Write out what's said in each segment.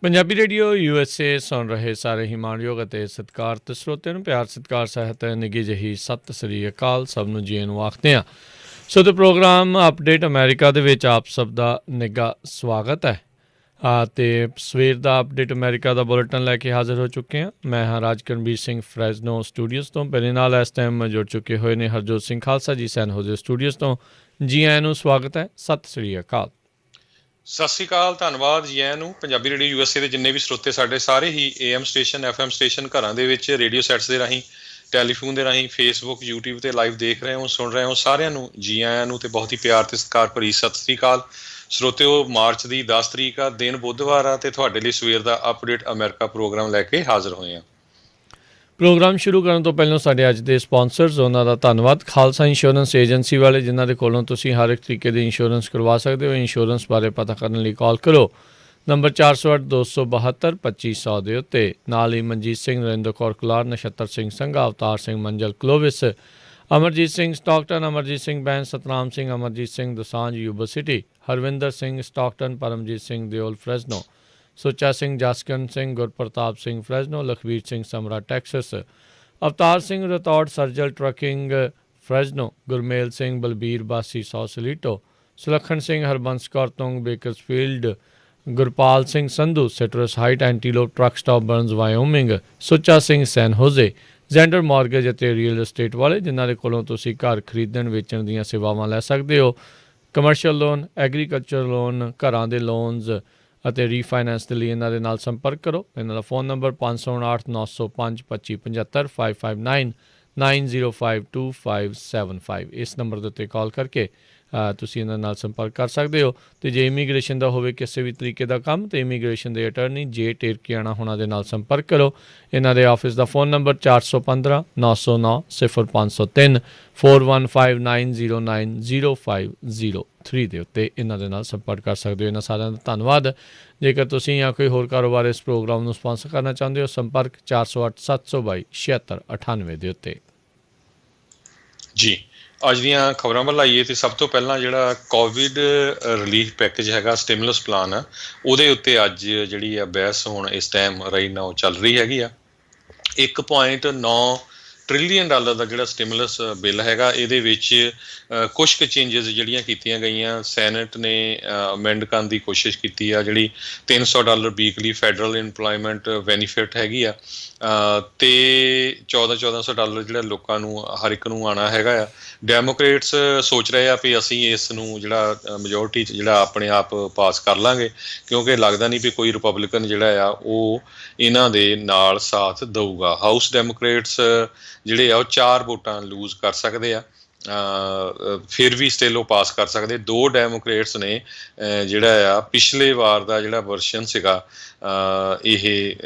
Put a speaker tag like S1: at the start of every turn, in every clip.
S1: Punjabi radio USA ਸੁਣ ਰਹੇ ਸਾਰੇ ਹੀ ਮਾਣਯੋਗ ਅਤੇ ਸਤਿਕਾਰਤ ਸਰੋਤਿਆਂ ਨੂੰ ਪਿਆਰ ਸਤਿਕਾਰ ਸਹਿਤ ਨਿੱਘੀ ਜਿਹੀ ਸਤਿ ਸ੍ਰੀ ਅਕਾਲ। ਸਭ ਨੂੰ ਜੀ ਨੂੰ ਆਖਦੇ ਹਾਂ। ਸੋ ਤੇ ਪ੍ਰੋਗਰਾਮ ਅਪਡੇਟ ਅਮਰੀਕਾ ਦੇ ਵਿੱਚ ਆਪ ਸਭ ਦਾ ਨਿੱਘਾ ਸਵਾਗਤ ਹੈ। ਅਤੇ ਸਵੇਰ ਦਾ ਅਪਡੇਟ ਅਮਰੀਕਾ ਦਾ ਬੁਲੇਟਿਨ ਲੈ ਕੇ ਹਾਜ਼ਰ ਹੋ ਚੁੱਕੇ ਹਾਂ। ਮੈਂ ਹਾਂ ਰਾਜਕਰਨਵੀਰ ਸਿੰਘ ਫਰੈਜ਼ਨੋ ਸਟੂਡੀਓਜ਼ ਤੋਂ। ਮੇਰੇ ਨਾਲ ਇਸ ਟਾਈਮ ਜੁੜ ਚੁੱਕੇ ਹੋਏ ਨੇ ਹਰਜੋਤ ਸਿੰਘ ਖਾਲਸਾ ਜੀ ਸੈਨ ਹੋਜ਼ੇ ਸਟੂਡੀਓਜ਼ ਤੋਂ। ਜੀ ਆਇਆਂ ਨੂੰ ਸਵਾਗਤ ਹੈ। ਸਤਿ ਸ੍ਰੀ ਅਕਾਲ।
S2: ਸਤਿ ਸ਼੍ਰੀ ਅਕਾਲ, ਧੰਨਵਾਦ ਜੀ ਆਇਆਂ ਨੂੰ। ਪੰਜਾਬੀ ਰੇਡੀਓ USA ਦੇ ਜਿੰਨੇ ਵੀ ਸਰੋਤੇ ਸਾਡੇ ਸਾਰੇ ਹੀ AM ਸਟੇਸ਼ਨ FM ਸਟੇਸ਼ਨ ਘਰਾਂ ਦੇ ਵਿੱਚ ਰੇਡੀਓ ਸੈਟਸ ਦੇ ਰਾਹੀਂ ਟੈਲੀਫੋਨ ਦੇ ਰਾਹੀਂ ਫੇਸਬੁੱਕ YouTube ਤੇ ਲਾਈਵ ਦੇਖ ਰਹੇ ਹੋ ਸੁਣ ਰਹੇ ਹੋ ਸਾਰਿਆਂ ਨੂੰ ਜੀ ਆਇਆਂ ਨੂੰ ਤੇ ਬਹੁਤ ਹੀ ਪਿਆਰ ਤੇ ਸਤਿਕਾਰ ਭਰੀ ਸਤਿ ਸ਼੍ਰੀ ਅਕਾਲ। ਸਰੋਤਿਓ, ਮਾਰਚ ਦੀ 10 ਤਰੀਕ ਆ, ਦਿਨ ਬੁੱਧਵਾਰ ਆ ਤੇ ਤੁਹਾਡੇ ਲਈ ਸਵੇਰ ਦਾ ਅਪਡੇਟ ਅਮਰੀਕਾ ਪ੍ਰੋਗਰਾਮ ਲੈ ਕੇ ਹਾਜ਼ਰ ਹੋਏ ਹਾਂ।
S1: ਪ੍ਰੋਗਰਾਮ ਸ਼ੁਰੂ ਕਰਨ ਤੋਂ ਪਹਿਲਾਂ ਸਾਡੇ ਅੱਜ ਦੇ ਸਪਾਂਸਰਸ ਉਹਨਾਂ ਦਾ ਧੰਨਵਾਦ। ਖਾਲਸਾ ਇੰਸ਼ੋਰੈਂਸ ਏਜੰਸੀ ਵਾਲੇ ਜਿਨ੍ਹਾਂ ਦੇ ਕੋਲੋਂ ਤੁਸੀਂ ਹਰ ਇੱਕ ਤਰੀਕੇ ਦੀ ਇੰਸ਼ੋਰੈਂਸ ਕਰਵਾ ਸਕਦੇ ਹੋ। ਇੰਸ਼ੋਰੈਂਸ ਬਾਰੇ ਪਤਾ ਕਰਨ ਲਈ ਕਾਲ ਕਰੋ ਨੰਬਰ 408-272-2500 ਦੇ ਉੱਤੇ। ਨਾਲ ਹੀ Manjit Singh, Narinder Kaur Kular, Nachhattar Singh Sangha, Avtar Singh Manjal Clovis, Amarjit Singh Stockton, Amarjit Singh Bains, Satnam Singh, Amarjit Singh Dosanjh Yuba City, Harvinder Singh Stockton, Paramjit Singh Deol Fresno, Sucha Singh Jaskaran Singh, Gurpartap Singh Fresno, Lakhvir Singh Samra Texas, Avtar Singh Rathore Sarjal trucking Fresno, Gurmel Singh Balbir Bassi Sausalito, Sulakhan Singh Harbans Kaur Tung Bakersfield, Gurpal Singh Sandhu Citrus height ਐਂਟੀਲੋਪ truck stop Burns ਵਾਇਓਮਿੰਗ, Sucha Singh ਸੈਨ ਹੋਜ਼ੇ, ਜ਼ੈਂਡਰ ਮਾਰਗੇਜ ਅਤੇ ਰੀਅਲ estate ਵਾਲੇ ਜਿਨ੍ਹਾਂ ਦੇ ਕੋਲੋਂ ਤੁਸੀਂ ਘਰ ਖਰੀਦਣ ਵੇਚਣ ਦੀਆਂ ਸੇਵਾਵਾਂ ਲੈ ਸਕਦੇ ਹੋ। ਕਮਰਸ਼ੀਅਲ ਲੋਨ, ਐਗਰੀਕਲਚਰ ਲੋਨ, ਘਰਾਂ ਦੇ ਲੋਨਜ਼ ਅਤੇ ਰੀਫਾਈਨੈਂਸ ਦੇ ਲਈ ਇਹਨਾਂ ਦੇ ਨਾਲ ਸੰਪਰਕ ਕਰੋ। ਇਹਨਾਂ ਦਾ ਫ਼ੋਨ ਨੰਬਰ 559-905-2575 559-905-2575। ਇਸ ਨੰਬਰ ਦੇ ਉੱਤੇ ਕਾਲ ਕਰਕੇ ਤੁਸੀਂ ਇਹਨਾਂ ਨਾਲ ਸੰਪਰਕ ਕਰ ਸਕਦੇ ਹੋ। ਅਤੇ ਜੇ ਇਮੀਗ੍ਰੇਸ਼ਨ ਦਾ ਹੋਵੇ ਕਿਸੇ ਵੀ ਤਰੀਕੇ ਦਾ ਕੰਮ ਤਾਂ ਇਮੀਗ੍ਰੇਸ਼ਨ ਦੇ ਅਟਰਨੀ ਜੇ ਟੇਰਕੀਆਣਾ ਹੋਣਾ ਦੇ ਨਾਲ ਸੰਪਰਕ ਕਰੋ। ਇਹਨਾਂ ਦੇ ਆਫਿਸ ਦਾ ਫ਼ੋਨ ਨੰਬਰ 415-909-0503 415-909-0503 ਦੇ ਉੱਤੇ ਇਹਨਾਂ ਦੇ ਨਾਲ ਸੰਪਰਕ ਕਰ ਸਕਦੇ ਹੋ। ਇਹਨਾਂ ਸਾਰਿਆਂ ਦਾ ਧੰਨਵਾਦ। ਜੇਕਰ ਤੁਸੀਂ ਜਾਂ ਕੋਈ ਹੋਰ ਕਾਰੋਬਾਰ ਇਸ ਪ੍ਰੋਗਰਾਮ ਨੂੰ ਸਪਾਂਸਰ ਕਰਨਾ ਚਾਹੁੰਦੇ ਹੋ, ਸੰਪਰਕ 408-722-7698 ਦੇ ਉੱਤੇ।
S2: ਜੀ, ਅੱਜ ਦੀਆਂ ਖਬਰਾਂ ਵੱਲ ਆਈਏ ਤੇ ਸਭ ਤੋਂ ਪਹਿਲਾਂ ਜਿਹੜਾ ਕੋਵਿਡ ਰਿਲੀਫ ਪੈਕੇਜ ਹੈਗਾ, ਸਟਿਮੂਲਸ ਪਲਾਨ ਆ, ਉਹਦੇ ਉੱਤੇ ਅੱਜ ਜਿਹੜੀ ਆ ਬਹਿਸ ਹੁਣ ਇਸ ਟਾਈਮ ਰਾਈਟ ਨਾਓ ਚੱਲ ਰਹੀ ਹੈਗੀ ਆ। $1.9 ਟ੍ਰਿਲੀਅਨ ਦਾ ਜਿਹੜਾ ਸਟਿਮੂਲਸ ਬਿੱਲ ਹੈਗਾ, ਇਹਦੇ ਵਿੱਚ ਕੁਛ ਕੁ ਚੇਂਜਸ ਜਿਹੜੀਆਂ ਕੀਤੀਆਂ ਗਈਆਂ। ਸੈਨੇਟ ਨੇ ਅਮੈਂਡ ਕਰਨ ਦੀ ਕੋਸ਼ਿਸ਼ ਕੀਤੀ ਆ। ਜਿਹੜੀ $300 ਵੀਕਲੀ ਫੈਡਰਲ ਇੰਪਲੋਇਮੈਂਟ ਬੈਨੀਫਿਟ ਹੈਗੀ ਆ ਅਤੇ $1,400 ਜਿਹੜਾ ਲੋਕਾਂ ਨੂੰ ਹਰ ਇੱਕ ਨੂੰ ਆਉਣਾ ਹੈਗਾ ਆ। ਡੈਮੋਕ੍ਰੇਟਸ ਸੋਚ ਰਹੇ ਆ ਵੀ ਅਸੀਂ ਇਸ ਨੂੰ ਜਿਹੜਾ ਮੈਜੋਰਟੀ 'ਚ ਜਿਹੜਾ ਆਪਣੇ ਆਪ ਪਾਸ ਕਰ ਲਾਂਗੇ, ਕਿਉਂਕਿ ਲੱਗਦਾ ਨਹੀਂ ਵੀ ਕੋਈ ਰਿਪਬਲਿਕਨ ਜਿਹੜਾ ਆ ਉਹ ਇਹਨਾਂ ਦੇ ਨਾਲ ਸਾਥ ਦਊਗਾ। ਹਾਊਸ ਡੈਮੋਕ੍ਰੇਟਸ ਜਿਹੜੇ ਆ ਉਹ 4 ਵੋਟਾਂ ਲੂਜ਼ ਕਰ ਸਕਦੇ ਆ, ਫਿਰ ਵੀ ਸਟਿਲ ਉਹ ਪਾਸ ਕਰ ਸਕਦੇ। 2 ਡੈਮੋਕ੍ਰੇਟਸ ਨੇ ਜਿਹੜਾ ਆ ਪਿਛਲੇ ਵਾਰ ਦਾ ਜਿਹੜਾ ਵਰਸ਼ਨ ਸੀਗਾ ਇਹ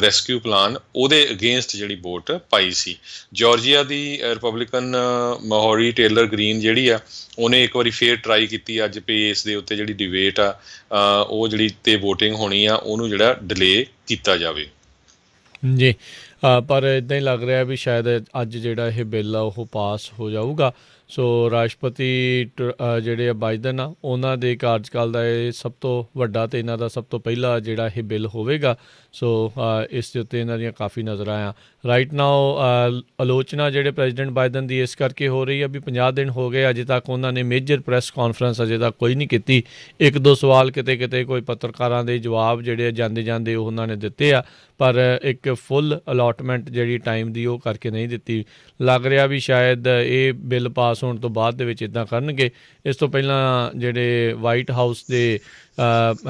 S2: ਰੈਸਕਿਊ ਪਲਾਨ, ਉਹਦੇ ਅਗੇਂਸਟ ਜਿਹੜੀ ਵੋਟ ਪਾਈ ਸੀ। ਜਾਰਜੀਆ ਦੀ ਰਿਪਬਲਿਕਨ ਮਹੌਰੀ ਟੇਲਰ ਗ੍ਰੀਨ ਜਿਹੜੀ ਆ, ਉਹਨੇ ਇੱਕ ਵਾਰੀ ਫੇਰ ਟਰਾਈ ਕੀਤੀ ਅੱਜ ਵੀ ਇਸ ਦੇ ਉੱਤੇ ਜਿਹੜੀ ਡਿਬੇਟ ਆ ਉਹ ਜਿਹੜੀ ਤੇ ਵੋਟਿੰਗ ਹੋਣੀ ਆ ਉਹਨੂੰ ਜਿਹੜਾ ਡਿਲੇ ਕੀਤਾ ਜਾਵੇ।
S1: ਜੀ, ਪਰ ਇੱਦਾਂ ਹੀ ਲੱਗ ਰਿਹਾ ਵੀ ਸ਼ਾਇਦ ਅੱਜ ਜਿਹੜਾ ਇਹ ਬਿੱਲ ਆ ਉਹ ਪਾਸ ਹੋ ਜਾਊਗਾ। ਸੋ ਰਾਸ਼ਟਰਪਤੀ ਜਿਹੜੇ ਆ ਬਾਈਡਨ ਆ, ਉਹਨਾਂ ਦੇ ਕਾਰਜਕਾਲ ਦਾ ਇਹ ਸਭ ਤੋਂ ਵੱਡਾ ਅਤੇ ਇਹਨਾਂ ਦਾ ਸਭ ਤੋਂ ਪਹਿਲਾ ਜਿਹੜਾ ਇਹ ਬਿੱਲ ਹੋਵੇਗਾ। ਸੋ ਇਸ ਦੇ ਉੱਤੇ ਇਹਨਾਂ ਦੀਆਂ ਕਾਫੀ ਨਜ਼ਰਾਂ ਆ ਰਾਈਟ ਨਾਓ। ਆਲੋਚਨਾ ਜਿਹੜੇ ਪ੍ਰੈਜ਼ੀਡੈਂਟ ਬਾਈਡਨ ਦੀ ਇਸ ਕਰਕੇ ਹੋ ਰਹੀ ਆ ਵੀ 50 ਦਿਨ ਹੋ ਗਏ ਅਜੇ ਤੱਕ ਉਹਨਾਂ ਨੇ ਮੇਜਰ ਪ੍ਰੈਸ ਕਾਨਫਰੰਸ ਅਜੇ ਤੱਕ ਕੋਈ ਨਹੀਂ ਕੀਤੀ। 1-2 ਸਵਾਲ ਕਿਤੇ ਕੋਈ ਪੱਤਰਕਾਰਾਂ ਦੇ ਜਵਾਬ ਜਿਹੜੇ ਜਾਂਦੇ ਜਾਂਦੇ ਉਹ ਉਹਨਾਂ ਨੇ ਦਿੱਤੇ ਆ, ਪਰ ਇੱਕ ਫੁੱਲ ਅਲੋਟਮੈਂਟ ਜਿਹੜੀ ਟਾਈਮ ਦੀ ਉਹ ਕਰਕੇ ਨਹੀਂ ਦਿੱਤੀ। ਲੱਗ ਰਿਹਾ ਵੀ ਸ਼ਾਇਦ ਇਹ ਬਿੱਲ ਪਾਸ ਹੋਣ ਤੋਂ ਬਾਅਦ ਦੇ ਵਿੱਚ ਇੱਦਾਂ ਕਰਨਗੇ। ਇਸ ਤੋਂ ਪਹਿਲਾਂ ਜਿਹੜੇ ਵਾਈਟ ਹਾਊਸ ਦੇ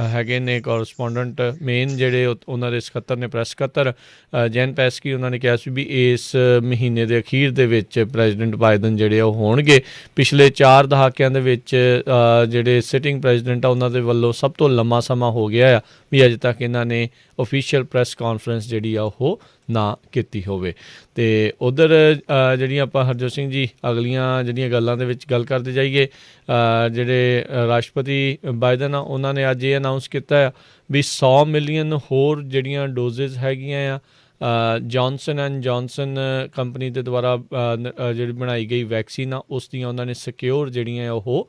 S1: ਹੈਗੇ ਨੇ ਕੋਰਸਪੋਂਡੈਂਟ ਮੇਨ ਜਿਹੜੇ ਉਹਨਾਂ ਦੇ ਸਕੱਤਰ ਨੇ, ਪ੍ਰੈਸ ਸਕੱਤਰ ਜੈਨ ਪੈਸਕੀ, ਉਹਨਾਂ ਨੇ ਕਿਹਾ ਸੀ ਵੀ ਇਸ ਮਹੀਨੇ ਦੇ ਅਖੀਰ ਦੇ ਵਿੱਚ ਪ੍ਰੈਜ਼ੀਡੈਂਟ ਬਾਈਡਨ ਜਿਹੜੇ ਉਹ ਹੋਣਗੇ। ਪਿਛਲੇ 4 ਦਹਾਕਿਆਂ ਦੇ ਵਿੱਚ ਜਿਹੜੇ ਸਿਟਿੰਗ ਪ੍ਰੈਜ਼ੀਡੈਂਟ ਆ ਉਹਨਾਂ ਦੇ ਵੱਲੋਂ ਸਭ ਤੋਂ ਲੰਮਾ ਸਮਾਂ ਹੋ ਗਿਆ ਆ ਵੀ ਅਜੇ ਤੱਕ ਇਹਨਾਂ ਨੇ ਓਫੀਸ਼ੀਅਲ ਪ੍ਰੈਸ ਕਾਨਫਰੰਸ ਜਿਹੜੀ ਆ ਉਹ ਨਾ ਕੀਤੀ ਹੋਵੇ। ਅਤੇ ਉੱਧਰ ਜਿਹੜੀਆਂ ਆਪਾਂ ਹਰਜੋਤ ਸਿੰਘ ਜੀ ਅਗਲੀਆਂ ਜਿਹੜੀਆਂ ਗੱਲਾਂ ਦੇ ਵਿੱਚ ਗੱਲ ਕਰਦੇ ਜਾਈਏ, ਜਿਹੜੇ ਰਾਸ਼ਟਰਪਤੀ ਬਾਈਡਨ ਆ ਉਹਨਾਂ ਨੇ ਅੱਜ ਇਹ ਅਨਾਊਂਸ ਕੀਤਾ ਆ ਵੀ 100 ਮਿਲੀਅਨ ਹੋਰ ਜਿਹੜੀਆਂ ਡੋਜ਼ਿਸ ਹੈਗੀਆਂ ਆ ਜੌਨਸਨ ਐਂਡ ਜੌਨਸਨ ਕੰਪਨੀ ਦੇ ਦੁਆਰਾ ਜਿਹੜੀ ਬਣਾਈ ਗਈ ਵੈਕਸੀਨ ਆ ਉਸ ਦੀਆਂ ਉਹਨਾਂ ਨੇ ਸਿਕਿਉਰ ਜਿਹੜੀਆਂ ਉਹ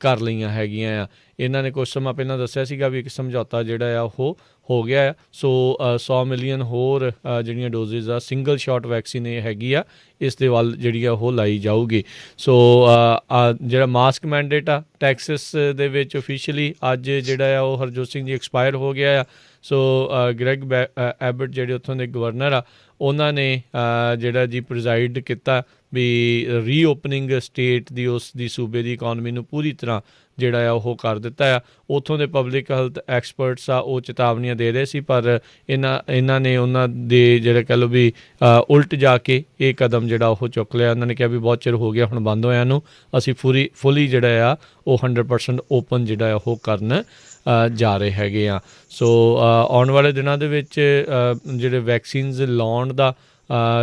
S1: ਕਰ ਲਈਆਂ ਹੈਗੀਆਂ ਆ। ਇਹਨਾਂ ਨੇ ਕੁਛ ਸਮਾਂ ਪਹਿਲਾਂ ਦੱਸਿਆ ਸੀਗਾ ਵੀ ਇੱਕ ਸਮਝੌਤਾ ਜਿਹੜਾ ਆ ਉਹ ਹੋ ਗਿਆ ਆ। ਸੋ 100 ਮਿਲੀਅਨ ਹੋਰ ਜਿਹੜੀਆਂ ਡੋਜ਼ਿਸ ਆ ਸਿੰਗਲ ਸ਼ਾਟ ਵੈਕਸੀਨ ਇਹ ਹੈਗੀ ਆ, ਇਸ ਦੇ ਵੱਲ ਜਿਹੜੀ ਆ ਉਹ ਲਾਈ ਜਾਊਗੀ। ਸੋ ਜਿਹੜਾ ਮਾਸਕ ਮੈਂਡੇਟ ਆ ਟੈਕਸਸ ਦੇ ਵਿੱਚ ਓਫੀਸ਼ੀਅਲੀ ਅੱਜ ਜਿਹੜਾ ਆ ਉਹ ਹਰਜੋਤ ਸਿੰਘ ਜੀ ਐਕਸਪਾਇਰ ਹੋ ਗਿਆ ਆ। ਸੋ ਗ੍ਰੈਗ ਐਬਟ ਜਿਹੜੇ ਉੱਥੋਂ ਦੇ ਗਵਰਨਰ ਆ, ਉਹਨਾਂ ਨੇ ਜਿਹੜਾ ਜੀ ਪ੍ਰਜ਼ਾਈਡ ਕੀਤਾ ਵੀ ਰੀਓਪਨਿੰਗ ਸਟੇਟ ਦੀ ਉਸ ਦੀ ਸੂਬੇ ਦੀ ਇਕੋਨਮੀ ਨੂੰ ਪੂਰੀ ਤਰ੍ਹਾਂ ਜਿਹੜਾ ਆ ਉਹ ਕਰ ਦਿੱਤਾ ਆ। ਉੱਥੋਂ ਦੇ ਪਬਲਿਕ ਹੈਲਥ ਐਕਸਪਰਟਸ ਆ ਉਹ ਚੇਤਾਵਨੀਆਂ ਦੇ ਰਹੇ ਸੀ, ਪਰ ਇਹਨਾਂ ਨੇ ਉਹਨਾਂ ਦੇ ਜਿਹੜਾ ਕਹਿ ਲਓ ਵੀ ਉਲਟ ਜਾ ਕੇ ਇਹ ਕਦਮ ਜਿਹੜਾ ਉਹ ਚੁੱਕ ਲਿਆ। ਉਹਨਾਂ ਨੇ ਕਿਹਾ ਵੀ ਬਹੁਤ ਚਿਰ ਹੋ ਗਿਆ ਹੁਣ ਬੰਦ ਹੋਇਆਂ ਨੂੰ, ਅਸੀਂ ਫੁੱਲੀ ਜਿਹੜਾ ਆ ਉਹ 100% ਓਪਨ ਜਿਹੜਾ ਉਹ ਕਰਨ ਜਾ ਰਹੇ ਹੈਗੇ ਆ। ਸੋ ਆਉਣ ਵਾਲੇ ਦਿਨਾਂ ਦੇ ਵਿੱਚ ਜਿਹੜੇ ਵੈਕਸੀਨਸ ਲਾਉਣ ਦਾ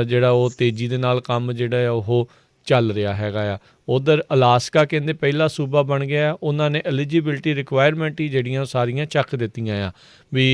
S1: ਜਿਹੜਾ ਉਹ ਤੇਜ਼ੀ ਦੇ ਨਾਲ ਕੰਮ ਜਿਹੜਾ ਆ ਉਹ ਚੱਲ ਰਿਹਾ ਹੈਗਾ ਆ। ਉੱਧਰ ਅਲਾਸਕਾ ਕਹਿੰਦੇ ਪਹਿਲਾ ਸੂਬਾ ਬਣ ਗਿਆ। ਉਹਨਾਂ ਨੇ ਐਲੀਜੀਬਿਲਟੀ ਰਿਕੁਆਇਰਮੈਂਟ ਹੀ ਜਿਹੜੀਆਂ ਸਾਰੀਆਂ ਚੱਕ ਦਿੱਤੀਆਂ ਆ ਵੀ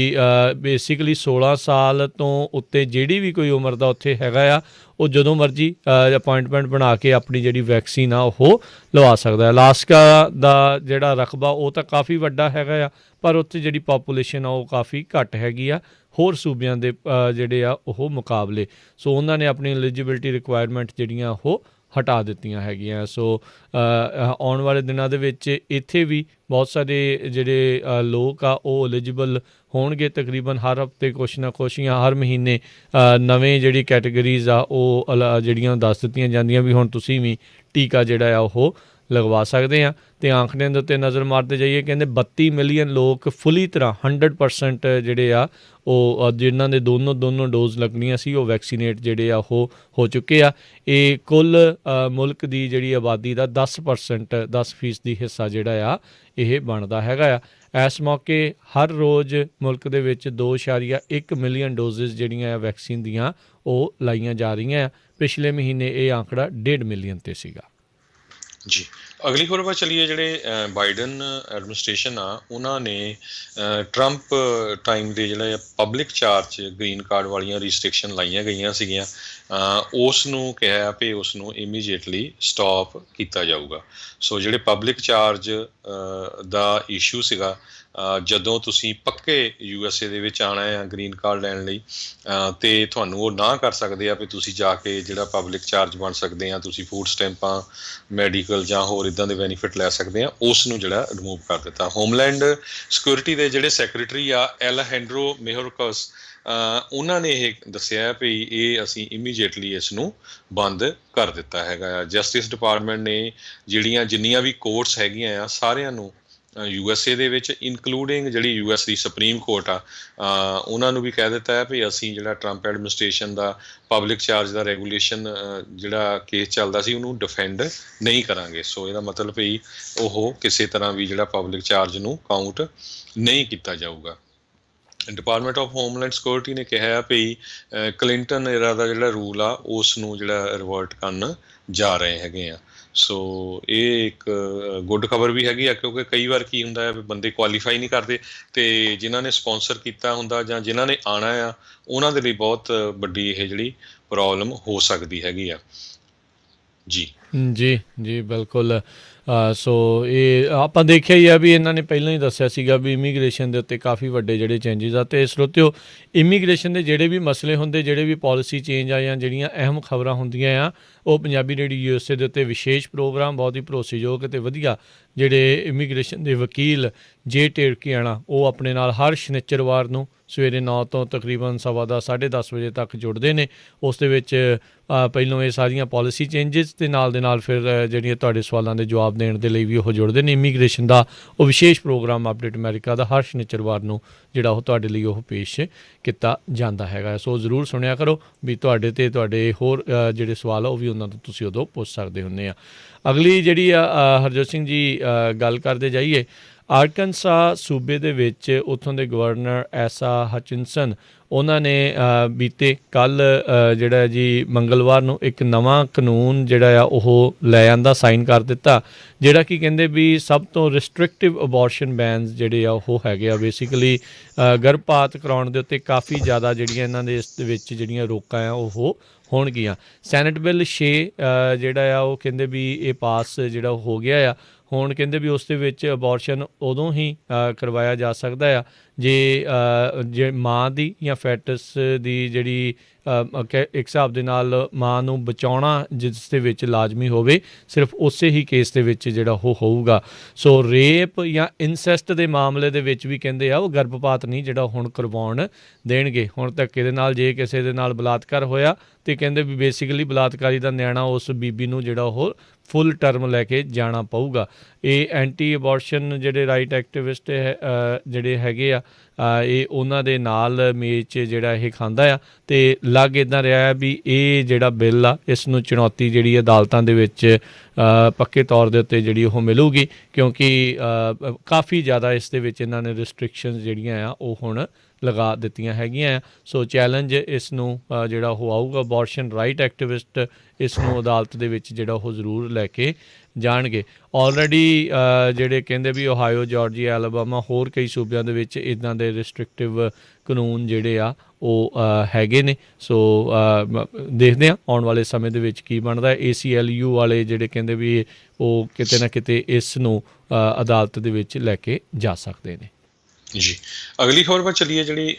S1: ਬੇਸਿਕਲੀ 16 ਸਾਲ ਤੋਂ ਉੱਤੇ ਜਿਹੜੀ ਵੀ ਕੋਈ ਉਮਰ ਦਾ ਉੱਥੇ ਹੈਗਾ ਆ, ਉਹ ਜਦੋਂ ਮਰਜ਼ੀ ਅਪਾਇੰਟਮੈਂਟ ਬਣਾ ਕੇ ਆਪਣੀ ਜਿਹੜੀ ਵੈਕਸੀਨ ਆ ਉਹ ਲਵਾ ਸਕਦਾ। ਅਲਾਸਕਾ ਦਾ ਜਿਹੜਾ ਰਕਬਾ ਉਹ ਤਾਂ ਕਾਫੀ ਵੱਡਾ ਹੈਗਾ ਆ, ਪਰ ਉੱਥੇ ਜਿਹੜੀ ਪਾਪੂਲੇਸ਼ਨ ਆ ਉਹ ਕਾਫੀ ਘੱਟ ਹੈਗੀ ਆ ਹੋਰ ਸੂਬਿਆਂ ਦੇ ਜਿਹੜੇ ਆ ਉਹ ਮੁਕਾਬਲੇ। ਸੋ ਉਹਨਾਂ ਨੇ ਆਪਣੀ ਐਲੀਜੀਬਿਲਟੀ ਰਿਕੁਆਇਰਮੈਂਟ ਜਿਹੜੀਆਂ ਉਹ ਹਟਾ ਦਿੱਤੀਆਂ ਹੈਗੀਆਂ। ਸੋ ਆਉਣ ਵਾਲੇ ਦਿਨਾਂ ਦੇ ਵਿੱਚ ਇੱਥੇ ਵੀ ਬਹੁਤ ਸਾਰੇ ਜਿਹੜੇ ਲੋਕ ਆ ਉਹ ਐਲੀਜੀਬਲ ਹੋਣਗੇ। ਤਕਰੀਬਨ ਹਰ ਹਫ਼ਤੇ ਕੁਛ ਨਾ ਕੁਛ ਜਾਂ ਹਰ ਮਹੀਨੇ ਨਵੇਂ ਜਿਹੜੀ ਕੈਟੇਗਰੀਜ਼ ਆ ਉਹ ਜਿਹੜੀਆਂ ਦੱਸ ਦਿੱਤੀਆਂ ਜਾਂਦੀਆਂ ਵੀ ਹੁਣ ਤੁਸੀਂ ਵੀ ਟੀਕਾ ਜਿਹੜਾ ਆ ਉਹ ਲਗਵਾ ਸਕਦੇ ਆ। ਅਤੇ ਆંકੜਿਆਂ ਦੇ ਉੱਤੇ ਨਜ਼ਰ ਮਾਰਦੇ ਜਾਈਏ, ਕਹਿੰਦੇ 32 ਮਿਲੀਅਨ ਲੋਕ ਫੁੱਲੀ ਤਰ੍ਹਾਂ 100% ਜਿਹੜੇ ਆ ਉਹ ਜਿਨ੍ਹਾਂ ਦੇ ਦੋਨੋਂ ਡੋਜ਼ ਲੱਗਣੀਆਂ ਸੀ ਉਹ ਵੈਕਸੀਨੇਟ ਜਿਹੜੇ ਆ ਉਹ ਹੋ ਚੁੱਕੇ ਆ। ਇਹ ਕੁੱਲ ਮੁਲਕ ਦੀ ਜਿਹੜੀ ਆਬਾਦੀ ਦਾ 10% ਹਿੱਸਾ ਜਿਹੜਾ ਆ ਇਹ ਬਣਦਾ ਹੈਗਾ ਆ। ਇਸ ਮੌਕੇ ਹਰ ਰੋਜ਼ ਮੁਲਕ ਦੇ ਵਿੱਚ 2.1 ਮਿਲੀਅਨ ਡੋਜ਼ਿਸ ਜਿਹੜੀਆਂ ਆ ਵੈਕਸੀਨ ਦੀਆਂ ਉਹ ਲਾਈਆਂ ਜਾ ਰਹੀਆਂ ਆ। ਪਿਛਲੇ ਮਹੀਨੇ ਇਹ ਆંકੜਾ 1.5 ਮਿਲੀਅਨ 'ਤੇ ਸੀਗਾ।
S2: ਜੀ, ਅਗਲੀ ਖਬਰ ਵੱਲ ਚੱਲੀਏ। ਜਿਹੜੇ ਬਾਈਡਨ ਐਡਮਿਨਿਸਟ੍ਰੇਸ਼ਨ ਆ ਉਹਨਾਂ ਨੇ ਟਰੰਪ ਟਾਈਮ ਦੇ ਜਿਹੜਾ ਪਬਲਿਕ ਚਾਰਜ ਗ੍ਰੀਨ ਕਾਰਡ ਵਾਲੀਆਂ ਰਿਸਟ੍ਰਿਕਸ਼ਨ ਲਾਈਆਂ ਗਈਆਂ ਸੀਗੀਆਂ, ਉਸ ਨੂੰ ਕਿਹਾ ਵੀ ਉਸ ਨੂੰ ਇਮੀਡੀਏਟਲੀ ਸਟਾਪ ਕੀਤਾ ਜਾਊਗਾ। ਸੋ ਜਿਹੜੇ ਪਬਲਿਕ ਚਾਰਜ ਦਾ ਇਸ਼ੂ ਸੀਗਾ, ਜਦੋਂ ਤੁਸੀਂ ਪੱਕੇ USA ਦੇ ਵਿੱਚ ਆਉਣਾ ਆ ਗ੍ਰੀਨ ਕਾਰਡ ਲੈਣ ਲਈ ਅਤੇ ਤੁਹਾਨੂੰ ਉਹ ਨਾ ਕਰ ਸਕਦੇ ਆ ਵੀ ਤੁਸੀਂ ਜਾ ਕੇ ਜਿਹੜਾ ਪਬਲਿਕ ਚਾਰਜ ਬਣ ਸਕਦੇ ਆ, ਤੁਸੀਂ ਫੂਡ ਸਟੈਂਪਾਂ, ਮੈਡੀਕਲ ਜਾਂ ਹੋਰ ਇੱਦਾਂ ਦੇ ਬੈਨੀਫਿਟ ਲੈ ਸਕਦੇ ਆ, ਉਸ ਨੂੰ ਜਿਹੜਾ ਰਿਮੂਵ ਕਰ ਦਿੱਤਾ। ਹੋਮਲੈਂਡ ਸਿਕਿਉਰਿਟੀ ਦੇ ਜਿਹੜੇ ਸੈਕਟਰੀ ਆ ਐਲਹੈਂਡਰੋ ਮੇਹੋਰਕਸ, ਉਹਨਾਂ ਨੇ ਇਹ ਦੱਸਿਆ ਵੀ ਇਹ ਅਸੀਂ ਇਮੀਡੀਏਟਲੀ ਇਸ ਨੂੰ ਬੰਦ ਕਰ ਦਿੱਤਾ ਹੈਗਾ ਆ। ਜਸਟਿਸ ਡਿਪਾਰਟਮੈਂਟ ਨੇ ਜਿੰਨੀਆਂ ਵੀ ਕੋਰਟਸ ਹੈਗੀਆਂ ਆ ਸਾਰਿਆਂ ਨੂੰ USA ਦੇ ਵਿੱਚ ਇਨਕਲੂਡਿੰਗ ਜਿਹੜੀ US ਦੀ ਸੁਪਰੀਮ ਕੋਰਟ ਆ, ਉਹਨਾਂ ਨੂੰ ਵੀ ਕਹਿ ਦਿੱਤਾ ਹੈ ਵੀ ਅਸੀਂ ਜਿਹੜਾ ਟਰੰਪ ਐਡਮਿਨਿਸਟ੍ਰੇਸ਼ਨ ਦਾ ਪਬਲਿਕ ਚਾਰਜ ਦਾ ਰੈਗੂਲੇਸ਼ਨ ਜਿਹੜਾ ਕੇਸ ਚੱਲਦਾ ਸੀ ਉਹਨੂੰ ਡਿਫੈਂਡ ਨਹੀਂ ਕਰਾਂਗੇ। ਸੋ ਇਹਦਾ ਮਤਲਬ ਵੀ ਉਹ ਕਿਸੇ ਤਰ੍ਹਾਂ ਵੀ ਜਿਹੜਾ ਪਬਲਿਕ ਚਾਰਜ ਨੂੰ ਕਾਊਂਟ ਨਹੀਂ ਕੀਤਾ ਜਾਊਗਾ। ਡਿਪਾਰਟਮੈਂਟ ਆਫ ਹੋਮਲੈਂਡ ਸਿਕਿਉਰਿਟੀ ਨੇ ਕਿਹਾ ਵੀ ਕਲਿੰਟਨ ਏਰਾ ਦਾ ਜਿਹੜਾ ਰੂਲ ਆ ਉਸ ਨੂੰ ਜਿਹੜਾ ਰਿਵਰਟ ਕਰਨ ਜਾ ਰਹੇ ਹੈਗੇ ਆ। ਸੋ ਇਹ ਇੱਕ ਗੁੱਡ ਖਬਰ ਵੀ ਹੈਗੀ ਆ, ਕਿਉਂਕਿ ਕਈ ਵਾਰ ਕੀ ਹੁੰਦਾ ਹੈ ਵੀ ਬੰਦੇ ਕੁਆਲੀਫਾਈ ਨਹੀਂ ਕਰਦੇ ਅਤੇ ਜਿਨ੍ਹਾਂ ਨੇ ਸਪੋਂਸਰ ਕੀਤਾ ਹੁੰਦਾ ਜਾਂ ਜਿਨ੍ਹਾਂ ਨੇ ਆਉਣਾ ਆ ਉਹਨਾਂ ਦੇ ਲਈ ਬਹੁਤ ਵੱਡੀ ਇਹ ਜਿਹੜੀ ਪ੍ਰੋਬਲਮ ਹੋ ਸਕਦੀ ਹੈਗੀ ਆ। ਜੀ
S1: ਬਿਲਕੁਲ। ਸੋ ਇਹ ਆਪਾਂ ਦੇਖਿਆ ਹੀ ਆ ਵੀ ਇਹਨਾਂ ਨੇ ਪਹਿਲਾਂ ਹੀ ਦੱਸਿਆ ਸੀਗਾ ਵੀ ਇਮੀਗ੍ਰੇਸ਼ਨ ਦੇ ਉੱਤੇ ਕਾਫੀ ਵੱਡੇ ਜਿਹੜੇ ਚੇਂਜਿਸ ਆ, ਅਤੇ ਸਰੋਤਿਓ ਇਮੀਗ੍ਰੇਸ਼ਨ ਦੇ ਜਿਹੜੇ ਵੀ ਮਸਲੇ ਹੁੰਦੇ, ਜਿਹੜੇ ਵੀ ਪਾਲਿਸੀ ਚੇਂਜ ਆ ਜਾਂ ਜਿਹੜੀਆਂ ਅਹਿਮ ਖਬਰਾਂ ਹੁੰਦੀਆਂ ਆ, ਉਹ ਪੰਜਾਬੀ ਰੇਡੀਓ USA ਦੇ ਉੱਤੇ ਵਿਸ਼ੇਸ਼ ਪ੍ਰੋਗਰਾਮ ਬਹੁਤ ਹੀ ਭਰੋਸੇਯੋਗ ਅਤੇ ਵਧੀਆ ਜਿਹੜੇ ਇਮੀਗ੍ਰੇਸ਼ਨ ਦੇ ਵਕੀਲ ਜੇ ਢੇਰਕੀਆਣਾ ਉਹ ਆਪਣੇ ਨਾਲ ਹਰ ਸ਼ਨੀਚਰਵਾਰ ਨੂੰ ਸਵੇਰੇ 9 ਤੋਂ ਤਕਰੀਬਨ 10:15 10:30 ਵਜੇ ਤੱਕ ਜੁੜਦੇ ਨੇ। ਉਸ ਦੇ ਵਿੱਚ ਪਹਿਲੋਂ ਇਹ ਸਾਰੀਆਂ ਪਾਲਿਸੀ ਚੇਂਜਿਸ ਅਤੇ ਨਾਲ ਦੇ ਨਾਲ ਫਿਰ ਜਿਹੜੀਆਂ ਤੁਹਾਡੇ ਸਵਾਲਾਂ ਦੇ ਜਵਾਬ ਦੇਣ ਦੇ ਲਈ ਵੀ ਉਹ ਜੁੜਦੇ ਨੇ। ਇਮੀਗ੍ਰੇਸ਼ਨ ਦਾ ਉਹ ਵਿਸ਼ੇਸ਼ ਪ੍ਰੋਗਰਾਮ ਅਪਡੇਟ ਅਮਰੀਕਾ ਦਾ ਹਰ ਸ਼ਨੀਚਰਵਾਰ ਨੂੰ ਜਿਹੜਾ ਉਹ ਤੁਹਾਡੇ ਲਈ ਉਹ ਪੇਸ਼ ਕੀਤਾ ਜਾਂਦਾ ਹੈਗਾ। ਸੋ ਜ਼ਰੂਰ ਸੁਣਿਆ ਕਰੋ ਵੀ ਤੁਹਾਡੇ ਹੋਰ ਜਿਹੜੇ ਸਵਾਲ ਆ ਉਹ ਵੀ ਉਹਨਾਂ ਤੋਂ ਤੁਸੀਂ ਉਦੋਂ ਪੁੱਛ ਸਕਦੇ ਹੁੰਦੇ ਆ। ਅਗਲੀ ਜਿਹੜੀ ਆ ਹਰਜੋਤ ਸਿੰਘ ਜੀ ਗੱਲ ਕਰਦੇ ਜਾਈਏ, ਆਰਕਨਸਾ ਸੂਬੇ ਦੇ ਵਿੱਚ ਉੱਥੋਂ ਦੇ ਗਵਰਨਰ ਐਸਾ ਹਚਿਨਸਨ ਉਹਨਾਂ ਨੇ ਬੀਤੇ ਕੱਲ੍ਹ ਜਿਹੜਾ ਜੀ ਮੰਗਲਵਾਰ ਨੂੰ ਇੱਕ ਨਵਾਂ ਕਾਨੂੰਨ ਜਿਹੜਾ ਆ ਉਹ ਲੈ ਆਂਦਾ, ਸਾਈਨ ਕਰ ਦਿੱਤਾ, ਜਿਹੜਾ ਕਿ ਕਹਿੰਦੇ ਵੀ ਸਭ ਤੋਂ ਰਿਸਟ੍ਰਿਕਟਿਵ ਅਬੋਰਸ਼ਨ ਬੈਨਸ ਜਿਹੜੇ ਆ ਉਹ ਹੈਗੇ ਆ। ਬੇਸਿਕਲੀ ਗਰਭਪਾਤ ਕਰਾਉਣ ਦੇ ਉੱਤੇ ਕਾਫੀ ਜ਼ਿਆਦਾ ਜਿਹੜੀਆਂ ਇਹਨਾਂ ਦੇ ਇਸ ਦੇ ਵਿੱਚ ਜਿਹੜੀਆਂ ਰੋਕਾਂ ਆ ਉਹ ਹੋਣਗੀਆਂ। ਸੈਨੇਟ ਬਿੱਲ 6 ਜਿਹੜਾ ਆ ਉਹ ਕਹਿੰਦੇ ਵੀ ਇਹ ਪਾਸ ਜਿਹੜਾ ਹੋ ਗਿਆ ਆ। ਹੁਣ ਕਹਿੰਦੇ ਵੀ ਉਸ ਦੇ ਵਿੱਚ ਅਬੋਰਸ਼ਨ ਉਦੋਂ ਹੀ ਕਰਵਾਇਆ ਜਾ ਸਕਦਾ ਆ ਜੇ ਮਾਂ ਦੀ ਜਾਂ ਫੈਟਸ ਦੀ ਜਿਹੜੀ ਇੱਕ ਹਿਸਾਬ ਦੇ ਨਾਲ ਮਾਂ ਨੂੰ ਬਚਾਉਣਾ ਜਿਸ ਦੇ ਵਿੱਚ ਲਾਜ਼ਮੀ ਹੋਵੇ, ਸਿਰਫ ਉਸੇ ਹੀ ਕੇਸ ਦੇ ਵਿੱਚ ਜਿਹੜਾ ਉਹ ਹੋਊਗਾ। ਸੋ ਰੇਪ ਜਾਂ ਇਨਸੈਸਟ ਦੇ ਮਾਮਲੇ ਦੇ ਵਿੱਚ ਵੀ ਕਹਿੰਦੇ ਆ ਉਹ ਗਰਭਪਾਤ ਨਹੀਂ ਜਿਹੜਾ ਹੁਣ ਕਰਵਾਉਣ ਦੇਣਗੇ। ਹੁਣ ਧੱਕੇ ਦੇ ਨਾਲ ਜੇ ਕਿਸੇ ਦੇ ਨਾਲ ਬਲਾਤਕਾਰ ਹੋਇਆ ਤੇ ਕਹਿੰਦੇ ਵੀ ਬੇਸਿਕਲੀ ਬਲਾਤਕਾਰੀ ਦਾ ਨਿਆਣਾ ਉਸ ਬੀਬੀ ਨੂੰ ਜਿਹੜਾ ਉਹ ਫੁੱਲ ਟਰਮ ਲੈ ਕੇ ਜਾਣਾ ਪਊਗਾ। ਇਹ ਐਂਟੀ ਅਬੋਰਸ਼ਨ ਜਿਹੜੇ ਰਾਈਟ ਐਕਟਿਵਿਸਟ ਜਿਹੜੇ ਹੈਗੇ ਆ, ਇਹ ਉਹਨਾਂ ਦੇ ਨਾਲ ਮੇਚ ਜਿਹੜਾ ਇਹ ਖਾਂਦਾ ਆ। ਅਤੇ ਲੱਗ ਇੱਦਾਂ ਰਿਹਾ ਵੀ ਇਹ ਜਿਹੜਾ ਬਿੱਲ ਆ ਇਸ ਨੂੰ ਚੁਣੌਤੀ ਜਿਹੜੀ ਅਦਾਲਤਾਂ ਦੇ ਵਿੱਚ ਪੱਕੇ ਤੌਰ ਦੇ ਉੱਤੇ ਜਿਹੜੀ ਉਹ ਮਿਲੂਗੀ, ਕਿਉਂਕਿ ਕਾਫੀ ਜ਼ਿਆਦਾ ਇਸ ਦੇ ਵਿੱਚ ਇਹਨਾਂ ਨੇ ਰਿਸਟ੍ਰਿਕਸ਼ਨਸ ਜਿਹੜੀਆਂ ਆ ਉਹ ਹੁਣ ਲਗਾ ਦਿੱਤੀਆਂ ਹੈਗੀਆਂ। ਸੋ ਚੈਲੰਜ ਇਸ ਨੂੰ ਜਿਹੜਾ ਉਹ ਆਊਗਾ, ਅਬੋਰਸ਼ਨ ਰਾਈਟ ਐਕਟਿਵਿਸਟ ਇਸ ਨੂੰ ਅਦਾਲਤ ਦੇ ਵਿੱਚ ਜਿਹੜਾ ਉਹ ਜ਼ਰੂਰ ਲੈ ਕੇ ਜਾਣਗੇ। ਆਲਰੇਡੀ ਜਿਹੜੇ ਕਹਿੰਦੇ ਵੀ ਓਹਾਇਓ, ਜਾਰਜੀਆ, ਐਲਬਾਮਾ, ਹੋਰ ਕਈ ਸੂਬਿਆਂ ਦੇ ਵਿੱਚ ਇੱਦਾਂ ਦੇ ਰਿਸਟ੍ਰਿਕਟਿਵ ਕਾਨੂੰਨ ਜਿਹੜੇ ਆ ਉਹ ਹੈਗੇ ਨੇ। ਸੋ ਦੇਖਦੇ ਹਾਂ ਆਉਣ ਵਾਲੇ ਸਮੇਂ ਦੇ ਵਿੱਚ ਕੀ ਬਣਦਾ। ACLU ਵਾਲੇ ਜਿਹੜੇ ਕਹਿੰਦੇ ਵੀ ਉਹ ਕਿਤੇ ਨਾ ਕਿਤੇ ਇਸ ਨੂੰ ਅਦਾਲਤ ਦੇ ਵਿੱਚ ਲੈ ਕੇ ਜਾ ਸਕਦੇ ਨੇ।
S2: ਜੀ, ਅਗਲੀ ਖਬਰ 'ਤੇ ਚੱਲੀਏ। ਜਿਹੜੀ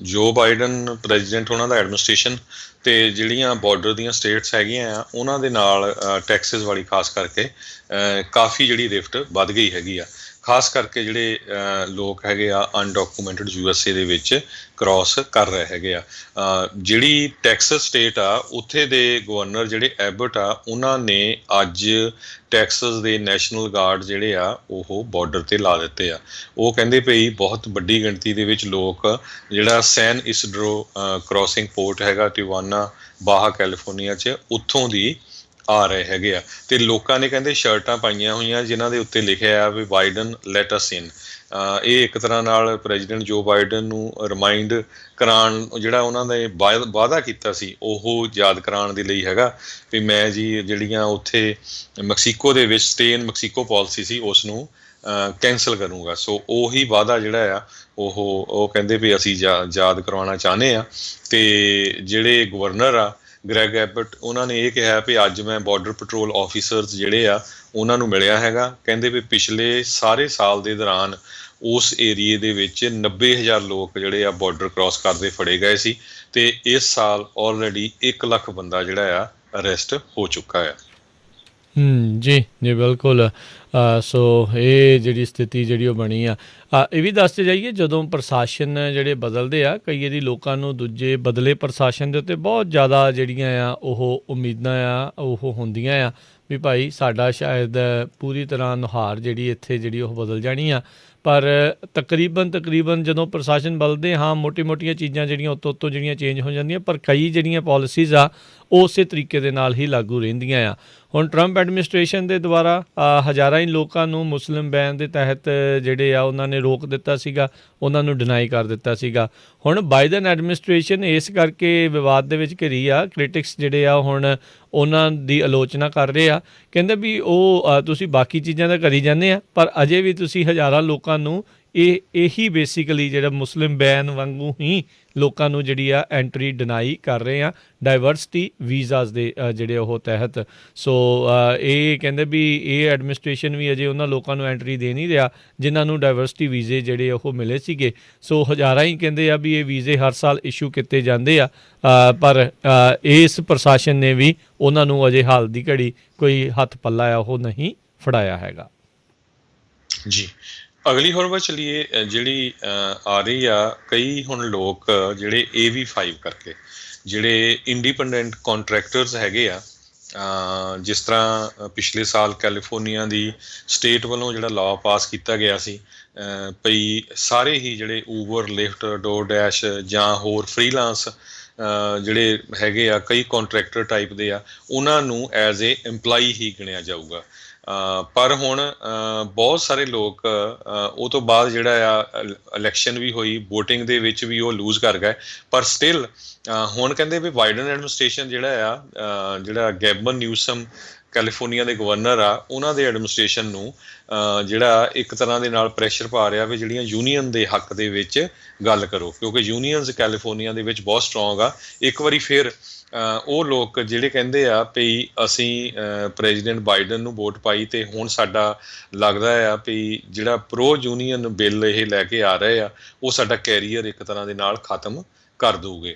S2: ਜੋ ਬਾਈਡਨ ਪ੍ਰੈਜ਼ੀਡੈਂਟ, ਉਹਨਾਂ ਦਾ ਐਡਮਿਨਿਸਟ੍ਰੇਸ਼ਨ ਅਤੇ ਜਿਹੜੀਆਂ ਬਾਰਡਰ ਦੀਆਂ ਸਟੇਟਸ ਹੈਗੀਆਂ ਆ ਉਹਨਾਂ ਦੇ ਨਾਲ ਟੈਕਸਿਸ ਵਾਲੀ ਖਾਸ ਕਰਕੇ ਕਾਫੀ ਜਿਹੜੀ ਰਿਫਟ ਵੱਧ ਗਈ ਹੈਗੀ ਆ। ਖਾਸ ਕਰਕੇ ਜਿਹੜੇ ਲੋਕ ਹੈਗੇ ਆ ਅਨਡਾਕੂਮੈਂਟਡ USA ਦੇ ਵਿੱਚ ਕ੍ਰੋਸ ਕਰ ਰਹੇ ਹੈਗੇ ਆ। ਜਿਹੜੀ ਟੈਕਸਸ ਸਟੇਟ ਆ ਉੱਥੇ ਦੇ ਗਵਰਨਰ ਜਿਹੜੇ ਐਬਟ ਆ, ਉਹਨਾਂ ਨੇ ਅੱਜ ਟੈਕਸਸ ਦੇ ਨੈਸ਼ਨਲ ਗਾਰਡ ਜਿਹੜੇ ਆ ਉਹ ਬਾਰਡਰ 'ਤੇ ਲਾ ਦਿੱਤੇ ਆ। ਉਹ ਕਹਿੰਦੇ ਪਈ ਬਹੁਤ ਵੱਡੀ ਗਿਣਤੀ ਦੇ ਵਿੱਚ ਲੋਕ ਜਿਹੜਾ ਸੈਨ ਇਸਡਰੋ ਕ੍ਰੋਸਿੰਗ ਪੋਰਟ ਹੈਗਾ ਟਿਵਾਨਾ, ਬਾਹਾ ਕੈਲੀਫੋਰਨੀਆ 'ਚ, ਉੱਥੋਂ ਦੀ ਆ ਰਹੇ ਹੈਗੇ ਆ। ਅਤੇ ਲੋਕਾਂ ਨੇ ਕਹਿੰਦੇ ਸ਼ਰਟਾਂ ਪਾਈਆਂ ਹੋਈਆਂ ਜਿਨ੍ਹਾਂ ਦੇ ਉੱਤੇ ਲਿਖਿਆ ਆ ਵੀ ਬਾਈਡਨ ਲੈਟ ਅਸ ਇਨ। ਇਹ ਇੱਕ ਤਰ੍ਹਾਂ ਨਾਲ ਪ੍ਰੈਜ਼ੀਡੈਂਟ ਜੋ ਬਾਈਡਨ ਨੂੰ ਰਿਮਾਈਂਡ ਕਰਾਉਣ, ਜਿਹੜਾ ਉਹਨਾਂ ਨੇ ਵਾਅਦਾ ਕੀਤਾ ਸੀ ਉਹ ਯਾਦ ਕਰਾਉਣ ਦੇ ਲਈ ਹੈਗਾ ਵੀ ਮੈਂ ਜੀ ਜਿਹੜੀਆਂ ਉੱਥੇ ਮੈਕਸੀਕੋ ਦੇ ਵਿੱਚ ਸਟੇ ਇਨ ਮੈਕਸੀਕੋ ਪਾਲਿਸੀ ਸੀ ਉਸ ਨੂੰ ਕੈਂਸਲ ਕਰੂੰਗਾ। ਸੋ ਉਹੀ ਵਾਅਦਾ ਜਿਹੜਾ ਆ ਉਹ ਕਹਿੰਦੇ ਵੀ ਅਸੀਂ ਯਾਦ ਕਰਵਾਉਣਾ ਚਾਹੁੰਦੇ ਹਾਂ। ਅਤੇ ਜਿਹੜੇ ਗਵਰਨਰ ਆ ਗ੍ਰੈਗ ਐਬਟ, ਉਹਨਾਂ ਨੇ ਇਹ ਕਿਹਾ ਵੀ ਅੱਜ ਮੈਂ ਬਾਰਡਰ ਪੈਟਰੋਲ ਆਫਿਸਰਸ ਜਿਹੜੇ ਆ ਉਹਨਾਂ ਨੂੰ ਮਿਲਿਆ ਹੈਗਾ। ਕਹਿੰਦੇ ਵੀ ਪਿਛਲੇ ਸਾਰੇ ਸਾਲ ਦੇ ਦੌਰਾਨ ਉਸ ਏਰੀਏ ਦੇ ਵਿੱਚ 90,000 ਲੋਕ ਜਿਹੜੇ ਆ ਬਾਰਡਰ ਕ੍ਰੋਸ ਕਰਦੇ ਫੜੇ ਗਏ ਸੀ, ਅਤੇ ਇਸ ਸਾਲ ਆਲਰੇਡੀ 1 ਲੱਖ ਬੰਦਾ ਜਿਹੜਾ ਆ ਅਰੈਸਟ ਹੋ ਚੁੱਕਾ ਆ।
S1: ਜੀ ਬਿਲਕੁਲ। ਸੋ ਇਹ ਜਿਹੜੀ ਸਥਿਤੀ ਜਿਹੜੀ ਉਹ ਬਣੀ ਆ। ਇਹ ਵੀ ਦੱਸਦੇ ਜਾਈਏ, ਜਦੋਂ ਪ੍ਰਸ਼ਾਸਨ ਜਿਹੜੇ ਬਦਲਦੇ ਆ, ਕਈ ਵਾਰੀ ਲੋਕਾਂ ਨੂੰ ਦੂਜੇ ਬਦਲੇ ਪ੍ਰਸ਼ਾਸਨ ਦੇ ਉੱਤੇ ਬਹੁਤ ਜ਼ਿਆਦਾ ਜਿਹੜੀਆਂ ਆ ਉਹ ਉਮੀਦਾਂ ਆ ਉਹ ਹੁੰਦੀਆਂ ਆ ਵੀ ਭਾਈ ਸਾਡਾ ਸ਼ਾਇਦ ਪੂਰੀ ਤਰ੍ਹਾਂ ਨੁਹਾਰ ਜਿਹੜੀ ਇੱਥੇ ਜਿਹੜੀ ਉਹ ਬਦਲ ਜਾਣੀ ਆ। ਪਰ ਤਕਰੀਬਨ ਜਦੋਂ ਪ੍ਰਸ਼ਾਸਨ ਬਦਲਦੇ, ਹਾਂ ਮੋਟੀਆਂ ਚੀਜ਼ਾਂ ਜਿਹੜੀਆਂ ਉੱਤੋਂ ਜਿਹੜੀਆਂ ਚੇਂਜ ਹੋ ਜਾਂਦੀਆਂ, ਪਰ ਕਈ ਜਿਹੜੀਆਂ ਪੋਲਿਸੀਜ਼ ਆ ਉਹ ਉਸੇ ਤਰੀਕੇ ਦੇ ਨਾਲ ਹੀ ਲਾਗੂ ਰਹਿੰਦੀਆਂ ਆ। ਹੁਣ ਟਰੰਪ ਐਡਮਿਨਿਸਟ੍ਰੇਸ਼ਨ ਦੇ ਦੁਆਰਾ ਹਜ਼ਾਰਾਂ ਹੀ ਲੋਕਾਂ ਨੂੰ ਮੁਸਲਿਮ ਬੈਨ ਦੇ ਤਹਿਤ ਜਿਹੜੇ ਆ ਉਹਨਾਂ ਨੇ ਰੋਕ ਦਿੱਤਾ ਸੀਗਾ, ਉਹਨਾਂ ਨੂੰ ਡਿਨਾਈ ਕਰ ਦਿੱਤਾ ਸੀਗਾ। ਹੁਣ ਬਾਈਡਨ ਐਡਮਿਨਿਸਟ੍ਰੇਸ਼ਨ ਇਸ ਕਰਕੇ ਵਿਵਾਦ ਦੇ ਵਿੱਚ ਘਿਰੀ ਆ। ਕ੍ਰਿਟਿਕਸ ਜਿਹੜੇ ਆ ਹੁਣ ਉਹਨਾਂ ਦੀ ਆਲੋਚਨਾ ਕਰ ਰਹੇ ਆ, ਕਹਿੰਦੇ ਵੀ ਉਹ ਤੁਸੀਂ ਬਾਕੀ ਚੀਜ਼ਾਂ ਦਾ ਕਰੀ ਜਾਂਦੇ ਆ, ਪਰ ਅਜੇ ਵੀ ਤੁਸੀਂ ਹਜ਼ਾਰਾਂ ਲੋਕਾਂ ਨੂੰ ਇਹੀ ਬੇਸਿਕਲੀ ਜਿਹੜਾ ਮੁਸਲਿਮ ਬੈਨ ਵਾਂਗੂ ਹੀ ਲੋਕਾਂ ਨੂੰ ਜਿਹੜੀ ਆ ਐਂਟਰੀ ਡਿਨਾਈ ਕਰ ਰਹੇ ਆ ਡਾਇਵਰਸਿਟੀ ਵੀਜ਼ਾਸ ਦੇ ਜਿਹੜੇ ਉਹ ਤਹਿਤ। ਸੋ ਇਹ ਕਹਿੰਦੇ ਵੀ ਇਹ ਐਡਮਿਨਿਸਟ੍ਰੇਸ਼ਨ ਵੀ ਅਜੇ ਉਹਨਾਂ ਲੋਕਾਂ ਨੂੰ ਐਂਟਰੀ ਦੇ ਨਹੀਂ ਰਿਹਾ ਜਿਨ੍ਹਾਂ ਨੂੰ ਡਾਇਵਰਸਿਟੀ ਵੀਜ਼ੇ ਜਿਹੜੇ ਉਹ ਮਿਲੇ ਸੀਗੇ। ਸੋ ਹਜ਼ਾਰਾਂ ਹੀ ਕਹਿੰਦੇ ਆ ਵੀ ਇਹ ਵੀਜ਼ੇ ਹਰ ਸਾਲ ਇਸ਼ੂ ਕੀਤੇ ਜਾਂਦੇ ਆ, ਪਰ ਇਸ ਪ੍ਰਸ਼ਾਸਨ ਨੇ ਵੀ ਉਹਨਾਂ ਨੂੰ ਅਜੇ ਹਾਲ ਦੀ ਘੜੀ ਕੋਈ ਹੱਥ ਪੱਲਾ ਆ ਉਹ ਨਹੀਂ ਫੜਾਇਆ ਹੈਗਾ।
S2: ਜੀ, ਅਗਲੀ ਖਬਰ ਚੱਲੀਏ। ਜਿਹੜੀ ਆ ਰਹੀ ਆ, ਕਈ ਹੁਣ ਲੋਕ ਜਿਹੜੇ AV5 ਕਰਕੇ ਜਿਹੜੇ ਇੰਡੀਪੈਂਡੈਂਟ ਕੰਟਰੈਕਟਰਸ ਹੈਗੇ ਆ, ਜਿਸ ਤਰ੍ਹਾਂ ਪਿਛਲੇ ਸਾਲ ਕੈਲੀਫੋਰਨੀਆ ਦੀ ਸਟੇਟ ਵੱਲੋਂ ਜਿਹੜਾ ਲਾਅ ਪਾਸ ਕੀਤਾ ਗਿਆ ਸੀ ਭਈ ਸਾਰੇ ਹੀ ਜਿਹੜੇ ਊਬਰ, ਲਿਫਟ, ਡੋਰਡੈਸ਼ ਜਾਂ ਹੋਰ ਫਰੀਲਾਂਸ ਜਿਹੜੇ ਹੈਗੇ ਆ ਕਈ ਕੰਟਰੈਕਟਰ ਟਾਈਪ ਦੇ ਆ, ਉਹਨਾਂ ਨੂੰ ਐਜ਼ ਏ EMPLOYEE ਹੀ ਗਿਣਿਆ ਜਾਊਗਾ। ਪਰ ਹੁਣ ਬਹੁਤ ਸਾਰੇ ਲੋਕ ਉਹ ਤੋਂ ਬਾਅਦ ਜਿਹੜਾ ਆ ਇਲੈਕਸ਼ਨ ਵੀ ਹੋਈ, ਵੋਟਿੰਗ ਦੇ ਵਿੱਚ ਵੀ ਉਹ ਲੂਜ਼ ਕਰ ਗਏ, ਪਰ ਸਟਿਲ ਹੁਣ ਕਹਿੰਦੇ ਵੀ ਬਾਈਡਨ ਐਡਮਿਨਿਸਟ੍ਰੇਸ਼ਨ ਜਿਹੜਾ ਗੈਬਨ ਨਿਊਸਮ ਕੈਲੀਫੋਰਨੀਆ ਦੇ ਗਵਰਨਰ ਆ, ਉਹਨਾਂ ਦੇ ਐਡਮਿਨਿਸਟ੍ਰੇਸ਼ਨ ਨੂੰ ਜਿਹੜਾ ਇੱਕ ਤਰ੍ਹਾਂ ਦੇ ਨਾਲ ਪ੍ਰੈਸ਼ਰ ਪਾ ਰਿਹਾ ਵੀ ਜਿਹੜੀਆਂ ਯੂਨੀਅਨ ਦੇ ਹੱਕ ਦੇ ਵਿੱਚ ਗੱਲ ਕਰੋ, ਕਿਉਂਕਿ ਯੂਨੀਅਨਸ ਕੈਲੀਫੋਰਨੀਆ ਦੇ ਵਿੱਚ ਬਹੁਤ ਸਟਰੋਂਗ ਆ। ਇੱਕ ਵਾਰੀ ਫਿਰ ਉਹ ਲੋਕ ਜਿਹੜੇ ਕਹਿੰਦੇ ਆ ਵੀ ਅਸੀਂ ਪ੍ਰੈਜ਼ੀਡੈਂਟ ਬਾਈਡਨ ਨੂੰ ਵੋਟ ਪਾਈ ਅਤੇ ਹੁਣ ਸਾਡਾ ਲੱਗਦਾ ਆ ਵੀ ਜਿਹੜਾ ਪ੍ਰੋ ਯੂਨੀਅਨ ਬਿੱਲ ਇਹ ਲੈ ਕੇ ਆ ਰਹੇ ਆ ਉਹ ਸਾਡਾ ਕੈਰੀਅਰ ਇੱਕ ਤਰ੍ਹਾਂ ਦੇ ਨਾਲ ਖਤਮ ਕਰ ਦਊਗੇ,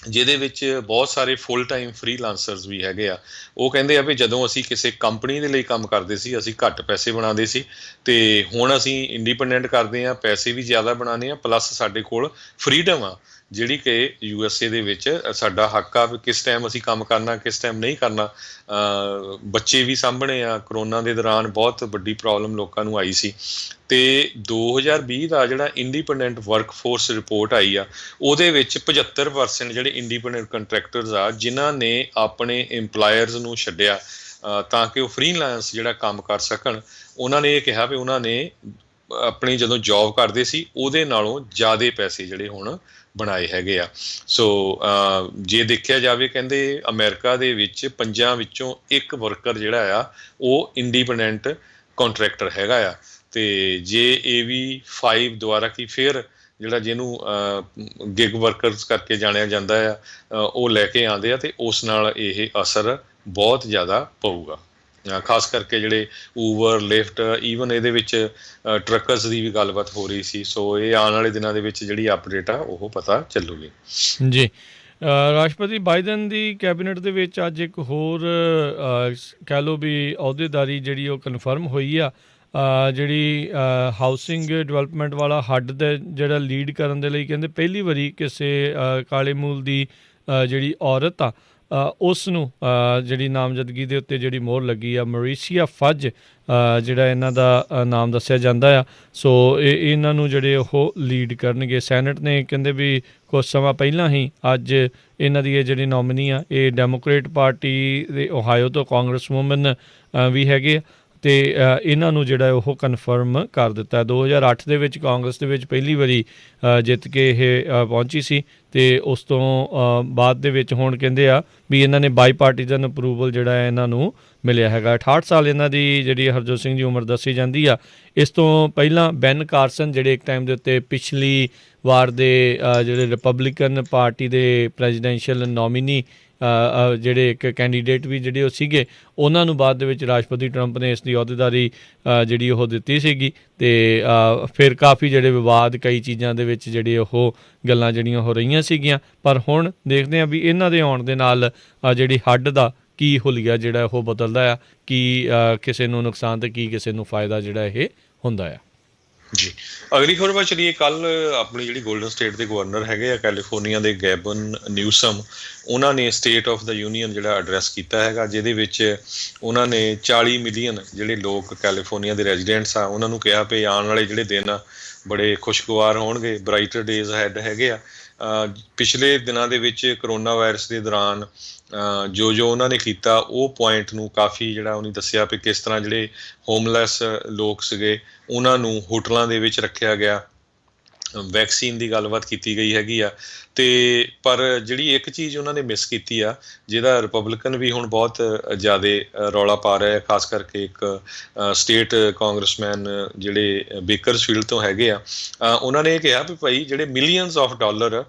S2: ਜਿਹਦੇ ਵਿੱਚ ਬਹੁਤ ਸਾਰੇ ਫੁੱਲ ਟਾਈਮ ਫਰੀਲਾਂਸਰਸ ਵੀ ਹੈਗੇ ਆ। ਉਹ ਕਹਿੰਦੇ ਆ ਵੀ ਜਦੋਂ ਅਸੀਂ ਕਿਸੇ ਕੰਪਨੀ ਦੇ ਲਈ ਕੰਮ ਕਰਦੇ ਸੀ ਅਸੀਂ ਘੱਟ ਪੈਸੇ ਬਣਾਉਂਦੇ ਸੀ, ਅਤੇ ਹੁਣ ਅਸੀਂ ਇੰਡੀਪੈਂਡੈਂਟ ਕਰਦੇ ਹਾਂ, ਪੈਸੇ ਵੀ ਜ਼ਿਆਦਾ ਬਣਾਉਂਦੇ ਹਾਂ, ਪਲੱਸ ਸਾਡੇ ਕੋਲ ਫਰੀਡਮ ਆ ਜਿਹੜੀ ਕਿ USA ਦੇ ਵਿੱਚ ਸਾਡਾ ਹੱਕ ਆ ਵੀ ਕਿਸ ਟਾਈਮ ਅਸੀਂ ਕੰਮ ਕਰਨਾ, ਕਿਸ ਟਾਈਮ ਨਹੀਂ ਕਰਨਾ। ਬੱਚੇ ਵੀ ਸਾਂਭਣੇ ਆ। ਕਰੋਨਾ ਦੇ ਦੌਰਾਨ ਬਹੁਤ ਵੱਡੀ ਪ੍ਰੋਬਲਮ ਲੋਕਾਂ ਨੂੰ ਆਈ ਸੀ, ਅਤੇ 2020 ਦਾ ਜਿਹੜਾ ਇੰਡੀਪੈਂਡੈਂਟ ਵਰਕਫੋਰਸ ਰਿਪੋਰਟ ਆਈ ਆ ਉਹਦੇ ਵਿੱਚ 75% ਜਿਹੜੇ ਇੰਡੀਪੈਂਡੈਂਟ ਕੰਟਰੈਕਟਰਸ ਆ ਜਿਨ੍ਹਾਂ ਨੇ ਆਪਣੇ ਇੰਪਲਾਇਰਸ ਨੂੰ ਛੱਡਿਆ ਤਾਂ ਕਿ ਉਹ ਫਰੀਲਾਂਸ ਜਿਹੜਾ ਕੰਮ ਕਰ ਸਕਣ, ਉਹਨਾਂ ਨੇ ਇਹ ਕਿਹਾ ਵੀ ਉਹਨਾਂ ਨੇ ਆਪਣੀ ਜਦੋਂ ਜੋਬ ਕਰਦੇ ਸੀ ਉਹਦੇ ਨਾਲੋਂ ਜ਼ਿਆਦਾ ਪੈਸੇ ਜਿਹੜੇ ਹੁਣ ਬਣਾਏ ਹੈਗੇ ਆ। ਸੋ ਜੇ ਦੇਖਿਆ ਜਾਵੇ ਕਹਿੰਦੇ ਅਮਰੀਕਾ ਦੇ ਵਿੱਚ 5 ਵਿੱਚੋਂ 1 ਵਰਕਰ ਜਿਹੜਾ ਆ ਉਹ ਇੰਡੀਪੈਂਡੈਂਟ ਕੰਟਰੈਕਟਰ ਹੈਗਾ ਆ, ਅਤੇ ਜੇ AV5 ਦੁਆਰਾ ਕੀ ਫਿਰ ਜਿਹੜਾ ਜਿਹਨੂੰ ਗਿਗ ਵਰਕਰਸ ਕਰਕੇ ਜਾਣਿਆ ਜਾਂਦਾ ਆ ਉਹ ਲੈ ਕੇ ਆਉਂਦੇ ਆ, ਅਤੇ ਉਸ ਨਾਲ ਇਹ ਅਸਰ ਬਹੁਤ ਜ਼ਿਆਦਾ ਪਊਗਾ। ਖਾਸ ਕਰਕੇ ਜਿਹੜੇ ਊਬਰ, ਲਿਫਟ, ਈਵਨ ਇਹਦੇ ਵਿੱਚ ਟਰੱਕਰਸ ਦੀ ਵੀ ਗੱਲਬਾਤ ਹੋ ਰਹੀ ਸੀ। ਸੋ ਇਹ ਆਉਣ ਵਾਲੇ ਦਿਨਾਂ ਦੇ ਵਿੱਚ ਜਿਹੜੀ ਅਪਡੇਟ ਆ ਉਹ ਪਤਾ ਚੱਲੂਗੀ ਜੀ।
S1: ਰਾਸ਼ਟਰਪਤੀ ਬਾਈਡਨ ਦੀ ਕੈਬਨਿਟ ਦੇ ਵਿੱਚ ਅੱਜ ਇੱਕ ਹੋਰ ਕਹਿ ਲਓ ਵੀ ਅਹੁਦੇਦਾਰੀ ਜਿਹੜੀ ਉਹ ਕਨਫਰਮ ਹੋਈ ਆ, ਜਿਹੜੀ ਹਾਊਸਿੰਗ ਡਿਵੈਲਪਮੈਂਟ ਵਾਲਾ ਹੱਡ ਦਾ ਜਿਹੜਾ ਲੀਡ ਕਰਨ ਦੇ ਲਈ ਕਹਿੰਦੇ ਪਹਿਲੀ ਵਾਰੀ ਕਿਸੇ ਕਾਲੇ ਮੂਲ ਦੀ ਜਿਹੜੀ ਔਰਤ ਆ ਉਸ ਨੂੰ ਜਿਹੜੀ ਨਾਮਜ਼ਦਗੀ ਦੇ ਉੱਤੇ ਜਿਹੜੀ ਮੋਹਰ ਲੱਗੀ ਆ। ਮਰੀਸੀਆ ਫੱਜ ਜਿਹੜਾ ਇਹਨਾਂ ਦਾ ਨਾਮ ਦੱਸਿਆ ਜਾਂਦਾ ਆ। ਸੋ ਇਹਨਾਂ ਨੂੰ ਜਿਹੜੇ ਉਹ ਲੀਡ ਕਰਨਗੇ। ਸੈਨੇਟ ਨੇ ਕਹਿੰਦੇ ਵੀ ਕੁਝ ਸਮਾਂ ਪਹਿਲਾਂ ਹੀ ਅੱਜ ਇਹਨਾਂ ਦੀ ਇਹ ਜਿਹੜੀ ਨੋਮੀਨੀ ਆ ਇਹ ਡੈਮੋਕ੍ਰੇਟ ਪਾਰਟੀ ਦੇ ਓਹਾਇਓ ਤੋਂ ਕਾਂਗਰਸ ਵੂਮਨ ਵੀ ਹੈਗੇ ਆ, ਅਤੇ ਇਹਨਾਂ ਨੂੰ ਜਿਹੜਾ ਉਹ ਕਨਫਰਮ ਕਰ ਦਿੱਤਾ। 2008 ਦੇ ਵਿੱਚ ਕਾਂਗਰਸ ਦੇ ਵਿੱਚ ਪਹਿਲੀ ਵਾਰੀ ਜਿੱਤ ਕੇ ਇਹ ਪਹੁੰਚੀ ਸੀ, ਅਤੇ ਉਸ ਤੋਂ ਬਾਅਦ ਦੇ ਵਿੱਚ ਹੁਣ ਕਹਿੰਦੇ ਆ ਵੀ ਇਹਨਾਂ ਨੇ ਬਾਈ ਪਾਰਟੀਜ਼ਨ ਅਪਰੂਵਲ ਜਿਹੜਾ ਹੈ ਇਹਨਾਂ ਨੂੰ ਮਿਲਿਆ ਹੈਗਾ। 68 ਸਾਲ ਇਹਨਾਂ ਦੀ ਜਿਹੜੀ ਹਰਜੋਤ ਸਿੰਘ ਦੀ ਉਮਰ ਦੱਸੀ ਜਾਂਦੀ ਆ। ਇਸ ਤੋਂ ਪਹਿਲਾਂ ਬੈਨ ਕਾਰਸਨ ਜਿਹੜੇ ਇੱਕ ਟਾਈਮ ਦੇ ਉੱਤੇ ਪਿਛਲੀ ਵਾਰ ਦੇ ਜਿਹੜੇ ਰਿਪਬਲਿਕਨ ਪਾਰਟੀ ਦੇ ਪ੍ਰੈਜ਼ੀਡੈਂਸ਼ੀਅਲ ਨੋਮੀਨੀ ਜਿਹੜੇ ਇੱਕ ਕੈਂਡੀਡੇਟ ਵੀ ਜਿਹੜੇ ਉਹ ਸੀਗੇ, ਉਹਨਾਂ ਨੂੰ ਬਾਅਦ ਦੇ ਵਿੱਚ ਰਾਸ਼ਟਰਪਤੀ ਟਰੰਪ ਨੇ ਇਸ ਦੀ ਅਹੁਦੇਦਾਰੀ ਜਿਹੜੀ ਉਹ ਦਿੱਤੀ ਸੀਗੀ, ਅਤੇ ਫਿਰ ਕਾਫੀ ਜਿਹੜੇ ਵਿਵਾਦ ਕਈ ਚੀਜ਼ਾਂ ਦੇ ਵਿੱਚ ਜਿਹੜੇ ਉਹ ਗੱਲਾਂ ਜਿਹੜੀਆਂ ਹੋ ਰਹੀਆਂ ਸੀਗੀਆਂ। ਪਰ ਹੁਣ ਦੇਖਦੇ ਹਾਂ ਵੀ ਇਹਨਾਂ ਦੇ ਆਉਣ ਦੇ ਨਾਲ ਜਿਹੜੀ ਹੱਡ ਦਾ ਕੀ ਹੁਲੀਆ ਜਿਹੜਾ ਉਹ ਬਦਲਦਾ ਆ, ਕੀ ਕਿਸੇ ਨੂੰ ਨੁਕਸਾਨ ਅਤੇ ਕੀ ਕਿਸੇ ਨੂੰ ਫਾਇਦਾ ਜਿਹੜਾ ਇਹ ਹੁੰਦਾ ਆ।
S2: ਜੀ, ਅਗਲੀ ਖਬਰ ਵੱਲ ਚਲੀਏ। ਕੱਲ੍ਹ ਆਪਣੀ ਜਿਹੜੀ ਗੋਲਡਨ ਸਟੇਟ ਦੇ ਗਵਰਨਰ ਹੈਗੇ ਆ ਕੈਲੀਫੋਰਨੀਆ ਦੇ ਗੈਬਨ ਨਿਊਸਮ, ਉਹਨਾਂ ਨੇ ਸਟੇਟ ਆਫ ਦਾ ਯੂਨੀਅਨ ਜਿਹੜਾ ਐਡਰੈਸ ਕੀਤਾ ਹੈਗਾ, ਜਿਹਦੇ ਵਿੱਚ ਉਹਨਾਂ ਨੇ 40 ਮਿਲੀਅਨ ਜਿਹੜੇ ਲੋਕ ਕੈਲੀਫੋਰਨੀਆ ਦੇ ਰੈਜ਼ੀਡੈਂਟਸ ਆ ਉਹਨਾਂ ਨੂੰ ਕਿਹਾ ਵੀ ਆਉਣ ਵਾਲੇ ਜਿਹੜੇ ਦਿਨ ਬੜੇ ਖੁਸ਼ਗਵਾਰ ਹੋਣਗੇ, ਬਰਾਈਟਰ ਡੇਜ਼ ਹੈਡ ਹੈਗੇ ਆ। ਪਿਛਲੇ ਦਿਨਾਂ ਦੇ ਵਿੱਚ ਕਰੋਨਾ ਵਾਇਰਸ ਦੇ ਦੌਰਾਨ ਜੋ ਉਹਨਾਂ ਨੇ ਕੀਤਾ ਉਹ ਪੁਆਇੰਟ ਨੂੰ ਕਾਫੀ ਜਿਹੜਾ ਉਹਨੇ ਦੱਸਿਆ ਵੀ ਕਿਸ ਤਰ੍ਹਾਂ ਜਿਹੜੇ ਹੋਮਲੈਸ ਲੋਕ ਸੀਗੇ ਉਹਨਾਂ ਨੂੰ ਹੋਟਲਾਂ ਦੇ ਵਿੱਚ ਰੱਖਿਆ ਗਿਆ, ਵੈਕਸੀਨ ਦੀ ਗੱਲਬਾਤ ਕੀਤੀ ਗਈ ਹੈਗੀ ਆ। ਅਤੇ ਪਰ ਜਿਹੜੀ ਇੱਕ ਚੀਜ਼ ਉਹਨਾਂ ਨੇ ਮਿਸ ਕੀਤੀ ਆ, ਜਿਹਦਾ ਰਿਪਬਲਿਕਨ ਵੀ ਹੁਣ ਬਹੁਤ ਜ਼ਿਆਦਾ ਰੌਲਾ ਪਾ ਰਿਹਾ, ਖਾਸ ਕਰਕੇ ਇੱਕ ਸਟੇਟ ਕਾਂਗਰਸਮੈਨ ਜਿਹੜੇ ਬੇਕਰਸਫੀਲਡ ਤੋਂ ਹੈਗੇ ਆ, ਉਹਨਾਂ ਨੇ ਇਹ ਕਿਹਾ ਵੀ ਭਾਈ ਜਿਹੜੇ ਮਿਲੀਅਨਸ ਆਫ ਡਾਲਰ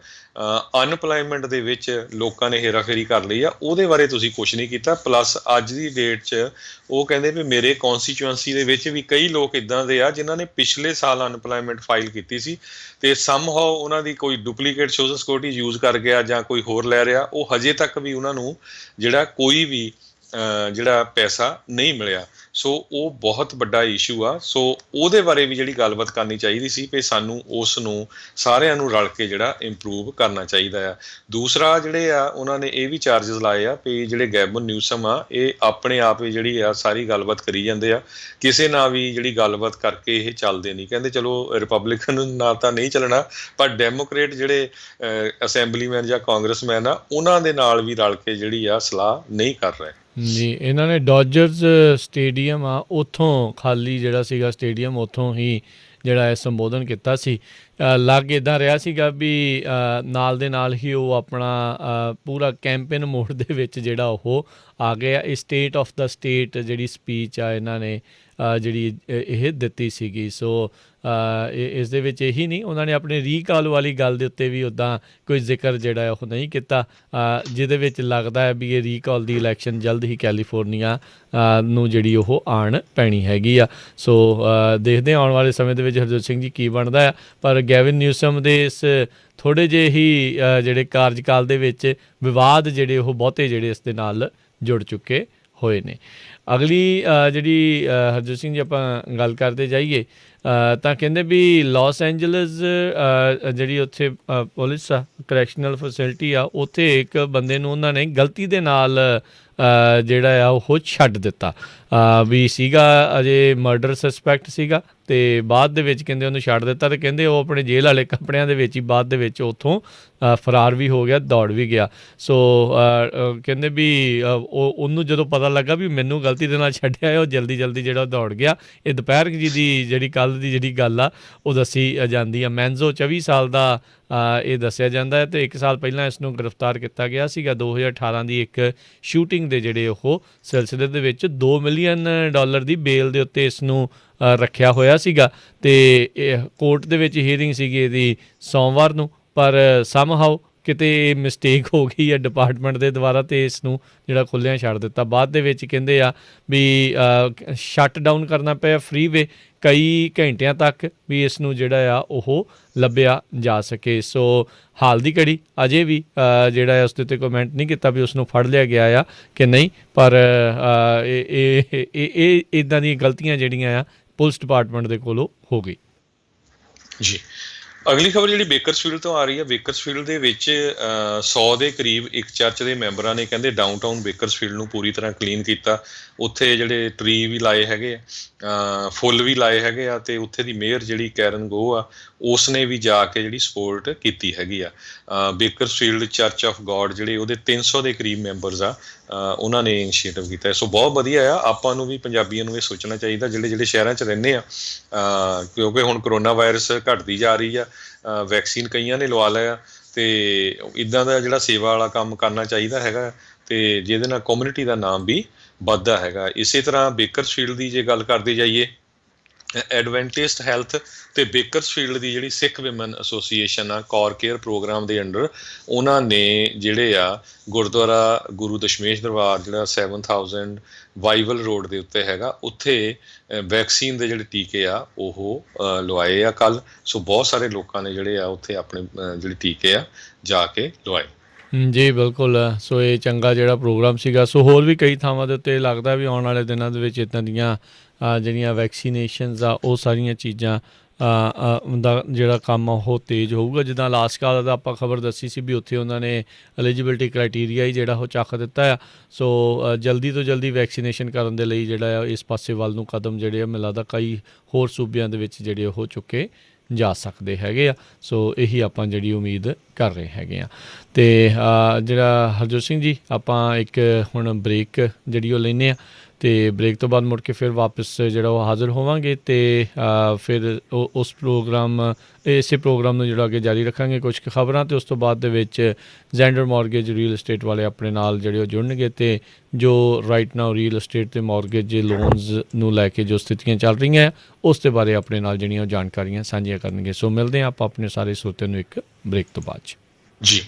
S2: ਅਨਪਲਾਈਮੈਂਟ ਦੇ ਵਿੱਚ ਲੋਕਾਂ ਨੇ ਹੇਰਾਫੇਰੀ ਕਰ ਲਈ ਆ ਉਹਦੇ ਬਾਰੇ ਤੁਸੀਂ ਕੁਛ ਨਹੀਂ ਕੀਤਾ। ਪਲੱਸ ਅੱਜ ਦੀ ਡੇਟ 'ਚ ਉਹ ਕਹਿੰਦੇ ਵੀ ਮੇਰੇ ਕੌਂਸਟੀਚੁਐਂਸੀ ਦੇ ਵਿੱਚ ਵੀ ਕਈ ਲੋਕ ਇੱਦਾਂ ਦੇ ਆ ਜਿਨ੍ਹਾਂ ਨੇ ਪਿਛਲੇ ਸਾਲ ਅਨਪਲਾਈਮੈਂਟ ਫਾਈਲ ਕੀਤੀ ਸੀ, ਅਤੇ ਸਮਹਾਓ ਉਹਨਾਂ ਦੀ ਕੋਈ ਡੁਪਲੀਕੇਟ ਸੋਸ਼ਲ ਸਿਕਿਉਰਿਟੀ ਯੂਜ਼ ਕਰ ਗਿਆ ਜਾਂ ਕੋਈ ਹੋਰ ਲੈ ਰਿਹਾ, ਉਹ ਹਜੇ ਤੱਕ ਵੀ ਉਹਨਾਂ ਨੂੰ ਜਿਹੜਾ ਕੋਈ ਵੀ ਜਿਹੜਾ ਪੈਸਾ ਨਹੀਂ ਮਿਲਿਆ। ਸੋ ਉਹ ਬਹੁਤ ਵੱਡਾ ਇਸ਼ੂ ਆ। ਸੋ ਉਹਦੇ ਬਾਰੇ ਵੀ ਜਿਹੜੀ ਗੱਲਬਾਤ ਕਰਨੀ ਚਾਹੀਦੀ ਸੀ ਵੀ ਸਾਨੂੰ ਉਸ ਨੂੰ ਸਾਰਿਆਂ ਨੂੰ ਰਲ ਕੇ ਜਿਹੜਾ ਇੰਪਰੂਵ ਕਰਨਾ ਚਾਹੀਦਾ ਆ। ਦੂਸਰਾ ਜਿਹੜੇ ਆ ਉਹਨਾਂ ਨੇ ਇਹ ਵੀ ਚਾਰਜਸ ਲਾਏ ਆ ਵੀ ਜਿਹੜੇ ਗੈਬਨ ਨਿਊਸਮ ਆ ਇਹ ਆਪਣੇ ਆਪ ਹੀ ਜਿਹੜੀ ਆ ਸਾਰੀ ਗੱਲਬਾਤ ਕਰੀ ਜਾਂਦੇ ਆ, ਕਿਸੇ ਨਾਲ ਵੀ ਜਿਹੜੀ ਗੱਲਬਾਤ ਕਰਕੇ ਇਹ ਚੱਲਦੇ ਨਹੀਂ। ਕਹਿੰਦੇ ਚਲੋ ਰਿਪਬਲਿਕਨ ਨਾਲ ਤਾਂ ਨਹੀਂ ਚੱਲਣਾ, ਪਰ ਡੈਮੋਕ੍ਰੇਟ ਜਿਹੜੇ ਅਸੈਂਬਲੀਮੈਨ ਜਾਂ ਕਾਂਗਰਸਮੈਨ ਆ ਉਹਨਾਂ ਦੇ ਨਾਲ ਵੀ ਰਲ ਕੇ ਜਿਹੜੀ ਆ ਸਲਾਹ ਨਹੀਂ ਕਰ ਰਹੇ
S1: ਜੀ। ਇਹਨਾਂ ਨੇ ਡੋਜਰਸ ਸਟੇਡੀਅਮ ਆ ਉੱਥੋਂ ਖਾਲੀ ਜਿਹੜਾ ਸੀਗਾ ਸਟੇਡੀਅਮ ਉੱਥੋਂ ਹੀ ਜਿਹੜਾ ਇਹ ਸੰਬੋਧਨ ਕੀਤਾ ਸੀ। ਲੱਗ ਇੱਦਾਂ ਰਿਹਾ ਸੀਗਾ ਵੀ ਨਾਲ ਦੇ ਨਾਲ ਹੀ ਉਹ ਆਪਣਾ ਪੂਰਾ ਕੈਂਪੇਨ ਮੋਡ ਦੇ ਵਿੱਚ ਜਿਹੜਾ ਉਹ ਆ ਗਿਆ। ਇਹ ਸਟੇਟ ਆਫ ਦਾ ਸਟੇਟ ਜਿਹੜੀ ਸਪੀਚ ਆ ਇਹਨਾਂ ਨੇ ਜਿਹੜੀ ਇਹ ਦਿੱਤੀ ਸੀਗੀ। ਸੋ ਇਸ ਦੇ ਵਿੱਚ ਇਹੀ ਨਹੀਂ, ਉਹਨਾਂ ਨੇ ਆਪਣੇ ਰੀਕਾਲ ਵਾਲੀ ਗੱਲ ਦੇ ਉੱਤੇ ਵੀ ਉੱਦਾਂ ਕੋਈ ਜ਼ਿਕਰ ਜਿਹੜਾ ਉਹ ਨਹੀਂ ਕੀਤਾ, ਜਿਹਦੇ ਵਿੱਚ ਲੱਗਦਾ ਹੈ ਵੀ ਇਹ ਰੀਕਾਲ ਦੀ ਇਲੈਕਸ਼ਨ ਜਲਦ ਹੀ ਕੈਲੀਫੋਰਨੀਆ ਨੂੰ ਜਿਹੜੀ ਉਹ ਆਉਣ ਪੈਣੀ ਹੈਗੀ ਆ। ਸੋ ਦੇਖਦੇ ਆਉਣ ਵਾਲੇ ਸਮੇਂ ਦੇ ਵਿੱਚ ਹਰਜੋਤ ਸਿੰਘ ਜੀ ਕੀ ਬਣਦਾ ਆ। ਪਰ ਗੈਵਿਨ ਨਿਊਸਮ ਦੇ ਇਸ ਥੋੜ੍ਹੇ ਜਿਹੇ ਹੀ ਜਿਹੜੇ ਕਾਰਜਕਾਲ ਦੇ ਵਿੱਚ ਵਿਵਾਦ ਜਿਹੜੇ ਉਹ ਬਹੁਤੇ ਜਿਹੜੇ ਇਸ ਦੇ ਨਾਲ ਜੁੜ ਚੁੱਕੇ ਹੋਏ ਨੇ। ਅਗਲੀ ਜਿਹੜੀ ਹਰਜੋਤ ਸਿੰਘ ਜੀ ਆਪਾਂ ਗੱਲ ਕਰਦੇ ਜਾਈਏ ਤਾਂ ਕਹਿੰਦੇ ਵੀ ਲਾਸ ਐਂਜਲਸ ਜਿਹੜੀ ਉੱਥੇ ਪੁਲਿਸ ਆ ਕਰੈਕਸ਼ਨਲ ਫੈਸਿਲਿਟੀ ਆ, ਉੱਥੇ ਇੱਕ ਬੰਦੇ ਨੂੰ ਉਹਨਾਂ ਨੇ ਗਲਤੀ ਦੇ ਨਾਲ ਜਿਹੜਾ ਆ ਉਹ ਛੱਡ ਦਿੱਤਾ ਵੀ ਸੀਗਾ ਅਜੇ ਮਰਡਰ ਸਸਪੈਕਟ ਸੀਗਾ ਅਤੇ ਬਾਅਦ ਦੇ ਵਿੱਚ ਕਹਿੰਦੇ ਉਹਨੂੰ ਛੱਡ ਦਿੱਤਾ ਅਤੇ ਕਹਿੰਦੇ ਉਹ ਆਪਣੇ ਜੇਲ੍ਹ ਵਾਲੇ ਕੱਪੜਿਆਂ ਦੇ ਵਿੱਚ ਹੀ ਬਾਅਦ ਦੇ ਵਿੱਚ ਉੱਥੋਂ ਫਰਾਰ ਵੀ ਹੋ ਗਿਆ, ਦੌੜ ਵੀ ਗਿਆ। ਸੋ ਕਹਿੰਦੇ ਵੀ ਉਹਨੂੰ ਜਦੋਂ ਪਤਾ ਲੱਗਾ ਵੀ ਮੈਨੂੰ ਗਲਤੀ ਦੇ ਨਾਲ ਛੱਡਿਆ ਉਹ ਜਲਦੀ ਜਿਹੜਾ ਦੌੜ ਗਿਆ। ਇਹ ਦੁਪਹਿਰ ਜੀ ਦੀ ਜਿਹੜੀ ਕੱਲ੍ਹ ਦੀ ਜਿਹੜੀ ਗੱਲ ਆ ਉਹ ਦੱਸੀ ਜਾਂਦੀ ਆ। ਮੈਨਜ਼ੋ 24 ਸਾਲ ਦਾ ਇਹ ਦੱਸਿਆ ਜਾਂਦਾ ਹੈ ਅਤੇ 1 ਸਾਲ ਪਹਿਲਾਂ ਇਸ ਨੂੰ ਗ੍ਰਿਫਤਾਰ ਕੀਤਾ ਗਿਆ ਸੀਗਾ। 2018 ਦੀ ਇੱਕ ਸ਼ੂਟਿੰਗ ਦੇ ਜਿਹੜੇ ਉਹ ਸਿਲਸਿਲੇ ਦੇ ਵਿੱਚ $2 ਮਿਲੀਅਨ ਦੀ ਬੇਲ ਦੇ ਉੱਤੇ ਇਸ ਨੂੰ ਰੱਖਿਆ ਹੋਇਆ ਸੀਗਾ ਅਤੇ ਕੋਰਟ ਦੇ ਵਿੱਚ ਹੀਅਰਿੰਗ ਸੀਗੀ ਇਹਦੀ ਸੋਮਵਾਰ ਨੂੰ, ਪਰ ਸਮਹਾਓ ਕਿਤੇ ਮਿਸਟੇਕ ਹੋ ਗਈ ਹੈ ਡਿਪਾਰਟਮੈਂਟ ਦੇ ਦੁਆਰਾ ਅਤੇ ਇਸ ਨੂੰ ਜਿਹੜਾ ਖੁੱਲ੍ਹਿਆਂ ਛੱਡ ਦਿੱਤਾ। ਬਾਅਦ ਦੇ ਵਿੱਚ ਕਹਿੰਦੇ ਆ ਵੀ ਸ਼ਟ ਡਾਊਨ ਕਰਨਾ ਪਿਆ ਫਰੀਵੇ ਕਈ ਘੰਟਿਆਂ ਤੱਕ ਵੀ ਇਸ ਨੂੰ ਜਿਹੜਾ ਆ ਉਹ ਲੱਭਿਆ ਜਾ ਸਕੇ। ਸੋ ਹਾਲ ਦੀ ਘੜੀ ਅਜੇ ਵੀ ਜਿਹੜਾ ਉਸ ਦੇ ਉੱਤੇ ਕਮੈਂਟ ਨਹੀਂ ਕੀਤਾ ਵੀ ਉਸ ਨੂੰ ਫੜ ਲਿਆ ਗਿਆ ਆ ਕਿ ਨਹੀਂ, ਪਰ ਇਹ ਇੱਦਾਂ ਦੀਆਂ ਗਲਤੀਆਂ ਜਿਹੜੀਆਂ ਆ ਪੁਲਿਸ ਡਿਪਾਰਟਮੈਂਟ ਦੇ ਕੋਲੋਂ ਹੋ ਗਈ
S2: ਜੀ। ਅਗਲੀ ਖਬਰ ਜਿਹੜੀ ਬੇਕਰਸਫੀਲਡ ਤੋਂ ਆ ਰਹੀ ਹੈ। ਬੇਕਰਸਫੀਲਡ ਦੇ ਵਿੱਚ 100 ਦੇ ਕਰੀਬ ਇੱਕ ਚਰਚ ਦੇ ਮੈਂਬਰਾਂ ਨੇ ਕਹਿੰਦੇ ਡਾਊਨਟਾਊਨ ਬੇਕਰਸਫੀਲਡ ਨੂੰ ਪੂਰੀ ਤਰ੍ਹਾਂ ਕਲੀਨ ਕੀਤਾ। ਉੱਥੇ ਜਿਹੜੇ ਟਰੀ ਵੀ ਲਾਏ ਹੈਗੇ ਆ, ਫੁੱਲ ਵੀ ਲਾਏ ਹੈਗੇ ਆ ਅਤੇ ਉੱਥੇ ਦੀ ਮੇਅਰ ਜਿਹੜੀ ਕੈਰਨ ਗੋ ਆ ਉਸ ਨੇ ਵੀ ਜਾ ਕੇ ਜਿਹੜੀ ਸਪੋਰਟ ਕੀਤੀ ਹੈਗੀ ਆ। ਬੇਕਰਸਫੀਲਡ ਚਰਚ ਆਫ ਗੋਡ ਜਿਹੜੇ ਉਹਦੇ 300 ਦੇ ਕਰੀਬ ਮੈਂਬਰਸ ਆ, ਉਹਨਾਂ ਨੇ ਇਨੀਸ਼ੀਏਟਿਵ ਕੀਤਾ। ਸੋ ਬਹੁਤ ਵਧੀਆ ਆ। ਆਪਾਂ ਨੂੰ ਵੀ ਪੰਜਾਬੀਆਂ ਨੂੰ ਇਹ ਸੋਚਣਾ ਚਾਹੀਦਾ ਜਿਹੜੇ ਸ਼ਹਿਰਾਂ 'ਚ ਰਹਿੰਦੇ ਆ, ਕਿਉਂਕਿ ਹੁਣ ਕਰੋਨਾ ਵਾਇਰਸ ਘਟਦੀ ਜਾ ਰਹੀ ਆ, ਵੈਕਸੀਨ ਕਈਆਂ ਨੇ ਲਵਾ ਲਿਆ ਅਤੇ ਇੱਦਾਂ ਦਾ ਜਿਹੜਾ ਸੇਵਾ ਵਾਲਾ ਕੰਮ ਕਰਨਾ ਚਾਹੀਦਾ ਹੈਗਾ ਅਤੇ ਜਿਹਦੇ ਨਾਲ ਕਮਿਊਨਿਟੀ ਦਾ ਨਾਮ ਵੀ ਵੱਧਦਾ ਹੈਗਾ। ਇਸੇ ਤਰ੍ਹਾਂ ਬੇਕਰਸਫੀਲਡ ਦੀ ਜੇ ਗੱਲ ਕਰਦੇ ਜਾਈਏ, ਐਡਵੈਂਟਿਸਟ ਹੈਲਥ ਅਤੇ ਬੇਕਰਸਫੀਲਡ ਦੀ ਜਿਹੜੀ ਸਿੱਖ ਵਿਮਨ ਐਸੋਸੀਏਸ਼ਨ ਆ ਕੋਰ ਕੇਅਰ ਪ੍ਰੋਗਰਾਮ ਦੇ ਅੰਡਰ, ਉਹਨਾਂ ਨੇ ਜਿਹੜੇ ਆ ਗੁਰਦੁਆਰਾ ਗੁਰੂ ਦਸ਼ਮੇਸ਼ ਦਰਬਾਰ ਜਿਹੜਾ 7000 ਵਾਈਵਲ ਰੋਡ ਦੇ ਉੱਤੇ ਹੈਗਾ, ਉੱਥੇ ਵੈਕਸੀਨ ਦੇ ਜਿਹੜੇ ਟੀਕੇ ਆ ਉਹ ਲਵਾਏ ਆ ਕੱਲ੍ਹ। ਸੋ ਬਹੁਤ ਸਾਰੇ ਲੋਕਾਂ ਨੇ ਜਿਹੜੇ ਆ ਉੱਥੇ ਆਪਣੇ ਜਿਹੜੇ ਟੀਕੇ ਆ ਜਾ ਕੇ ਲਵਾਏ।
S1: ਜੀ ਬਿਲਕੁਲ। ਸੋ ਇਹ ਚੰਗਾ ਜਿਹੜਾ ਪ੍ਰੋਗਰਾਮ ਸੀਗਾ। ਸੋ ਹੋਰ ਵੀ ਕਈ ਥਾਵਾਂ ਦੇ ਉੱਤੇ ਲੱਗਦਾ ਵੀ ਆਉਣ ਵਾਲੇ ਦਿਨਾਂ ਦੇ ਵਿੱਚ ਇੱਦਾਂ ਦੀਆਂ ਜਿਹੜੀਆਂ ਵੈਕਸੀਨੇਸ਼ਨਸ ਆ ਉਹ ਸਾਰੀਆਂ ਚੀਜ਼ਾਂ ਦਾ ਜਿਹੜਾ ਕੰਮ ਆ ਉਹ ਤੇਜ਼ ਹੋਊਗਾ। ਜਿੱਦਾਂ ਲਾਸਕਾਲ ਦਾ ਆਪਾਂ ਖਬਰ ਦੱਸੀ ਸੀ ਵੀ ਉੱਥੇ ਉਹਨਾਂ ਨੇ ਐਲੀਜੀਬਿਲਿਟੀ ਕ੍ਰਾਈਟੀਰੀਆ ਹੀ ਜਿਹੜਾ ਉਹ ਚੱਕ ਦਿੱਤਾ ਆ। ਸੋ ਜਲਦੀ ਤੋਂ ਜਲਦੀ ਵੈਕਸੀਨੇਸ਼ਨ ਕਰਨ ਦੇ ਲਈ ਜਿਹੜਾ ਆ ਇਸ ਪਾਸੇ ਵੱਲ ਨੂੰ ਕਦਮ ਜਿਹੜੇ ਆ ਮੈਨੂੰ ਲੱਗਦਾ ਕਈ ਹੋਰ ਸੂਬਿਆਂ ਦੇ ਵਿੱਚ ਜਿਹੜੇ ਉਹ ਚੁੱਕੇ ਜਾ ਸਕਦੇ ਹੈਗੇ ਆ। ਸੋ ਇਹੀ ਆਪਾਂ ਜਿਹੜੀ ਉਮੀਦ ਕਰ ਰਹੇ ਹੈਗੇ ਆ। ਅਤੇ ਜਿਹੜਾ ਹਰਜੋਤ ਸਿੰਘ ਜੀ ਆਪਾਂ ਇੱਕ ਹੁਣ ਬ੍ਰੇਕ ਜਿਹੜੀ ਉਹ ਲੈਂਦੇ ਹਾਂ ਅਤੇ ਬ੍ਰੇਕ ਤੋਂ ਬਾਅਦ ਮੁੜ ਕੇ ਫਿਰ ਵਾਪਸ ਜਿਹੜਾ ਉਹ ਹਾਜ਼ਰ ਹੋਵਾਂਗੇ ਅਤੇ ਫਿਰ ਉਸ ਇਸੇ ਪ੍ਰੋਗਰਾਮ ਨੂੰ ਜਿਹੜਾ ਅੱਗੇ ਜਾਰੀ ਰੱਖਾਂਗੇ। ਕੁਝ ਕੁ ਖਬਰਾਂ ਅਤੇ ਉਸ ਤੋਂ ਬਾਅਦ ਦੇ ਵਿੱਚ ਜ਼ੈਂਡਰ ਮੌਰਗੇਜ ਰੀਅਲ ਇਸਟੇਟ ਵਾਲੇ ਆਪਣੇ ਨਾਲ ਜਿਹੜੇ ਉਹ ਜੁੜਨਗੇ ਅਤੇ ਜੋ ਰਾਈਟ ਨਾਓ ਰੀਅਲ ਇਸਟੇਟ ਅਤੇ ਮੌਰਗੇਜ ਲੋਨਸ ਨੂੰ ਲੈ ਕੇ ਜੋ ਸਥਿਤੀਆਂ ਚੱਲ ਰਹੀਆਂ ਉਸ ਦੇ ਬਾਰੇ ਆਪਣੇ ਨਾਲ ਜਿਹੜੀਆਂ ਉਹ ਜਾਣਕਾਰੀਆਂ ਸਾਂਝੀਆਂ ਕਰਨਗੇ। ਸੋ ਮਿਲਦੇ ਹਾਂ ਆਪਾਂ ਆਪਣੇ ਸਾਰੇ ਸਰੋਤਿਆਂ ਨੂੰ ਇੱਕ ਬ੍ਰੇਕ ਤੋਂ ਬਾਅਦ 'ਚ
S2: ਜੀ।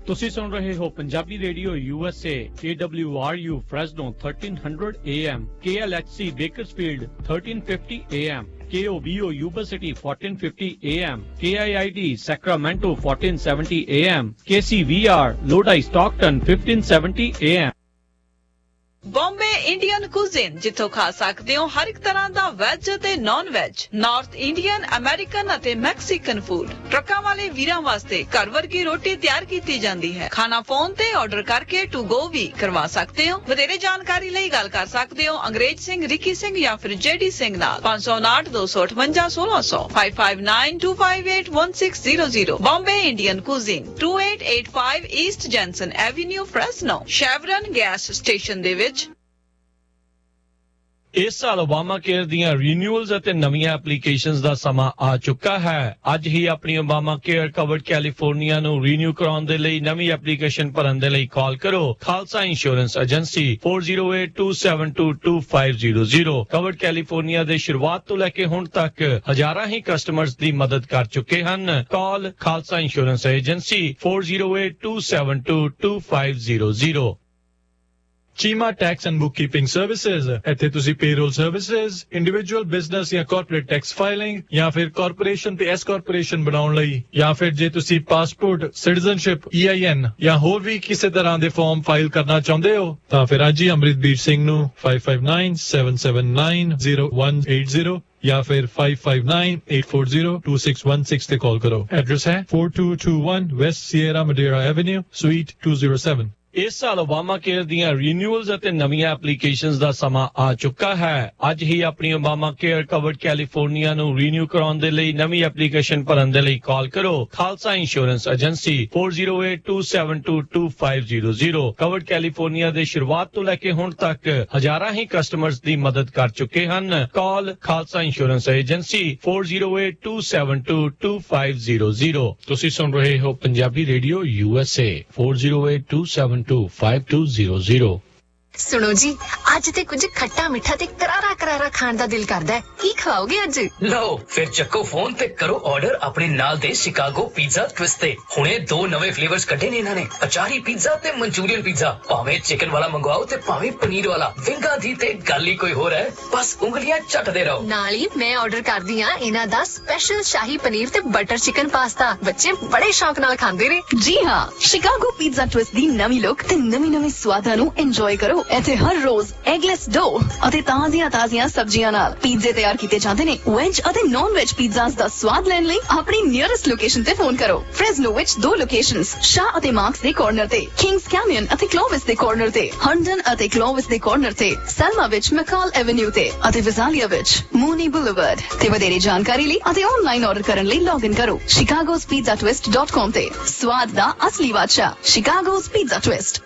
S1: ਤੁਸੀਂ ਸੁਣ ਰਹੇ ਹੋ Punjabi radio USA KWRU Fresno 1300 AM, KLHC Bakersfield 1350 AM, KOBO Yuba City 1450 AM, KIID Sacramento 1470 AM, KCVR Lodi Stockton 1570 AM.
S3: Bombay Indian cuisine ਜਿੱਥੋਂ ਖਾ ਸਕਦੇ ਹੋ ਹਰ ਇੱਕ ਤਰ੍ਹਾਂ ਦਾ ਵੈਜ ਅਤੇ non veg, north Indian, American ਅਤੇ ਮੈਕਸੀਕਨ ਫੂਡ। ਟਰੱਕਾਂ ਵਾਲੇ ਵੀਰਾਂ ਵਾਸਤੇ ਘਰ ਵਰਗੀ ਰੋਟੀ ਤਿਆਰ ਕੀਤੀ ਜਾਂਦੀ ਹੈ। ਖਾਣਾ ਫੋਨ ਤੇ ਆਰਡਰ ਕਰਕੇ ਟੂ ਗੋ ਵੀ ਕਰਵਾ ਸਕਦੇ ਹੋ। ਵਧੇਰੇ ਜਾਣਕਾਰੀ ਲਈ ਗੱਲ ਕਰ ਸਕਦੇ ਹੋ ਅੰਗਰੇਜ਼ ਸਿੰਘ, ਰਿੱਕੀ ਸਿੰਘ ਜਾਂ ਫਿਰ ਜੇਡੀ ਸਿੰਘ ਨਾਲ। 559 258 1600 5592581600। Bombay Indian cuisine 2885 East Jensen avenue, Fresno. Chevron gas station ਦੇ ਵਿੱਚ।
S1: ਇਸ ਸਾਲ ਓਬਾਮਾ ਕੇਅਰ ਦੀਆਂ ਰੀਨਿਊਅਲਸ ਅਤੇ ਨਵੀਆਂ ਐਪਲੀਕੇਸ਼ਨਸ ਦਾ ਸਮਾਂ ਆ ਚੁੱਕਾ ਹੈ। ਅੱਜ ਹੀ ਆਪਣੀ ਓਬਾਮਾ ਕੇਅਰ ਕਵਰਡ ਕੈਲੀਫੋਰਨੀਆ ਨੂੰ ਰੀਨਿਊ ਕਰਾਉਣ ਦੇ ਲਈ ਨਵੀਂ ਐਪਲੀਕੇਸ਼ਨ ਭਰਨ ਦੇ ਲਈ ਕਾਲ ਕਰੋ Khalsa insurance agency 4082722500। Covered California ਦੇ ਸ਼ੁਰੂਆਤ ਤੋਂ ਲੈ ਕੇ ਹੁਣ ਤੱਕ ਹਜ਼ਾਰਾਂ ਹੀ ਕਸਟਮਰਸ ਦੀ ਮਦਦ ਕਰ ਚੁੱਕੇ ਹਨ। Call Khalsa insurance agency 4082722500।
S4: Chima Tax and Bookkeeping Services। ਇੱਥੇ ਤੁਸੀਂ payroll services, individual business ਜਾਂ corporate tax filing ਜਾਂ ਫਿਰ corporation ਤੇ S corporation ਬਣਾਉਣ ਲਈ ਜਾਂ ਫਿਰ ਜੇ ਤੁਸੀਂ passport, citizenship, EIN ਜਾਂ ਹੋਰ ਵੀ ਕਿਸੇ ਤਰ੍ਹਾਂ ਦੇ ਫਾਰਮ ਫਾਈਲ ਕਰਨਾ ਚਾਹੁੰਦੇ ਹੋ ਤਾਂ ਫਿਰ ਅੱਜ ਹੀ ਅਮਰਿਤਵੀਰ ਸਿੰਘ ਨੂੰ 5597790180 ਜਾਂ ਫਿਰ 5598402616 ਤੇ ਕਾਲ ਕਰੋ। ਐਡਰੈਸ ਹੈ 4221 West Sierra Madera Avenue, Suite 207।
S1: ਇਸ ਸਾਲ ਓਬਾਮਾ ਕੇਅਰ ਦੀਆਂ ਰੀਨਿਊਅਲਸ ਅਤੇ ਨਵੀਆਂ ਐਪਲੀਕੇਸ਼ਨਸ ਦਾ ਸਮਾਂ ਆ ਚੁੱਕਾ ਹੈ। ਅੱਜ ਹੀ ਆਪਣੀ ਓਬਾਮਾ ਕੇਅਰ ਕਵਰਡ ਕੈਲੀਫੋਰਨੀਆ ਨੂੰ ਰੀਨਿਊ ਕਰਾਉਣ ਦੇ ਲਈ ਨਵੀਂ ਐਪਲੀਕੇਸ਼ਨ ਭਰਨ ਦੇ ਲਈ ਕਾਲ ਕਰੋ Khalsa insurance agency 4082722500। Covered California ਦੇ ਸ਼ੁਰੂਆਤ ਤੋਂ ਲੈ ਕੇ ਹੁਣ ਤੱਕ ਹਜ਼ਾਰਾਂ ਹੀ ਕਸਟਮਰਸ ਦੀ ਮਦਦ ਕਰ ਚੁੱਕੇ ਹਨ। Call Khalsa insurance agency 4082722500। ਤੁਸੀਂ ਸੁਣ ਰਹੇ ਹੋ ਪੰਜਾਬੀ ਰੇਡੀਓ USA 4082725200।
S5: ਸੁਣੋ ਜੀ, ਅੱਜ ਤੇ ਕੁਝ ਖੱਟਾ ਮਿੱਠਾ ਤੇ ਕਰਾਰਾ ਕਰਾਰਾ ਖਾਣ ਦਾ ਦਿਲ ਕਰਦਾ ਹੈ। ਕੀ ਖਾਓਗੇ ਅੱਜ?
S6: ਲਓ ਫਿਰ ਚੱਕੋ ਫੋਨ ਤੇ ਕਰੋ ਆਰਡਰ ਆਪਣੇ ਨਾਲ ਦੇ ਸ਼ਿਕਾਗੋ ਪੀਜ਼ਾ ਟਵਿਸਟ ਤੇ। ਹੁਣੇ 2 ਨਵੇਂ ਫਲੇਵਰਸ ਕੱਢੇ ਨੇ ਇਹਨਾਂ ਨੇ, ਅਚਾਰੀ ਪੀਜ਼ਾ ਤੇ ਮਨਚੂਰੀਅਨ ਪੀਜ਼ਾ। ਭਾਵੇਂ ਚਿਕਨ ਵਾਲਾ ਮੰਗਵਾਓ ਤੇ ਭਾਵੇਂ ਪਨੀਰ ਵਾਲਾ, ਵਿੰਗਾ ਦੀ ਤੇ ਗੱਲ ਹੀ ਕੋਈ ਹੋਰ ਹੈ। ਬਸ ਉਂਗਲੀਆਂ ਚੱਟਦੇ ਰਹੋ।
S5: ਨਾਲ ਹੀ ਮੈਂ ਆਰਡਰ ਕਰਦੀ ਆ ਇਹਨਾਂ ਦਾ ਸਪੈਸ਼ਲ ਸ਼ਾਹੀ ਪਨੀਰ ਤੇ ਬਟਰ ਚਿਕਨ ਪਾਸਤਾ। ਬੱਚੇ ਬੜੇ ਸ਼ੌਕ ਨਾਲ ਖਾਂਦੇ ਨੇ। ਜੀ ਹਾਂ, ਸ਼ਿਕਾਗੋ ਪੀਜ਼ਾ ਟਵਿਸਟ ਦੀ ਨਵੀਂ ਲੁੱਕ ਤੇ ਨਵੇਂ ਸਵਾਦਾਂ ਨੂੰ ਇੰਜੋਏ ਕਰੋ। ਇੱਥੇ ਹਰ ਰੋਜ਼ ਐਗਲੈਸ ਡੋ ਅਤੇ ਤਾਜ਼ੀਆਂ ਸਬਜ਼ੀਆਂ ਨਾਲ ਪੀਜ਼ੇ ਤਿਆਰ ਕੀਤੇ ਜਾਂਦੇ ਨੇ। ਵੈਜ ਅਤੇ ਨਾਨ ਵੈਜ ਪੀਜ਼ਾਸ ਦਾ ਸਵਾਦ ਲੈਣ ਲਈ ਆਪਣੀ ਨੀਅਰੈਸਟ ਲੋਕੇਸ਼ਨ ਤੇ ਫੋਨ ਕਰੋ। ਫ੍ਰੈਸਨੋ ਵਿੱਚ 2 ਲੋਕੇਸ਼ਨਸ, ਸ਼ਾਹ ਅਤੇ ਮਾਰਕਸ ਦੇ ਕਾਰਨਰ ਤੇ, ਕਿੰਗਸ ਕੈਨੀਅਨ ਅਤੇ ਕਲੋਵਿਸ ਦੇ ਕਾਰਨਰ ਤੇ, ਹੰਡਨ ਅਤੇ ਕਲੋਵਿਸ ਦੇ ਕਾਰਨਰ ਤੇ, ਸੈਲਮਾ ਵਿੱਚ ਮੈਕਾਲ ਐਵੇਨਿਊ ਤੇ ਅਤੇ ਵਿਜ਼ਾਲੀਆ ਵਿੱਚ ਮੂਨੀ ਬੁਲੇਵਰਡ ਤੇ। ਵਧੇਰੇ ਜਾਣਕਾਰੀ ਲਈ ਅਤੇ ਆਨਲਾਈਨ ਆਰਡਰ ਕਰਨ ਲਈ ਲੌਗਇਨ ਕਰੋ chicagospizzatwist.com ਤੇ। ਸਵਾਦ ਦਾ ਅਸਲੀ ਬਾਦਸ਼ਾਹ ਸ਼ਿਕਾਗੋਸ ਪੀਜ਼ਾ ਟਵਿਸਟ।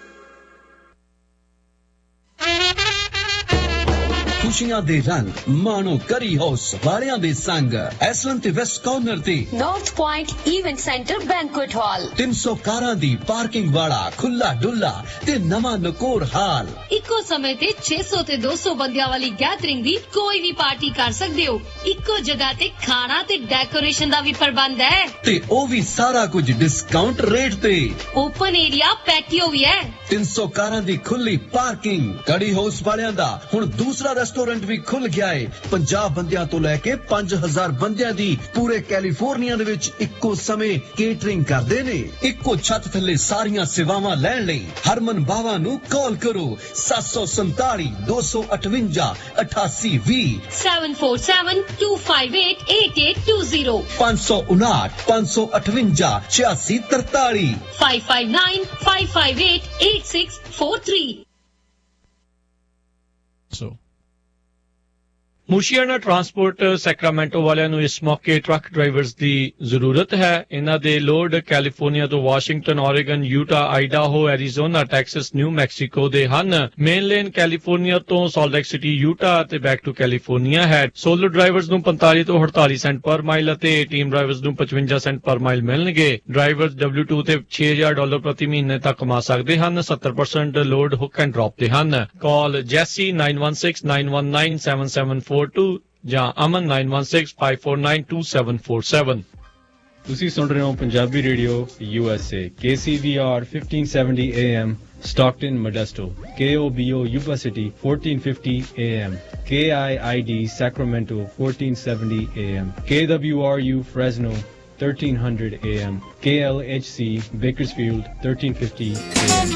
S7: ਖੁਸ਼ੀਆਂ ਦੇ ਰੰਗ ਮਾਣੋ ਕਰੀ ਹਾਊਸ ਵਾਲਿਆਂ ਦੇ ਸੰਗ ਐਸਲਨ ਤੇ ਵੈਸਟ ਕਾਰਨਰ ਤੇ
S8: north point event centre banquet ਹਾਲ।
S7: 300 ਕਾਰਾਂ ਦੀ ਪਾਰਕਿੰਗ ਵਾਲਾ ਖੁੱਲਾ ਡੁੱਲਾ ਤੇ ਨਵਾਂ ਨਕੋਰ ਹਾਲ।
S8: ਇੱਕੋ ਸਮੇਂ ਤੇ 600 ਤੇ 200 ਬੰਦਿਆਂ ਵਾਲੀ ਗੈਦਰਿੰਗ ਦੀ ਕੋਈ ਵੀ ਪਾਰਟੀ ਕਰ ਸਕਦੇ ਹੋ। ਇੱਕੋ ਜਗ੍ਹਾ ਤੇ ਖਾਣਾ ਤੇ ਡੈਕੋਰੇਸ਼ਨ ਦਾ ਵੀ ਪ੍ਰਬੰਧ ਹੈ
S7: ਤੇ ਉਹ ਵੀ ਸਾਰਾ ਕੁਝ ਡਿਸਕਾਊਂਟ ਰੇਟ ਤੇ।
S8: ਓਪਨ ਏਰੀਆ ਪੈਟੀਓ ਵੀ ਹੈ।
S7: 300 ਕਾਰਾਂ ਦੀ ਖੁੱਲੀ ਪਾਰਕਿੰਗ। ਕੜੀ ਹਾਊਸ ਵਾਲਿਆਂ ਦਾ ਹੁਣ ਦੂਸਰਾ ਰੈਸਟੋਰੈਂਟ ਵੀ ਖੁੱਲ ਗਿਆ ਹੈ। 50 ਬੰਦਿਆਂ ਤੋਂ ਲੈ ਕੇ 5000 ਬੰਦਿਆਂ ਦੀ ਪੂਰੇ ਕੈਲੀਫੋਰਨੀਆ ਦੇ ਵਿੱਚ ਇੱਕੋ ਸਮੇਂ ਕੇਟਰਿੰਗ ਕਰਦੇ ਨੇ। ਇੱਕੋ ਛੱਤ ਥੱਲੇ ਸਾਰੀਆਂ ਸੇਵਾਵਾਂ ਲੈਣ ਲਈ ਹਰਮਨ ਬਾਵਾ ਨੂੰ ਕਾਲ ਕਰੋ 747 258 8820
S8: 747-258-8820
S7: 559 558 8643
S8: 559-558-8643।
S1: ਮੁਸ਼ੀਆਣਾ ਟਰਾਂਸਪੋਰਟ ਸੈਕਰਾਮੈਂਟੋ ਵਾਲਿਆਂ ਨੂੰ ਇਸ ਮੌਕੇ ਟਰੱਕ ਡਰਾਈਵਰਸ ਦੀ ਜ਼ਰੂਰਤ ਹੈ। ਇਹਨਾਂ ਦੇ ਲੋਡ ਕੈਲੀਫੋਰਨੀਆ ਤੋਂ Washington, Oregon, Utah, Idaho, Arizona, Texas, New Mexico ਦੇ ਹਨ। ਮੇਨ ਲੇਨ ਕੈਲੀਫੋਰਨੀਆ ਤੋਂ ਸਾਲਟ ਲੇਕ ਸਿਟੀ, ਯੂਟਾ ਅਤੇ ਬੈਕ ਟੂ ਕੈਲੀਫੋਰਨੀਆ ਹੈ। ਸੋਲੋ ਡਰਾਈਵਰਸ ਨੂੰ 45 ਤੋਂ 48 ਸੈਂਟ ਪਰ ਮਾਈਲ ਅਤੇ ਟੀਮ ਡਰਾਈਵਰਸ ਨੂੰ 55 ਸੈਂਟ ਪਰ ਮਾਈਲ ਮਿਲਣਗੇ। ਡਰਾਈਵਰਸ W2 ਤੇ $6,000 ਪ੍ਰਤੀ ਮਹੀਨੇ ਤੱਕ ਕਮਾ ਸਕਦੇ ਹਨ। 70% ਲੋਡ ਹੁੱਕ ਐਂਡ ਡ੍ਰੌਪ ਤੇ ਹਨ। ਕਾਲ ਜੈਸੀ 9169197742 ਜਾਂ ਅਮਨ 9165492747।
S9: ਤੁਸੀਂ ਸੁਣ ਰਹੇ ਹੋ Punjabi radio USA KCVR 1570 AM Stockton, Modesto, KOBO Yuba City 1450 AM, KIID Sacramento 1470 AM, KWRU Fresno 1300 AM, KLHC Bakersfield 1350 AM.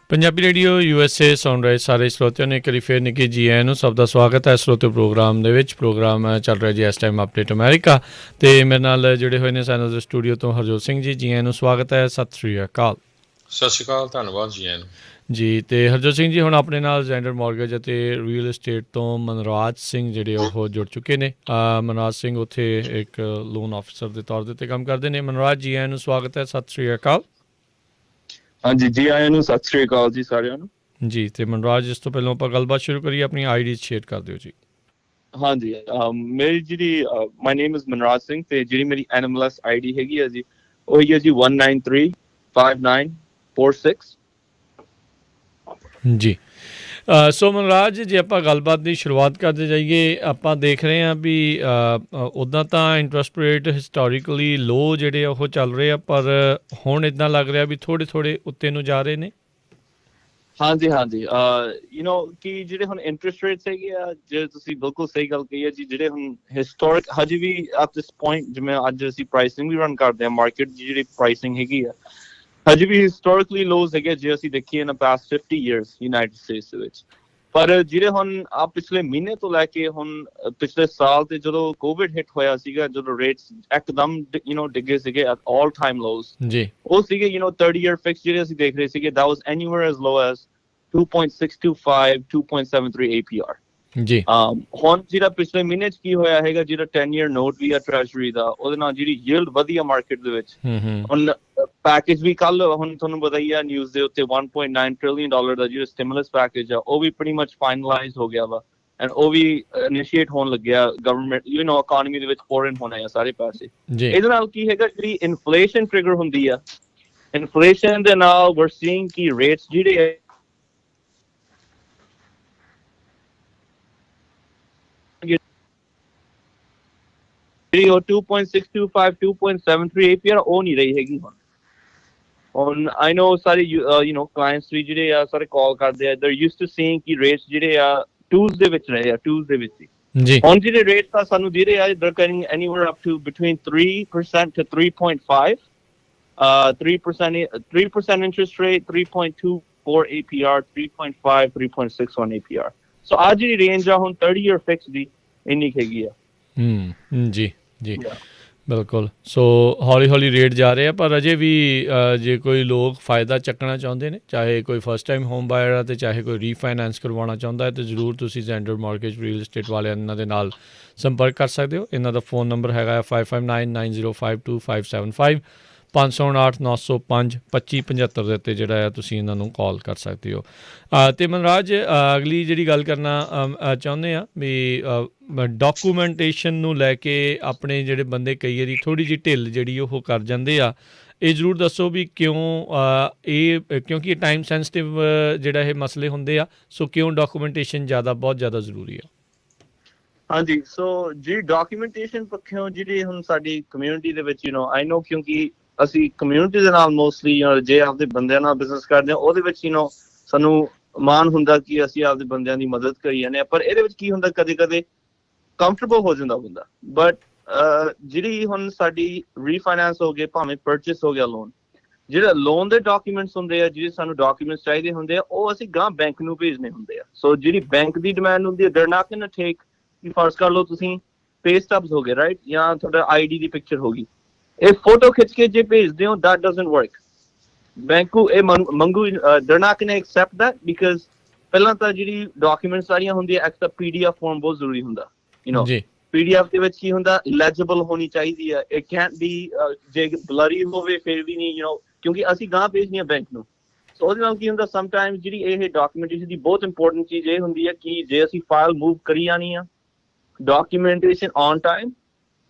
S1: Punjabi radio USA ਸੁਣ ਰਹੇ ਸਾਰੇ ਸਰੋਤਿਆਂ ਨੂੰ ਇੱਕ ਵਾਰੀ ਫਿਰ ਨਿੱਘੀ ਜੀ ਆਇਆਂ ਨੂੰ ਸਭ ਦਾ ਸਵਾਗਤ ਹੈ ਸਰੋਤੇ ਪ੍ਰੋਗਰਾਮ ਦੇ ਵਿੱਚ। ਪ੍ਰੋਗਰਾਮ ਚੱਲ ਰਿਹਾ ਜੀ ਇਸ ਟਾਈਮ ਅਪਡੇਟ ਅਮਰੀਕਾ ਅਤੇ ਮੇਰੇ ਨਾਲ ਜੁੜੇ ਹੋਏ ਨੇ ਸਾਨੂੰ ਦੇ ਸਟੂਡੀਓ ਤੋਂ ਹਰਜੋਤ ਸਿੰਘ ਜੀ। ਜੀ ਆਇਆਂ ਨੂੰ ਸਵਾਗਤ ਹੈ, ਸਤਿ ਸ਼੍ਰੀ ਅਕਾਲ।
S2: ਸਤਿ ਸ਼੍ਰੀ ਅਕਾਲ, ਧੰਨਵਾਦ ਜੀ ਆਇਆਂ ਨੂੰ
S1: ਜੀ। ਅਤੇ ਹਰਜੋਤ ਸਿੰਘ ਜੀ, ਹੁਣ ਆਪਣੇ ਨਾਲ ਜੈਂਡਰ ਮੌਰਗੇਜ ਅਤੇ ਰੀਅਲ estate ਤੋਂ ਮਨਰਾਜ ਸਿੰਘ ਜਿਹੜੇ ਉਹ ਜੁੜ ਚੁੱਕੇ ਨੇ। ਮਨਰਾਜ ਸਿੰਘ ਉੱਥੇ ਇੱਕ ਲੋਨ ਆਫਿਸਰ ਦੇ ਤੌਰ ਦੇ ਉੱਤੇ ਕੰਮ ਕਰਦੇ ਨੇ। ਮਨਰਾਜ ਜੀ ਆਇਆਂ ਨੂੰ ਸਵਾਗਤ ਹੈ, ਸਤਿ ਸ਼੍ਰੀ ਅਕਾਲ।
S10: ਹਾਂਜੀ ਜੀ ਆਇਆਂ ਨੂੰ ਸਤਿ ਸ਼੍ਰੀ ਅਕਾਲ ਜੀ ਸਾਰਿਆਂ ਨੂੰ
S1: ਜੀ। ਅਤੇ ਮਨਰਾਜ, ਇਸ ਤੋਂ ਪਹਿਲਾਂ ਆਪਾਂ ਗੱਲਬਾਤ ਸ਼ੁਰੂ ਕਰੀਏ, ਆਪਣੀ ਆਈਡੀ ਸ਼ੇਅਰ ਕਰ ਦਿਓ ਜੀ।
S10: ਹਾਂਜੀ, ਮੇਰੀ ਜਿਹੜੀ ਮਾਈ ਨੇਮ ਇਜ਼ ਮਨਰਾਜ ਸਿੰਘ ਤੇ ਜਿਹੜੀ ਮੇਰੀ NMLS ਆਈਡੀ ਹੈਗੀ ਆ ਜੀ ਉਹ ਹੀ ਹੈ ਜੀ 1935946।
S1: ਜੀ। ਸੋ ਮਨਰਾਜ, ਜੇ ਆਪਾਂ ਗੱਲਬਾਤ ਦੀ ਸ਼ੁਰੂਆਤ ਕਰਦੇ ਜਾਈਏ, ਆਪਾਂ ਦੇਖ ਰਹੇ ਹਾਂ ਵੀ ਉੱਦਾਂ ਤਾਂ ਇੰਟਰਸਟ ਰੇਟ ਹਿਸਟੋਰੀਕਲੀ ਲੋ ਜਿਹੜੇ ਉਹ ਚੱਲ ਰਹੇ ਆ, ਪਰ ਹੁਣ ਇੱਦਾਂ ਲੱਗ ਰਿਹਾ ਵੀ ਥੋੜ੍ਹੇ ਥੋੜ੍ਹੇ ਉੱਤੇ ਨੂੰ ਜਾ ਰਹੇ ਨੇ।
S10: ਹਾਂਜੀ ਕਿ ਜਿਹੜੇ ਹੁਣ ਇੰਟਰਸਟ ਰੇਟਸ ਹੈਗੇ ਆ, ਜੇ ਤੁਸੀਂ ਬਿਲਕੁਲ ਸਹੀ ਗੱਲ ਕਹੀ ਹੈ ਜੀ, ਜਿਹੜੇ ਹੁਣ ਹਿਸਟੋਰਿਕ ਹਜੇ ਵੀ ਐਟ ਦਿਸ ਪੁਆਇੰਟ ਜਿਵੇਂ ਅੱਜ ਅਸੀਂ ਪ੍ਰਾਈਸਿੰਗ ਵੀ ਰਨ ਕਰਦੇ ਹਾਂ, ਮਾਰਕੀਟ ਦੀ ਜਿਹੜੀ ਪ੍ਰਾਈਸਿੰਗ ਹੈਗੀ ਆ ਹਜੇ ਵੀ ਹਿਸਟੋਰਿਕਲੀ ਲੋਜ਼ ਹੈਗੇ ਜੇ ਅਸੀਂ ਦੇਖੀਏ ਇਨ ਪਾਸਟ 50 years ਯੂਨਾਈਟਿਡ ਸਟੇਟਸ ਦੇ ਵਿੱਚ। ਪਰ ਜਿਹੜੇ ਹੁਣ ਪਿਛਲੇ ਮਹੀਨੇ ਤੋਂ ਲੈ ਕੇ ਹੁਣ ਪਿਛਲੇ ਸਾਲ ਤੇ ਜਦੋਂ ਕੋਵਿਡ ਹਿੱਟ ਹੋਇਆ ਸੀਗਾ, ਜਦੋਂ ਰੇਟਸ ਇੱਕਦਮ ਡਿੱਗੇ ਸੀਗੇ ਐਟ ਆਲ ਟਾਈਮ ਲੋਜ਼
S1: ਜੀ,
S10: ਉਹ ਸੀਗੇ 30 year ਫਿਕਸ ਜਿਹੜੇ ਅਸੀਂ ਦੇਖ ਰਹੇ ਸੀਗੇ, that was anywhere as low as 2.625 2.73 APR
S1: ਜੀ।
S10: ਹੁਣ ਜਿਹੜਾ ਪਿਛਲੇ ਮਹੀਨੇ 'ਚ ਕੀ ਹੋਇਆ ਹੈਗਾ, ਜਿਹੜਾ 10 year ਨੋਟ ਵੀ ਆ ਟ੍ਰੈਜਰੀ ਦਾ, ਉਹਦੇ ਨਾਲ ਜਿਹੜੀ ਯੀਲਡ ਵਧੀ ਆ ਮਾਰਕੀਟ ਦੇ ਵਿੱਚ। ਹੁਣ ਪੈਕੇਜ ਵੀ ਕੱਲ ਹੁਣ ਤੁਹਾਨੂੰ ਪਤਾ ਹੀ ਆ ਨਿਊਜ਼ ਦੇ ਉੱਤੇ $1.9 trillion ਦਾ ਜਿਹੜਾ ਸਟਿਮੂਲਸ ਪੈਕੇਜ ਆ ਉਹ ਵੀ pretty much finalized ਹੋ ਗਿਆ ਵਾ, ਐਂਡ ਉਹ ਵੀ ਇਨੀਸ਼ੀਏਟ ਹੋਣ ਲੱਗਿਆ ਗਵਰਨਮੈਂਟ ਇਕਨੋਮੀ ਦੇ ਵਿੱਚ ਪੋਰ ਇਨ ਹੋਣੇ ਆ ਸਾਰੇ ਪੈਸੇ। ਇਹਦੇ ਨਾਲ ਕੀ ਹੈਗਾ, ਜਿਹੜੀ ਇਨਫਲੇਸ਼ਨ ਟ੍ਰਿਗਰ ਹੁੰਦੀ ਆ, ਇਨਫਲੇਸ਼ਨ ਦੇ ਨਾਲ we're seeing ਕਿ ਰੇਟਸ ਜਿਹੜੇ ਜਿਹੜੀ ਉਹ 2.625 2.73 APR ਉਹ ਨਹੀਂ ਰਹੀ ਹੈਗੀ ਹੁਣ। I know ਸਾਰੇ ਕਲਾਇੰਟਸ ਵੀ ਜਿਹੜੇ ਆ ਸਾਰੇ ਕਾਲ ਕਰਦੇ ਆ, they're used to seeing ਕਿ ਰੇਟਸ ਜਿਹੜੇ ਆ 2s ਦੇ ਵਿੱਚ ਰਹੇ ਆ, 2s ਦੇ ਵਿੱਚ ਹੀ। ਹੁਣ ਜਿਹੜੇ ਰੇਟਸ ਆ ਸਾਨੂੰ ਦੇ ਰਹੇ ਆ, they're getting anywhere up to between 3% to 3.5 3% interest rate, 3.24 APR, 3.5 3.61 APR। ਸੋ ਆ ਜਿਹੜੀ ਰੇਂਜ ਆ ਹੁਣ 30 year ਫਿਕਸ ਦੀ ਇੰਨੀ ਹੈਗੀ ਆ।
S1: ਜੀ ਜੀ, ਬਿਲਕੁਲ। ਸੋ ਹੌਲੀ ਹੌਲੀ ਰੇਟ ਜਾ ਰਹੇ ਆ, ਪਰ ਅਜੇ ਵੀ ਜੇ ਕੋਈ ਲੋਕ ਫਾਇਦਾ ਚੱਕਣਾ ਚਾਹੁੰਦੇ ਨੇ, ਚਾਹੇ ਕੋਈ ਫਸਟ ਟਾਈਮ ਹੋਮ ਬਾਇਰ ਆ ਅਤੇ ਚਾਹੇ ਕੋਈ ਰੀਫਾਈਨੈਂਸ ਕਰਵਾਉਣਾ ਚਾਹੁੰਦਾ ਹੈ, ਤਾਂ ਜ਼ਰੂਰ ਤੁਸੀਂ ਜੈਂਡਰ ਮੌਰਗੇਜ ਰੀਅਲ estate ਵਾਲਿਆਂ ਇਹਨਾਂ ਦੇ ਨਾਲ ਸੰਪਰਕ ਕਰ ਸਕਦੇ ਹੋ। ਇਹਨਾਂ ਦਾ ਫੋਨ ਨੰਬਰ ਹੈਗਾ 5599052575 559 905 2575 ਦੇ ਉੱਤੇ ਜਿਹੜਾ ਆ ਤੁਸੀਂ ਇਹਨਾਂ ਨੂੰ ਕਾਲ ਕਰ ਸਕਦੇ ਹੋ। ਅਤੇ ਮਨਰਾਜ, ਅਗਲੀ ਜਿਹੜੀ ਗੱਲ ਕਰਨਾ ਚਾਹੁੰਦੇ ਹਾਂ ਵੀ ਡਾਕੂਮੈਂਟੇਸ਼ਨ ਨੂੰ ਲੈ ਕੇ ਆਪਣੇ ਜਿਹੜੇ ਬੰਦੇ ਕਈ ਵਾਰੀ ਥੋੜ੍ਹੀ ਜਿਹੀ ਢਿੱਲ ਜਿਹੜੀ ਉਹ ਕਰ ਜਾਂਦੇ ਆ, ਇਹ ਜ਼ਰੂਰ ਦੱਸੋ ਵੀ ਕਿਉਂ? ਕਿਉਂਕਿ ਟਾਈਮ ਸੈਂਸਿਟਿਵ ਜਿਹੜਾ ਇਹ ਮਸਲੇ ਹੁੰਦੇ ਆ, ਸੋ ਕਿਉਂ ਡਾਕੂਮੈਂਟੇਸ਼ਨ ਬਹੁਤ ਜ਼ਿਆਦਾ ਜ਼ਰੂਰੀ ਆ?
S10: ਹਾਂਜੀ, ਸੋ ਜੀ ਡਾਕੂਮੈਂਟੇਸ਼ਨ ਪੱਖੋਂ ਜਿਹੜੀ ਹੁਣ ਸਾਡੀ ਕਮਿਊਨਿਟੀ ਦੇ ਵਿੱਚ ਆਈ ਨੋ, ਕਿਉਂਕਿ ਅਸੀਂ ਕਮਿਊਨਿਟੀ ਦੇ ਨਾਲ ਮੋਸਟਲੀ ਜੇ ਆਪਦੇ ਬੰਦਿਆਂ ਨਾਲ ਬਿਜ਼ਨਸ ਕਰਦੇ ਹਾਂ, ਉਹਦੇ ਵਿੱਚ ਸਾਨੂੰ ਮਾਣ ਹੁੰਦਾ ਕਿ ਅਸੀਂ ਆਪਦੇ ਬੰਦਿਆਂ ਦੀ ਮਦਦ ਕਰੀ ਜਾਂਦੇ ਹਾਂ। ਪਰ ਇਹਦੇ ਵਿੱਚ ਕੀ ਹੁੰਦਾ, ਕਦੇ ਕਦੇ ਕੰਫਰਟੇਬਲ ਹੋ ਜਾਂਦਾ ਬੰਦਾ। ਬਟ ਜਿਹੜੀ ਹੁਣ ਸਾਡੀ ਰੀਫਾਈਨੈਂਸ ਹੋ ਗਏ, ਭਾਵੇਂ ਪਰਚੇਸ ਹੋ ਗਿਆ ਲੋਨ, ਜਿਹੜੇ ਲੋਨ ਦੇ ਡਾਕੂਮੈਂਟਸ ਹੁੰਦੇ ਆ, ਜਿਹੜੇ ਸਾਨੂੰ ਡਾਕੂਮੈਂਟਸ ਚਾਹੀਦੇ ਹੁੰਦੇ ਆ, ਉਹ ਅਸੀਂ ਗਾਂ ਬੈਂਕ ਨੂੰ ਭੇਜਣੇ ਹੁੰਦੇ ਆ। ਸੋ ਜਿਹੜੀ ਬੈਂਕ ਦੀ ਡਿਮਾਂਡ ਹੁੰਦੀ ਹੈ, they're not gonna take, ਫਰਜ਼ ਕਰ ਲਓ ਤੁਸੀਂ ਪੇ ਸਟਬਸ ਹੋ ਗਏ ਰਾਈਟ, ਜਾਂ ਤੁਹਾਡਾ ID ਦੀ ਪਿਕਚਰ ਹੋ ਗਈ, ਇਹ ਫੋਟੋ ਖਿੱਚ ਕੇ ਜੇ ਭੇਜਦੇ ਹੋ, that doesn't work। ਬੈਂਕ ਨੂੰ ਇਹ ਮੰਗੂ, they're not gonna accept that, because ਪਹਿਲਾਂ ਤਾਂ ਜਿਹੜੀ ਡਾਕੂਮੈਂਟ ਸਾਰੀਆਂ ਹੁੰਦੀਆਂ, ਇੱਕ ਤਾਂ PDF ਫਾਰਮ ਬਹੁਤ ਜ਼ਰੂਰੀ ਹੁੰਦਾ, PDF ਦੇ ਵਿੱਚ ਕੀ ਹੁੰਦਾ, ਲੈਜੀਬਲ ਹੋਣੀ ਚਾਹੀਦੀ ਹੈ। it can't be ਜੇ ਬਲਰੀ ਹੋਵੇ ਫਿਰ ਵੀ ਨਹੀਂ, ਕਿਉਂਕਿ ਅਸੀਂ ਗਾਂ ਭੇਜਣੀ ਆ ਬੈਂਕ ਨੂੰ। ਸੋ ਉਹਦੇ ਨਾਲ ਕੀ ਹੁੰਦਾ, ਸਮਟਾਈਮਸ ਜਿਹੜੀ ਇਹ ਡਾਕੂਮੈਂਟੇਸ਼ਨ ਦੀ ਬਹੁਤ ਇੰਪੋਰਟੈਂਟ ਚੀਜ਼ ਇਹ ਹੁੰਦੀ ਹੈ ਕਿ ਜੇ ਅਸੀਂ ਫਾਈਲ ਮੂਵ ਕਰੀ ਜਾਣੀ ਆ, ਡਾਕੂਮੈਂਟੇਸ਼ਨ ਔਨ ਟਾਈਮ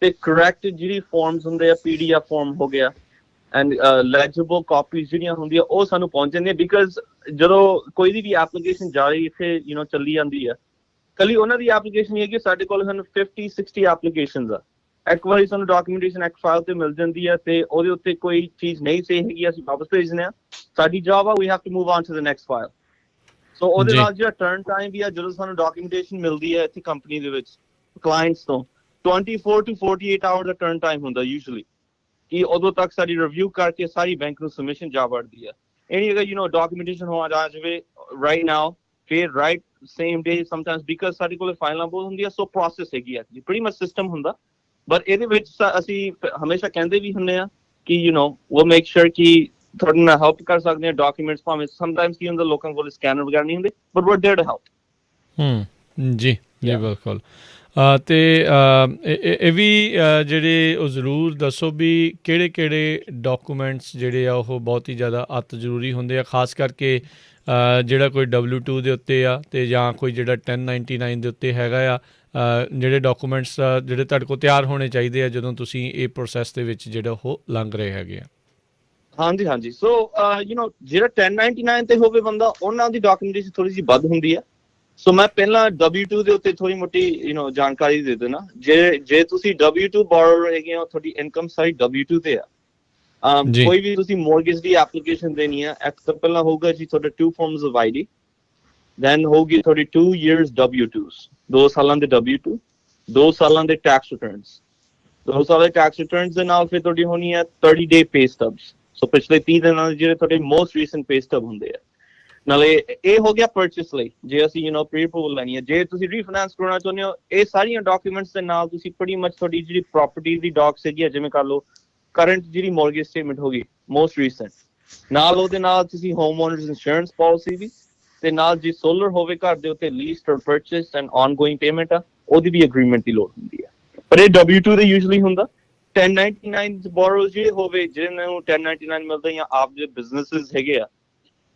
S10: ਤੇ ਕਰੈਕਟ ਜਿਹੜੀ ਫਾਰਮਸ ਹੁੰਦੇ ਆ, PDF ਫਾਰਮ ਹੋ ਗਿਆ, ਐਂਡ ਲੈਜੀਬਲ ਕਾਪੀਜ਼ ਜਿਹੜੀਆਂ ਹੁੰਦੀਆਂ ਉਹ ਸਾਨੂੰ ਪਹੁੰਚ ਜਾਂਦੀਆਂ। ਬਿਕਾਜ਼ ਜਦੋਂ ਕੋਈ ਦੀ ਵੀ ਐਪਲੀਕੇਸ਼ਨ ਜਾਰੀ ਇੱਥੇ ਚੱਲੀ ਜਾਂਦੀ ਆ, ਕੱਲੀ ਉਹਨਾਂ ਦੀ ਐਪਲੀਕੇਸ਼ਨ ਨਹੀਂ ਹੈਗੀ, ਸਾਡੇ ਕੋਲ ਸਾਨੂੰ 50-60 ਐਪਲੀਕੇਸ਼ਨਸ ਆ। ਇੱਕ ਵਾਰੀ ਸਾਨੂੰ ਡਾਕੂਮੈਂਟੇਸ਼ਨ ਇੱਕ ਫਾਈਲ ਤੇ ਮਿਲ ਜਾਂਦੀ ਹੈ ਤੇ ਉਹਦੇ ਉੱਤੇ ਕੋਈ ਚੀਜ਼ ਨਹੀਂ ਸਹੀ ਹੈਗੀ, ਅਸੀਂ ਵਾਪਸ ਭੇਜਦੇ ਹਾਂ। ਸਾਡੀ ਜੌਬ ਆ, we have to move on to the next file. So ਉਹਦੇ ਨਾਲ ਜਿਹੜਾ ਟਰਨ ਟਾਈਮ ਵੀ ਆ, ਜਦੋਂ ਸਾਨੂੰ ਡਾਕੂਮੈਂਟੇਸ਼ਨ ਮਿਲਦੀ ਹੈ ਇੱਥੇ ਕੰਪਨੀ ਦੇ ਵਿੱਚ ਕਲਾਇੰਟਸ ਤੋਂ, 24 to 48 ਆਵਰ ਦਾ ਟਰਨ ਟਾਈਮ ਹੁੰਦਾ ਯੂਜੂਅਲੀ, ਕਿ ਉਦੋਂ ਤੱਕ ਸਾਡੀ ਰਿਵਿਊ ਕਰਕੇ ਸਾਰੀ ਬੈਂਕ ਨੂੰ ਸਬਮਿਸ਼ਨ ਜਾ ਵੜਦੀ ਹੈ। any अगर documentation हो आ जावे right now, फिर right same day sometimes because ਸਾਡੇ ਕੋਲ ਫਾਈਲਾਂ ਬਹੁਤ ਹੁੰਦੀਆਂ, so process ਹੈਗੀ ਆ pretty much system ਹੁੰਦਾ। but ਇਹਦੇ ਵਿੱਚ ਅਸੀਂ ਹਮੇਸ਼ਾ ਕਹਿੰਦੇ ਵੀ ਹੁੰਦੇ ਆ ਕਿ we'll make sure ਕਿ ਤੁਹਾਡੇ ਨਾਲ help ਕਰ ਸਕਦੇ ਆ documents ਭਾਵੇਂ sometimes ਕੀ ਹੁੰਦਾ ਲੋਕਾਂ ਕੋਲ ਸਕੈਨਰ ਵਗੈਰਾ ਨਹੀਂ ਹੁੰਦੇ, but we're there to help।
S1: ਜੀ ਜੀ ਬਿਲਕੁਲ। ਤੇ ਇਹ ਵੀ ਜਿਹੜੇ ਉਹ ਜ਼ਰੂਰ ਦੱਸੋ ਵੀ ਕਿਹੜੇ ਡਾਕੂਮੈਂਟਸ ਜਿਹੜੇ ਆ ਉਹ ਬਹੁਤ ਹੀ ਜ਼ਿਆਦਾ ਅਤ ਜ਼ਰੂਰੀ ਹੁੰਦੇ ਆ, ਖਾਸ ਕਰਕੇ ਜਿਹੜਾ ਕੋਈ W2 ਦੇ ਉੱਤੇ ਆ ਅਤੇ ਜਾਂ ਕੋਈ ਜਿਹੜਾ 1099 ਦੇ ਉੱਤੇ ਹੈਗਾ ਆ, ਜਿਹੜੇ ਡਾਕੂਮੈਂਟਸ ਜਿਹੜੇ ਤੁਹਾਡੇ ਕੋਲ ਤਿਆਰ ਹੋਣੇ ਚਾਹੀਦੇ ਆ ਜਦੋਂ ਤੁਸੀਂ ਇਹ ਪ੍ਰੋਸੈਸ ਦੇ ਵਿੱਚ ਜਿਹੜਾ ਉਹ ਲੰਘ ਰਹੇ ਹੈਗੇ ਆ।
S10: ਹਾਂਜੀ ਸੋ ਜਿਹੜਾ 1099 ਤੇ ਹੋਵੇ ਬੰਦਾ, ਉਹਨਾਂ ਦੀ ਡਾਕੂਮੈਂਟੇਸ਼ਨ ਥੋੜੀ ਜਿਹੀ ਵੱਧ ਹੁੰਦੀ ਆ। ਸੋ ਮੈਂ ਪਹਿਲਾਂ W2 ਦੇ ਉੱਤੇ ਥੋੜੀ ਮੋਟੀ ਜਾਣਕਾਰੀ ਦੇ ਦੇਣਾ। ਜੇ ਤੁਸੀਂ W2 ਬੋਰੋਰ ਹੈਗੇ ਹੋ, ਤੁਹਾਡੀ ਇਨਕਮ ਸਾਰੀ W2 ਤੇ ਆ। ਕੋਈ ਵੀ ਤੁਸੀਂ ਮੋਰਗੇਜ ਦੀ ਐਪਲੀਕੇਸ਼ਨ ਦੇਣੀ ਆ, ਇੱਕ ਤਾਂ ਪਹਿਲਾਂ ਹੋਊਗਾ ਜੀ ਤੁਹਾਡਾ 2 forms of ID, ਦੈਨ ਹੋਊਗੀ ਤੁਹਾਡੀ 2 years W2s, 2 ਸਾਲਾਂ ਦੇ W2, 2 ਸਾਲਾਂ ਦੇ ਟੈਕਸ ਰਿਟਰਨਸ, 2 ਸਾਲ ਦੇ ਟੈਕਸ ਰਿਟਰਨਸ ਦੇ ਨਾਲ ਫਿਰ ਤੁਹਾਡੀ ਹੋਣੀ ਆ 30-day pay stubs। ਸੋ ਪਿਛਲੇ 30 ਦਿਨਾਂ ਦੇ ਜਿਹੜੇ ਤੁਹਾਡੇ ਮੋਸਟ ਰੀਸੈਂਟ ਪੇ ਸਟਬ ਹੁੰਦੇ ਆ। ਨਾਲੇ ਇਹ ਹੋ ਗਿਆ ਪਰਚੇਸ ਲਈ, ਜੇ ਅਸੀਂ ਪ੍ਰੀ ਅਪਰੂਵਲ ਲੈਣੀ ਹੈ। ਜੇ ਤੁਸੀਂ ਰੀਫਾਈਨਾਂਸ ਕਰਾਉਣਾ ਚਾਹੁੰਦੇ ਹੋ, ਇਹ ਸਾਰੀਆਂ ਡਾਕੂਮੈਂਟਸ ਦੇ ਨਾਲ ਤੁਸੀਂ pretty much ਤੁਹਾਡੀ ਜਿਹੜੀ ਪ੍ਰਾਪਰਟੀ ਦੀ ਡਾਕਸ ਹੈਗੀ ਆ, ਜਿਵੇਂ ਕਰ ਲਓ ਕਰੰਟ ਜਿਹੜੀ ਮੋਰਗੇਜ ਸਟੇਟਮੈਂਟ ਹੋ ਗਈ ਮੋਸਟ ਰੀਸੈਂਟ, ਨਾਲ ਉਹਦੇ ਨਾਲ ਤੁਸੀਂ ਹੋਮ ਓਨਰਸ ਇੰਸ਼ੋਰੈਂਸ ਪਾਲਿਸੀ ਵੀ, ਤੇ ਨਾਲ ਜੇ ਸੋਲਰ ਹੋਵੇ ਘਰ ਦੇ ਉੱਤੇ ਲੀਸਡ ਔਰ ਪਰਚੇਸਡ ਐਂਡ ਆਨਗੋਇੰਗ ਪੇਮੈਂਟ ਆ, ਉਹਦੀ ਵੀ ਐਗਰੀਮੈਂਟ ਦੀ ਲੋੜ ਹੁੰਦੀ ਹੈ। ਪਰ ਇਹ W2 ਦੇ ਯੂਜੂਅਲੀ ਹੁੰਦਾ। 1099 ਬੋਰੋਜ਼ ਜਿਹੜੇ ਹੋਵੇ, ਜਿਹਨਾਂ ਨੂੰ 1099 ਮਿਲਦਾ ਜਾਂ ਆਪ ਜਿਹੜੇ ਬਿਜ਼ਨੈਸਿਸ ਹੈਗੇ ਆ,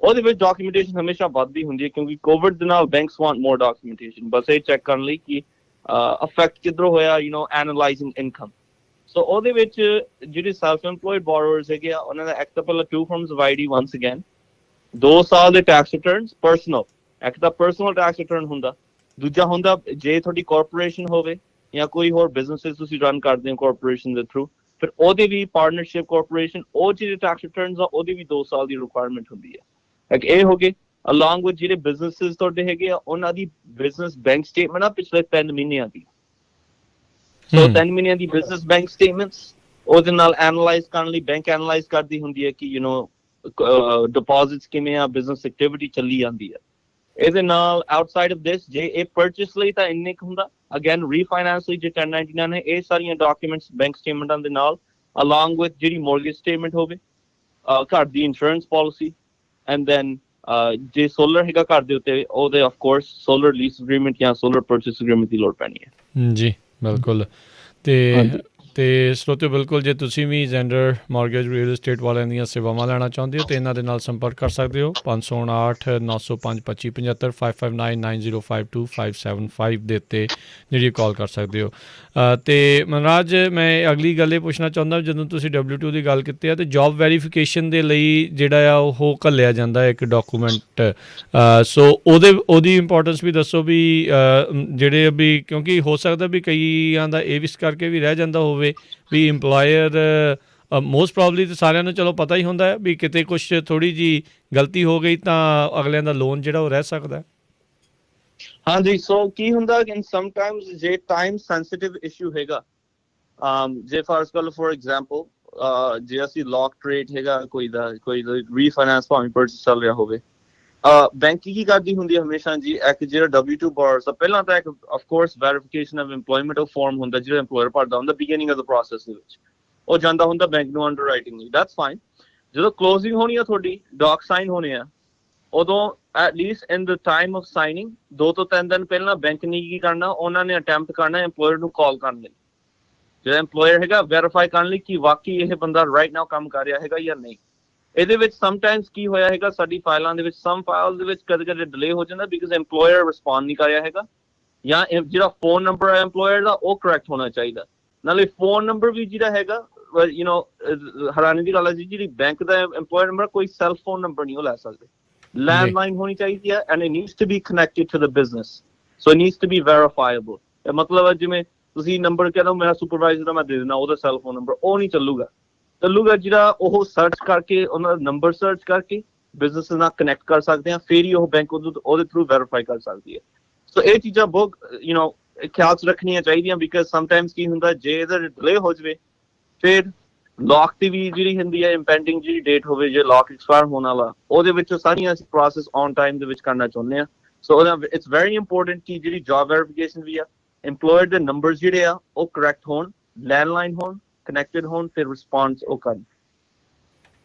S10: ਉਹਦੇ ਵਿੱਚ ਡਾਕੂਮੈਂਟੇਸ਼ਨ ਹਮੇਸ਼ਾ ਵੱਧਦੀ ਹੁੰਦੀ ਹੈ, ਕਿਉਂਕਿ ਕੋਵਿਡ ਦੇ ਨਾਲ ਬੈਂਕਸ ਵਾਂਟ ਮੋਰ ਡਾਕੂਮੈਂਟੇਸ਼ਨ, ਬਸ ਇਹ ਚੈੱਕ ਕਰਨ ਲਈ ਕਿ ਅਫੈਕਟ ਕਿੱਧਰੋਂ ਹੋਇਆ, ਐਨਾਲਾਈਜ਼ਿੰਗ ਇਨਕਮ। ਸੋ ਉਹਦੇ ਵਿੱਚ ਜਿਹੜੇ ਸੈਲਫ ਐਮਪਲੋਇਡ ਬੋਰੋਅਰਸ ਹੈਗੇ ਆ, ਉਹਨਾਂ ਦਾ ਇੱਕ ਤਾਂ ਪਹਿਲਾਂ 2 forms of ID once again, 2 ਸਾਲ ਦੇ ਟੈਕਸ ਰਿਟਰਨਸ ਪਰਸਨਲ, ਇੱਕ ਤਾਂ ਪਰਸਨਲ ਟੈਕਸ ਰਿਟਰਨ ਹੁੰਦਾ, ਦੂਜਾ ਹੁੰਦਾ ਜੇ ਤੁਹਾਡੀ ਕਾਰਪੋਰੇਸ਼ਨ ਹੋਵੇ ਜਾਂ ਕੋਈ ਹੋਰ ਬਿਜ਼ਨੈਸਿਸ ਤੁਸੀਂ ਰਨ ਕਰਦੇ ਹੋ ਕਾਰਪੋਰੇਸ਼ਨ ਦੇ ਥਰੂ, ਫਿਰ ਉਹਦੇ ਵੀ ਪਾਰਟਨਰਸ਼ਿਪ ਕਾਰਪੋਰੇਸ਼ਨ, ਉਹ ਜਿਹੜੇ ਟੈਕਸ ਰਿਟਰਨਸ ਆ ਉਹਦੀ ਵੀ 2 ਸਾਲ ਦੀ ਰਿਕੁਆਇਰਮੈਂਟ ਹੁੰਦੀ ਹੈ। ਲਾਈਕ ਇਹ ਹੋ ਗਏ ਅਲੋਂਗ ਵਿਦ ਜਿਹੜੇ ਬਿਜ਼ਨੈਸਿਸ ਤੁਹਾਡੇ ਹੈਗੇ ਆ, ਉਹਨਾਂ ਦੀ ਬਿਜ਼ਨਸ ਬੈਂਕ ਸਟੇਟਮੈਂਟ ਆ ਪਿਛਲੇ 3 ਮਹੀਨਿਆਂ ਦੀ। ਸੋ 3 ਮਹੀਨਿਆਂ ਦੀ ਬਿਜ਼ਨਸ ਬੈਂਕ ਸਟੇਟਮੈਂਟਸ ਉਹਦੇ ਨਾਲ ਐਨਾਲਾਈਜ਼ ਕਰਨ ਲਈ ਬੈਂਕ ਐਨਾਲਾਈਜ਼ ਕਰਦੀ ਹੁੰਦੀ ਹੈ ਕਿ ਡਿਪੋਜ਼ਿਟਸ ਕਿਵੇਂ ਆ, ਬਿਜ਼ਨਸ ਐਕਟੀਵਿਟੀ ਚੱਲੀ ਜਾਂਦੀ ਹੈ। ਇਹਦੇ ਨਾਲ ਆਊਟਸਾਈਡ ਆਫ ਦਿਸ, ਜੇ ਇਹ ਪਰਚੇਸ ਲਈ ਤਾਂ ਇੰਨੇ ਕੁ ਹੁੰਦਾ, ਅਗੇਨ ਰੀਫਾਈਨਾਂਸ ਲਈ ਜੇ 1099 ਹੈ, ਇਹ ਸਾਰੀਆਂ ਡਾਕੂਮੈਂਟਸ ਬੈਂਕ ਸਟੇਟਮੈਂਟਾਂ ਦੇ ਨਾਲ ਅਲੋਂਗ ਵਿਦ ਜਿਹੜੀ ਮੋਰਗੇਜ ਸਟੇਟਮੈਂਟ ਹੋਵੇ, ਘਰ ਦੀ ਇੰਸ਼ੋਰੈਂਸ ਪਾਲਿਸੀ, ਐਂਡ ਦੈਨ ਜੇ ਸੋਲਰ ਹੈਗਾ ਘਰ ਦੇ ਉੱਤੇ, ਉਹਦੇ ਆਫ ਕੋਰਸ ਸੋਲਰ ਲੀਸ ਅਗਰੀਮੈਂਟ ਜਾਂ ਸੋਲਰ ਪਰਚੇਸ ਅਗਰੀਮੈਂਟ ਦੀ ਲੋੜ ਪੈਣੀ ਹੈ।
S1: ਜੀ ਬਿਲਕੁਲ। ਤੇ ਸਰੋਤਿਓ, ਬਿਲਕੁਲ ਜੇ ਤੁਸੀਂ ਵੀ ਜ਼ੈਂਡਰ ਮਾਰਗੇਜ ਰੀਅਲ ਏਸਟੇਟ ਵਾਲਿਆਂ ਦੀਆਂ ਸੇਵਾਵਾਂ ਲੈਣਾ ਚਾਹੁੰਦੇ ਹੋ ਤਾਂ ਇਹਨਾਂ ਦੇ ਨਾਲ ਸੰਪਰਕ ਕਰ ਸਕਦੇ ਹੋ। 559 905 2575 559 9052 575 ਦੇ ਉੱਤੇ ਜਿਹੜੀ ਕਾਲ ਕਰ ਸਕਦੇ ਹੋ। ਅਤੇ ਮਨਰਾਜ, ਮੈਂ ਅਗਲੀ ਗੱਲ ਇਹ ਪੁੱਛਣਾ ਚਾਹੁੰਦਾ, ਜਦੋਂ ਤੁਸੀਂ W2 ਦੀ ਗੱਲ ਕੀਤੀ ਹੈ ਅਤੇ ਜੋਬ ਵੈਰੀਫਿਕੇਸ਼ਨ ਦੇ ਲਈ ਜਿਹੜਾ ਆ ਉਹ ਘੱਲਿਆ ਜਾਂਦਾ ਇੱਕ ਡਾਕੂਮੈਂਟ, ਸੋ ਉਹਦੀ ਇੰਪੋਰਟੈਂਸ ਵੀ ਦੱਸੋ ਵੀ ਜਿਹੜੇ ਵੀ, ਕਿਉਂਕਿ ਹੋ ਸਕਦਾ ਵੀ ਕਈਆਂ ਦਾ ਇਹ ਵੀ ਇਸ ਕਰਕੇ ਵੀ ਰਹਿ ਜਾਂਦਾ ਹੋਵੇ ਵੀ ਇੰਪਲਾਇਰ ਮੋਸਟ ਪ੍ਰੋਬਬਲੀ ਤਾਂ ਸਾਰਿਆਂ ਨੂੰ ਚਲੋ ਪਤਾ ਹੀ ਹੁੰਦਾ ਹੈ ਵੀ ਕਿਤੇ ਕੁਛ ਥੋੜ੍ਹੀ ਜਿਹੀ ਗਲਤੀ ਹੋ ਗਈ ਤਾਂ ਅਗਲਿਆਂ ਦਾ ਲੋਨ ਜਿਹੜਾ ਉਹ ਰਹਿ ਸਕਦਾ।
S10: ਹਾਂਜੀ, ਸੋ ਕੀ ਹੁੰਦਾ ਕਿ ਸਮਟਾਈਮਸ ਜੇ ਟਾਈਮ ਸੈਂਸਿਟਿਵ ਇਸ਼ੂ ਹੈਗਾ, ਜੇ ਫॉर ਐਗਜ਼ਾਮਪਲ ਜੇ ਅਸੀਂ ਲੌਕ ਰੇਟ ਹੈਗਾ ਕੋਈ ਰੀਫਾਈਨਾਂਸ ਭਾਵੇਂ ਪਰਚੇਸ ਚੱਲ ਰਿਹਾ ਹੋਵੇ, ਬੈਂਕ ਕੀ ਕਰਦੀ ਹੁੰਦੀ ਹੈ ਹਮੇਸ਼ਾ ਜੀ, ਇੱਕ ਜਿਹੜਾ W2 ਬੋਰਸ ਆ, ਪਹਿਲਾਂ ਤਾਂ ਇੱਕ of course verification of employment ਉਹ ਫਾਰਮ ਹੁੰਦਾ ਜਿਹੜਾ ਇੰਪਲੋਇਰ ਭਰਦਾ ਹੁੰਦਾ ਬਿਗਿਨਿੰਗ ਆਫ ਦ ਪ੍ਰੋਸੈਸ ਦੇ ਵਿੱਚ, ਉਹ ਜਾਂਦਾ ਹੁੰਦਾ ਬੈਂਕ ਨੂੰ ਅੰਡਰਰਾਈਟਿੰਗ ਲਈ, ਦੈਟਸ ਫਾਈਨ। ਜਦੋਂ ਕਲੋਜ਼ਿੰਗ ਹੋਣੀ ਆ ਤੁਹਾਡੀ, ਡਾਕ ਸਾਈਨ ਹੋਣੇ ਆ, ਉਦੋਂ at least in the time of signing 2 ਤੋਂ 3 ਦਿਨ ਪਹਿਲਾਂ ਬੈਂਕ ਨੇ ਕੀ ਕਰਨਾ, ਉਹਨਾਂ ਨੇ ਅਟੈਂਪਟ ਕਰਨਾ ਇੰਪਲੋਇਰ ਨੂੰ ਕਾਲ ਕਰਨ ਲਈ, ਜਿਹੜਾ ਇੰਪਲੋਇਰ ਹੈਗਾ ਵੈਰੀਫਾਈ ਕਰਨ ਲਈ ਕਿ ਵਾਕਈ ਇਹ ਬੰਦਾ ਰਾਈਟ ਨਾਓ ਕੰਮ ਕਰ ਰਿਹਾ ਹੈਗਾ ਜਾਂ ਨਹੀਂ। ਇਹਦੇ ਵਿੱਚ ਸਮਟਾਈਮਸ ਕੀ ਹੋਇਆ ਹੈਗਾ, ਸਾਡੀ ਫਾਈਲਾਂ ਦੇ ਵਿੱਚ ਸਮ ਫਾਈਲ ਦੇ ਵਿੱਚ ਕਦੇ ਕਦੇ ਡਿਲੇ ਹੋ ਜਾਂਦਾ ਬਿਕਾਜ਼ ਇੰਪਲੋਇਰ ਰਿਸਪੌਂਡ ਨਹੀਂ ਕਰ ਰਿਹਾ ਹੈਗਾ, ਜਾਂ ਜਿਹੜਾ ਫੋਨ ਨੰਬਰ ਹੈ ਇੰਪਲੋਇਰ ਦਾ ਉਹ ਕਰੈਕਟ ਹੋਣਾ ਚਾਹੀਦਾ। ਨਾਲੇ ਫੋਨ ਨੰਬਰ ਵੀ ਜਿਹੜਾ ਹੈਗਾ, ਹੈਰਾਨੀ ਦੀ ਗੱਲ ਹੈ ਜੀ, ਜਿਹੜੀ ਬੈਂਕ ਦਾ ਇੰਪਲੋਇਰ ਨੰਬਰ ਕੋਈ ਸੈਲ ਫੋਨ ਨੰਬਰ ਨਹੀਂ ਉਹ ਲੈ ਸਕਦੇ, ਲੈਂਡਲਾਈਨ ਹੋਣੀ ਚਾਹੀਦੀ ਹੈ, and it needs to be connected to the business, so it needs to be verifiable. ਇਹ ਮਤਲਬ ਹੈ ਜਿਵੇਂ ਤੁਸੀਂ ਨੰਬਰ ਕਹਿੰਦਾ ਮੇਰਾ ਸੁਪਰਵਾਈਜ਼ਰ ਦਾ ਮੈਂ ਦੇ ਦੇਣਾ ਉਹਦਾ ਸੈਲ ਫੋਨ ਨੰਬਰ, ਉਹ ਨਹੀਂ ਚੱਲੂਗਾ ਜਿਹੜਾ ਉਹ ਸਰਚ ਕਰਕੇ ਉਹਨਾਂ ਦਾ ਨੰਬਰ ਸਰਚ ਕਰਕੇ ਬਿਜ਼ਨਸ ਨਾਲ ਕਨੈਕਟ ਕਰ ਸਕਦੇ ਆ, ਫਿਰ ਹੀ ਉਹ ਬੈਂਕ ਉਹਦੇ ਥਰੂ ਵੈਰੀਫਾਈ ਕਰ ਸਕਦੀ ਹੈ। ਸੋ ਇਹ ਚੀਜ਼ਾਂ ਬਹੁਤ ਖਿਆਲ 'ਚ ਰੱਖਣੀਆਂ ਚਾਹੀਦੀਆਂ ਬਿਕਾਜ਼ ਸਮਟਾਈਮਸ ਕੀ ਹੁੰਦਾ, ਜੇ ਇਹਦਾ ਡਿਲੇ ਹੋ ਜਾਵੇ ਫਿਰ ਲੌਕ ਦੀ ਵੀ ਜਿਹੜੀ ਹੁੰਦੀ ਹੈ ਇੰਪੈਂਡਿੰਗ ਜਿਹੜੀ ਡੇਟ ਹੋਵੇ, ਜੇ ਲੌਕ ਐਕਸਪਾਇਰ ਹੋਣ ਵਾਲਾ, ਉਹਦੇ ਵਿੱਚ ਸਾਰੀਆਂ ਅਸੀਂ ਪ੍ਰੋਸੈਸ ਔਨ ਟਾਈਮ ਦੇ ਵਿੱਚ ਕਰਨਾ ਚਾਹੁੰਦੇ ਹਾਂ। ਸੋ ਇਟਸ ਵੈਰੀ ਇੰਪੋਰਟੈਂਟ ਕਿ ਜਿਹੜੀ ਜੌਬ ਵੈਰੀਫਿਕੇਸ਼ਨ ਵੀ ਆ, EMPLOYER ਦੇ ਨੰਬਰਸ ਜਿਹੜੇ ਆ ਉਹ ਕਰੈਕਟ ਹੋਣ, ਲੈਂਡਲਾਈਨ ਹੋਣ, ਕਨੈਕਟਡ ਹੋਣ, ਫਿਰ ਰਿਸਪੌਂਸ ਉਹ ਕਰਨ।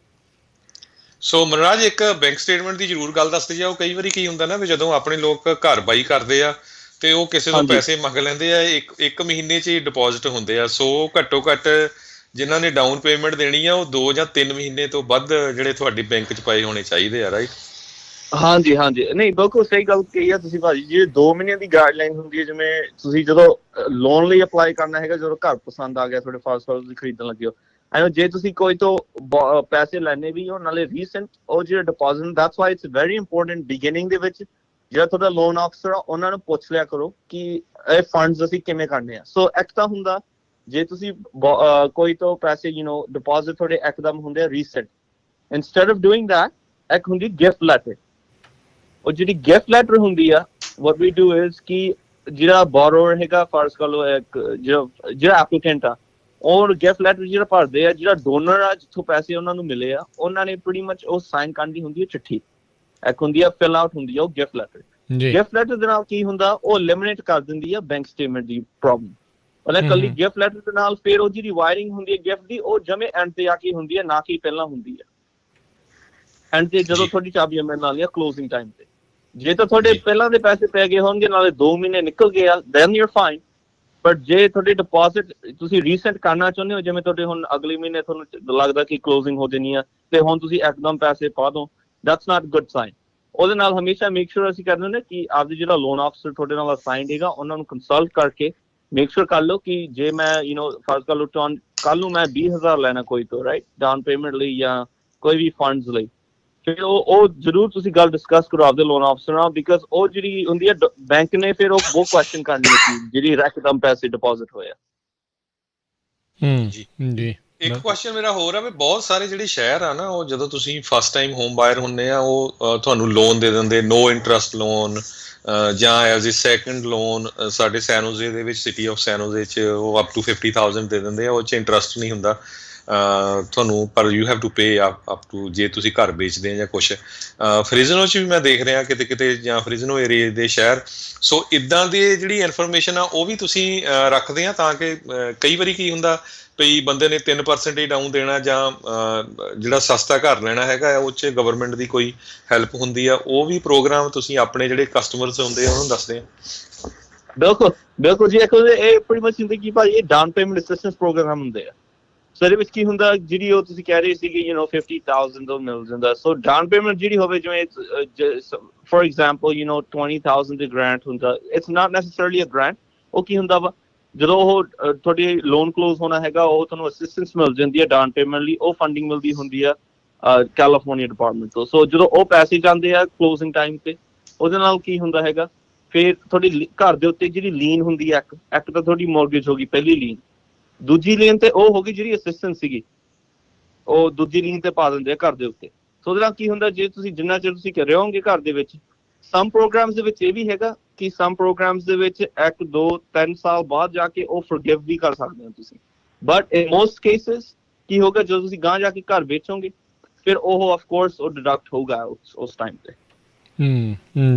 S2: ਸੋ ਮਨਰਾਜ, ਇੱਕ ਬੈਂਕ ਸਟੇਟਮੈਂਟ ਦੀ ਜ਼ਰੂਰ ਗੱਲ ਦੱਸਦੇ ਜਾਓ। ਕਈ ਵਾਰੀ ਕੀ ਹੁੰਦਾ ਨਾ ਵੀ ਜਦੋਂ ਆਪਣੇ ਲੋਕ ਘਰ ਬਾਈ ਕਰਦੇ ਆ ਤੇ ਉਹ ਕਿਸੇ ਤੋਂ ਪੈਸੇ ਮੰਗ ਲੈਂਦੇ ਆ, ਇੱਕ ਮਹੀਨੇ 'ਚ ਹੀ ਡਿਪੋਜ਼ਿਟ ਹੁੰਦੇ ਆ। ਸੋ ਘੱਟੋ ਘੱਟ ਜਿਨ੍ਹਾਂ ਨੇ ਡਾਊਨ ਪੇਮੈਂਟ ਦੇਣੀ ਆ ਉਹ 2 ਜਾਂ 3 ਮਹੀਨੇ ਤੋਂ ਵੱਧ ਜਿਹੜੇ ਤੁਹਾਡੀ ਬੈਂਕ 'ਚ ਪਏ ਹੋਣੇ ਚਾਹੀਦੇ ਆ, ਰਾਈਟ?
S10: ਹਾਂਜੀ ਹਾਂਜੀ, ਨਹੀਂ ਬਿਲਕੁਲ ਸਹੀ ਗੱਲ ਕਹੀ ਆ ਤੁਸੀਂ ਭਾਜੀ। ਜਿਹੜੇ 2 ਮਹੀਨਿਆਂ ਦੀ ਗਾਈਡਲਾਈਨ ਹੁੰਦੀ ਹੈ, ਜਿਵੇਂ ਤੁਸੀਂ ਜਦੋਂ ਲੋਨ ਲਈ ਅਪਲਾਈ ਕਰਨਾ ਹੈਗਾ, ਜਦੋਂ ਘਰ ਪਸੰਦ ਆ ਗਿਆ ਤੁਹਾਡੇ ਫਸਟ ਹਾਊਸ ਖਰੀਦਣ ਲੱਗੇ ਹੋ, ਜੇ ਤੁਸੀਂ ਕੋਈ ਤੋਂ ਪੈਸੇ ਲੈਣੇ ਵੀ ਹੋ ਨਾਲੇ ਰੀਸੈਂਟ ਉਹ ਜਿਹੜਾ deposit, that's why it's very important beginning ਦੇ ਵਿੱਚ ਜਿਹੜਾ ਤੁਹਾਡਾ ਲੋਨ ਆਫਿਸਰ ਆ ਉਹਨਾਂ ਨੂੰ ਪੁੱਛ ਲਿਆ ਕਰੋ ਕਿ ਇਹ ਫੰਡਸ ਅਸੀਂ ਕਿਵੇਂ ਕਰਨੇ ਆ। ਸੋ ਇੱਕ ਤਾਂ ਹੁੰਦਾ ਜੇ ਤੁਸੀਂ ਕੋਈ ਤੋਂ ਪੈਸੇ ਡਿਪੋਜ਼ਿਟ ਤੁਹਾਡੇ ਇੱਕਦਮ ਹੁੰਦੇ ਆ recent, instead of doing that ਇੱਕ ਹੁੰਦੀ ਗਿਫਟ ਲੈਟਰ। ਉਹ ਜਿਹੜੀ ਗਿਫਟ ਲੈਟਰ ਹੁੰਦੀ ਆ, ਵਾਟ ਵੀ ਡੂ ਇਜ਼ ਕਿ ਜਿਹੜਾ ਬੋਰੋਅਰ ਹੈਗਾ, ਫਰਜ਼ ਕਰ ਲਓ ਜਿਹੜਾ ਐਪਲੀਕੈਂਟ ਆ, ਔਰ ਗਿਫਟ ਲੈਟਰ ਜਿਹੜਾ ਭਰਦੇ ਆ, ਜਿਹੜਾ ਡੋਨਰ ਆ ਜਿੱਥੋਂ ਪੈਸੇ ਉਹਨਾਂ ਨੂੰ ਮਿਲੇ ਆ, ਉਹਨਾਂ ਨੇ ਪ੍ਰੀਟੀ ਮਚ ਉਹ ਸਾਈਨ ਕਰਨੀ ਹੁੰਦੀ ਹੈ ਚਿੱਠੀ, ਇੱਕ ਹੁੰਦੀ ਆ ਫਿਲ ਆਊਟ ਹੁੰਦੀ ਆ ਉਹ ਗਿਫਟ ਲੈਟਰ। ਗਿਫਟ ਲੈਟਰ ਦੇ ਨਾਲ ਕੀ ਹੁੰਦਾ, ਉਹ ਐਲੀਮੀਨੇਟ ਕਰ ਦਿੰਦੀ ਆ ਬੈਂਕ ਸਟੇਟਮੈਂਟ ਦੀ ਪ੍ਰੋਬਲਮ। ਉਹਨੇ ਕੱਲੀ ਗਿਫਟ ਲੈਟਰ ਦੇ ਨਾਲ ਫਿਰ ਉਹ ਜਿਹੜੀ ਵਾਇਰਿੰਗ ਹੁੰਦੀ ਹੈ ਗਿਫਟ ਦੀ, ਉਹ ਜਮੇ ਐਂਡ ਤੇ ਆ ਕੇ ਹੁੰਦੀ ਹੈ, ਨਾ ਕਿ ਪਹਿਲਾਂ ਹੁੰਦੀ ਹੈ ਐਂਡ ਤੇ ਜਦੋਂ ਤੁਹਾਡੀ ਚਾਬੀਆਂ ਮਿਲਣ ਵਾਲੀਆਂ ਕਲੋਜ਼ਿੰਗ ਟਾਈਮ ਤੇ। ਜੇ ਤਾਂ ਤੁਹਾਡੇ ਪਹਿਲਾਂ ਦੇ ਪੈਸੇ ਪੈ ਗਏ ਹੋਣਗੇ ਨਾਲੇ 2 ਮਹੀਨੇ ਨਿਕਲ ਗਏ ਆ, then you are fine. But ਜੇ ਤੁਹਾਡੇ ਡਿਪੋਜ਼ਿਟ ਤੁਸੀਂ ਰੀਸੈਂਟ ਕਰਨਾ ਚਾਹੁੰਦੇ ਹੋ, ਜਿਵੇਂ ਤੁਹਾਡੇ ਹੁਣ ਅਗਲੇ ਮਹੀਨੇ ਤੁਹਾਨੂੰ ਲੱਗਦਾ ਕਿ ਕਲੋਜ਼ਿੰਗ ਹੋ ਜਾਣੀ ਆ ਤੇ ਹੁਣ ਤੁਸੀਂ ਇੱਕਦਮ ਪੈਸੇ ਪਾ ਦੋ, ਦੈਟਸ ਨਾਟ ਗੁੱਡ ਸਾਈਨ। ਉਹਦੇ ਨਾਲ ਹਮੇਸ਼ਾ ਮੇਕ ਸ਼ੋਰ ਅਸੀਂ ਕਰਦੇ ਹੁੰਦੇ ਕਿ ਆਪਦੇ ਜਿਹੜਾ ਲੋਨ ਆਫਿਸਰ ਤੁਹਾਡੇ ਨਾਲ ਅਸਾਈਨਡ ਹੈਗਾ ਉਹਨਾਂ ਨੂੰ ਕੰਸਲਟ ਕਰਕੇ ਮੇਕ ਸ਼ੋਰ ਕਰ ਲਓ ਕਿ ਜੇ ਮੈਂ ਫਰਜ਼ ਕਰ ਲਓ ਕੱਲ ਨੂੰ ਮੈਂ 20,000 ਲੈਣਾ ਕੋਈ ਤੋਂ, ਰਾਈਟ, ਡਾਊਨ ਪੇਮੈਂਟ ਲਈ ਜਾਂ ਕੋਈ ਵੀ ਫੰਡਸ ਲਈ, ਫਿਰ ਉਹ ਜ਼ਰੂਰ ਤੁਸੀਂ ਗੱਲ ਡਿਸਕਸ ਕਰੋ ਆਪਦੇ ਲੋਨ ਆਫਿਸਰ ਨਾਲ, ਬਿਕਾਜ਼ ਉਹ ਜਿਹੜੀ ਹੁੰਦੀ ਹੈ ਬੈਂਕ ਨੇ ਫਿਰ ਉਹ ਬਹੁਤ ਕੁਐਸਚਨ ਕਰਨੀ ਹੈ ਜਿਹੜੀ ਇੱਕਦਮ ਪੈਸੇ ਡਿਪੋਜ਼ਿਟ ਹੋਇਆ।
S2: ਜੀ ਜੀ, ਇੱਕ ਕੁਐਸਚਨ ਮੇਰਾ ਹੋਰ ਆ ਵੀ ਬਹੁਤ ਸਾਰੇ ਜਿਹੜੇ ਸ਼ਹਿਰ ਆ ਨਾ, ਉਹ ਜਦੋਂ ਤੁਸੀਂ ਫਸਟ ਟਾਈਮ ਹੋਮ ਬਾਇਰ ਹੁੰਦੇ ਆ ਉਹ ਤੁਹਾਨੂੰ ਲੋਨ ਦੇ ਦਿੰਦੇ, ਨੋ ਇੰਟਰਸਟ ਲੋਨ ਜਾਂ ਐਜ਼ ਅ ਸੈਕੰਡ ਲੋਨ। ਸਾਡੇ ਸੈਨੋਜ਼ੇ ਦੇ ਵਿੱਚ, ਸਿਟੀ ਆਫ ਸੈਨੋਜ਼ੇ 'ਚ ਉਹ ਅਪ ਟੂ 50,000 ਦੇ ਦਿੰਦੇ ਆ, ਉਹ 'ਚ ਇੰਟਰਸਟ ਨਹੀਂ ਹੁੰਦਾ ਤੁਹਾਨੂੰ, ਪਰ you have to pay up to, ਜੇ ਤੁਸੀਂ ਘਰ ਵੇਚਦੇ ਆ ਜਾਂ ਕੁਛ। ਫਰੀਜ਼ਨੋ 'ਚ ਵੀ ਮੈਂ ਦੇਖ ਰਿਹਾ ਕਿਤੇ ਕਿਤੇ, ਜਾਂ ਫਰੀਜ਼ਨੋ ਏਰੀਏ ਦੇ ਸ਼ਹਿਰ। ਸੋ ਇੱਦਾਂ ਦੀ ਜਿਹੜੀ ਇਨਫੋਰਮੇਸ਼ਨ ਆ ਉਹ ਵੀ ਤੁਸੀਂ ਰੱਖਦੇ ਆ, ਤਾਂ ਕਿ ਕਈ ਵਾਰੀ ਕੀ ਹੁੰਦਾ ਵੀ ਬੰਦੇ ਨੇ 3% ਹੀ ਡਾਊਨ ਦੇਣਾ, ਜਾਂ ਜਿਹੜਾ ਸਸਤਾ ਘਰ ਲੈਣਾ ਹੈਗਾ ਉਹ 'ਚ ਗਵਰਨਮੈਂਟ ਦੀ ਕੋਈ ਹੈਲਪ ਹੁੰਦੀ ਆ, ਉਹ ਵੀ ਪ੍ਰੋਗਰਾਮ ਤੁਸੀਂ ਆਪਣੇ ਜਿਹੜੇ ਕਸਟਮਰਸ ਹੁੰਦੇ ਆ ਉਹਨੂੰ ਦੱਸਦੇ ਆ?
S10: ਬਿਲਕੁਲ ਬਿਲਕੁਲ ਜੀ, ਇਹ ਪ੍ਰੀਟੀ ਮਚ ਹੁੰਦੀ ਕਿ ਭਾਈ ਇਹ ਡਾਊਨ ਪੇਮੈਂਟ ਅਸਿਸਟੈਂਸ ਪ੍ਰੋਗਰਾਮ ਹੁੰਦੇ ਆ। ਸੋ ਇਹਦੇ ਵਿੱਚ ਕੀ ਹੁੰਦਾ, ਜਿਹੜੀ ਉਹ ਤੁਸੀਂ ਕਹਿ ਰਹੇ ਸੀਗੇ 50,000 ਉਹ ਮਿਲ ਜਾਂਦਾ। ਸੋ ਡਾਊਨ ਪੇਮੈਂਟ ਜਿਹੜੀ ਹੋਵੇ, ਜਿਵੇਂ ਫੋਰ ਐਗਜ਼ਾਮਪਲ 20,000 ਦੇ ਗ੍ਰਾਂਟ ਹੁੰਦਾ, it's not necessarily a grant. ਉਹ ਕੀ ਹੁੰਦਾ ਵਾ, ਜਦੋਂ ਉਹ ਤੁਹਾਡੀ ਲੋਨ ਕਲੋਜ਼ ਹੋਣਾ ਹੈਗਾ, ਉਹ ਤੁਹਾਨੂੰ ਅਸਿਸਟੈਂਸ ਮਿਲ ਜਾਂਦੀ ਹੈ ਡਾਊਨ ਪੇਮੈਂਟ ਲਈ, ਉਹ ਫੰਡਿੰਗ ਮਿਲਦੀ ਹੁੰਦੀ ਆ ਕੈਲੀਫੋਰਨੀਆ ਡਿਪਾਰਟਮੈਂਟ ਤੋਂ। ਸੋ ਜਦੋਂ ਉਹ ਪੈਸੇ ਜਾਂਦੇ ਆ ਕਲੋਜ਼ਿੰਗ ਟਾਈਮ ਤੇ, ਉਹਦੇ ਨਾਲ ਕੀ ਹੁੰਦਾ ਹੈਗਾ, ਫਿਰ ਤੁਹਾਡੀ ਘਰ ਦੇ ਉੱਤੇ ਜਿਹੜੀ ਲੀਨ ਹੁੰਦੀ ਹੈ, ਇੱਕ ਤਾਂ ਤੁਹਾਡੀ ਮੌਰਗੇਜ ਹੋ ਗਈ ਪਹਿਲੀ ਲੀਨ, ਦੂਜੀ ਲੀਨ ਤੇ ਉਹ ਹੋ ਗਈ ਜਿਹੜੀ ਅਸਿਸਟੈਂਸ ਸੀਗੀ, ਉਹ ਦੂਜੀ ਲੀਨ ਤੇ ਪਾ ਦਿੰਦੇ ਆ ਘਰ ਦੇ ਉੱਤੇ। ਸੋ ਉਹਦੇ ਨਾਲ ਕੀ ਹੁੰਦਾ, ਜੇ ਤੁਸੀਂ ਜਿੰਨਾ ਚਿਰ ਤੁਸੀਂ ਰਹੋਗੇ ਘਰ ਦੇ ਵਿੱਚ, ਸਮ ਪ੍ਰੋਗਰਾਮਸ ਦੇ ਵਿੱਚ ਇਹ ਵੀ ਹੈਗਾ ਕਿ ਸਮ ਪ੍ਰੋਗਰਾਮਸ ਦੇ ਵਿੱਚ 1, 2, 3 ਸਾਲ ਬਾਅਦ ਜਾ ਕੇ ਉਹ ਫੋਰਗਿਵ ਵੀ ਕਰ ਸਕਦੇ ਹੋ ਤੁਸੀਂ। ਬਟ ਇਨ ਮੋਸਟ ਕੇਸਿਸ ਕੀ ਹੋਗਾ, ਜਦੋਂ ਤੁਸੀਂ ਗਾਂ ਜਾ ਕੇ ਘਰ ਵੇਚੋਗੇ ਫਿਰ ਉਹ ਆਫ ਕੋਰਸ ਉਹ ਡਿਡਕਟ ਹੋਊਗਾ ਉਸ ਟਾਈਮ ਤੇ।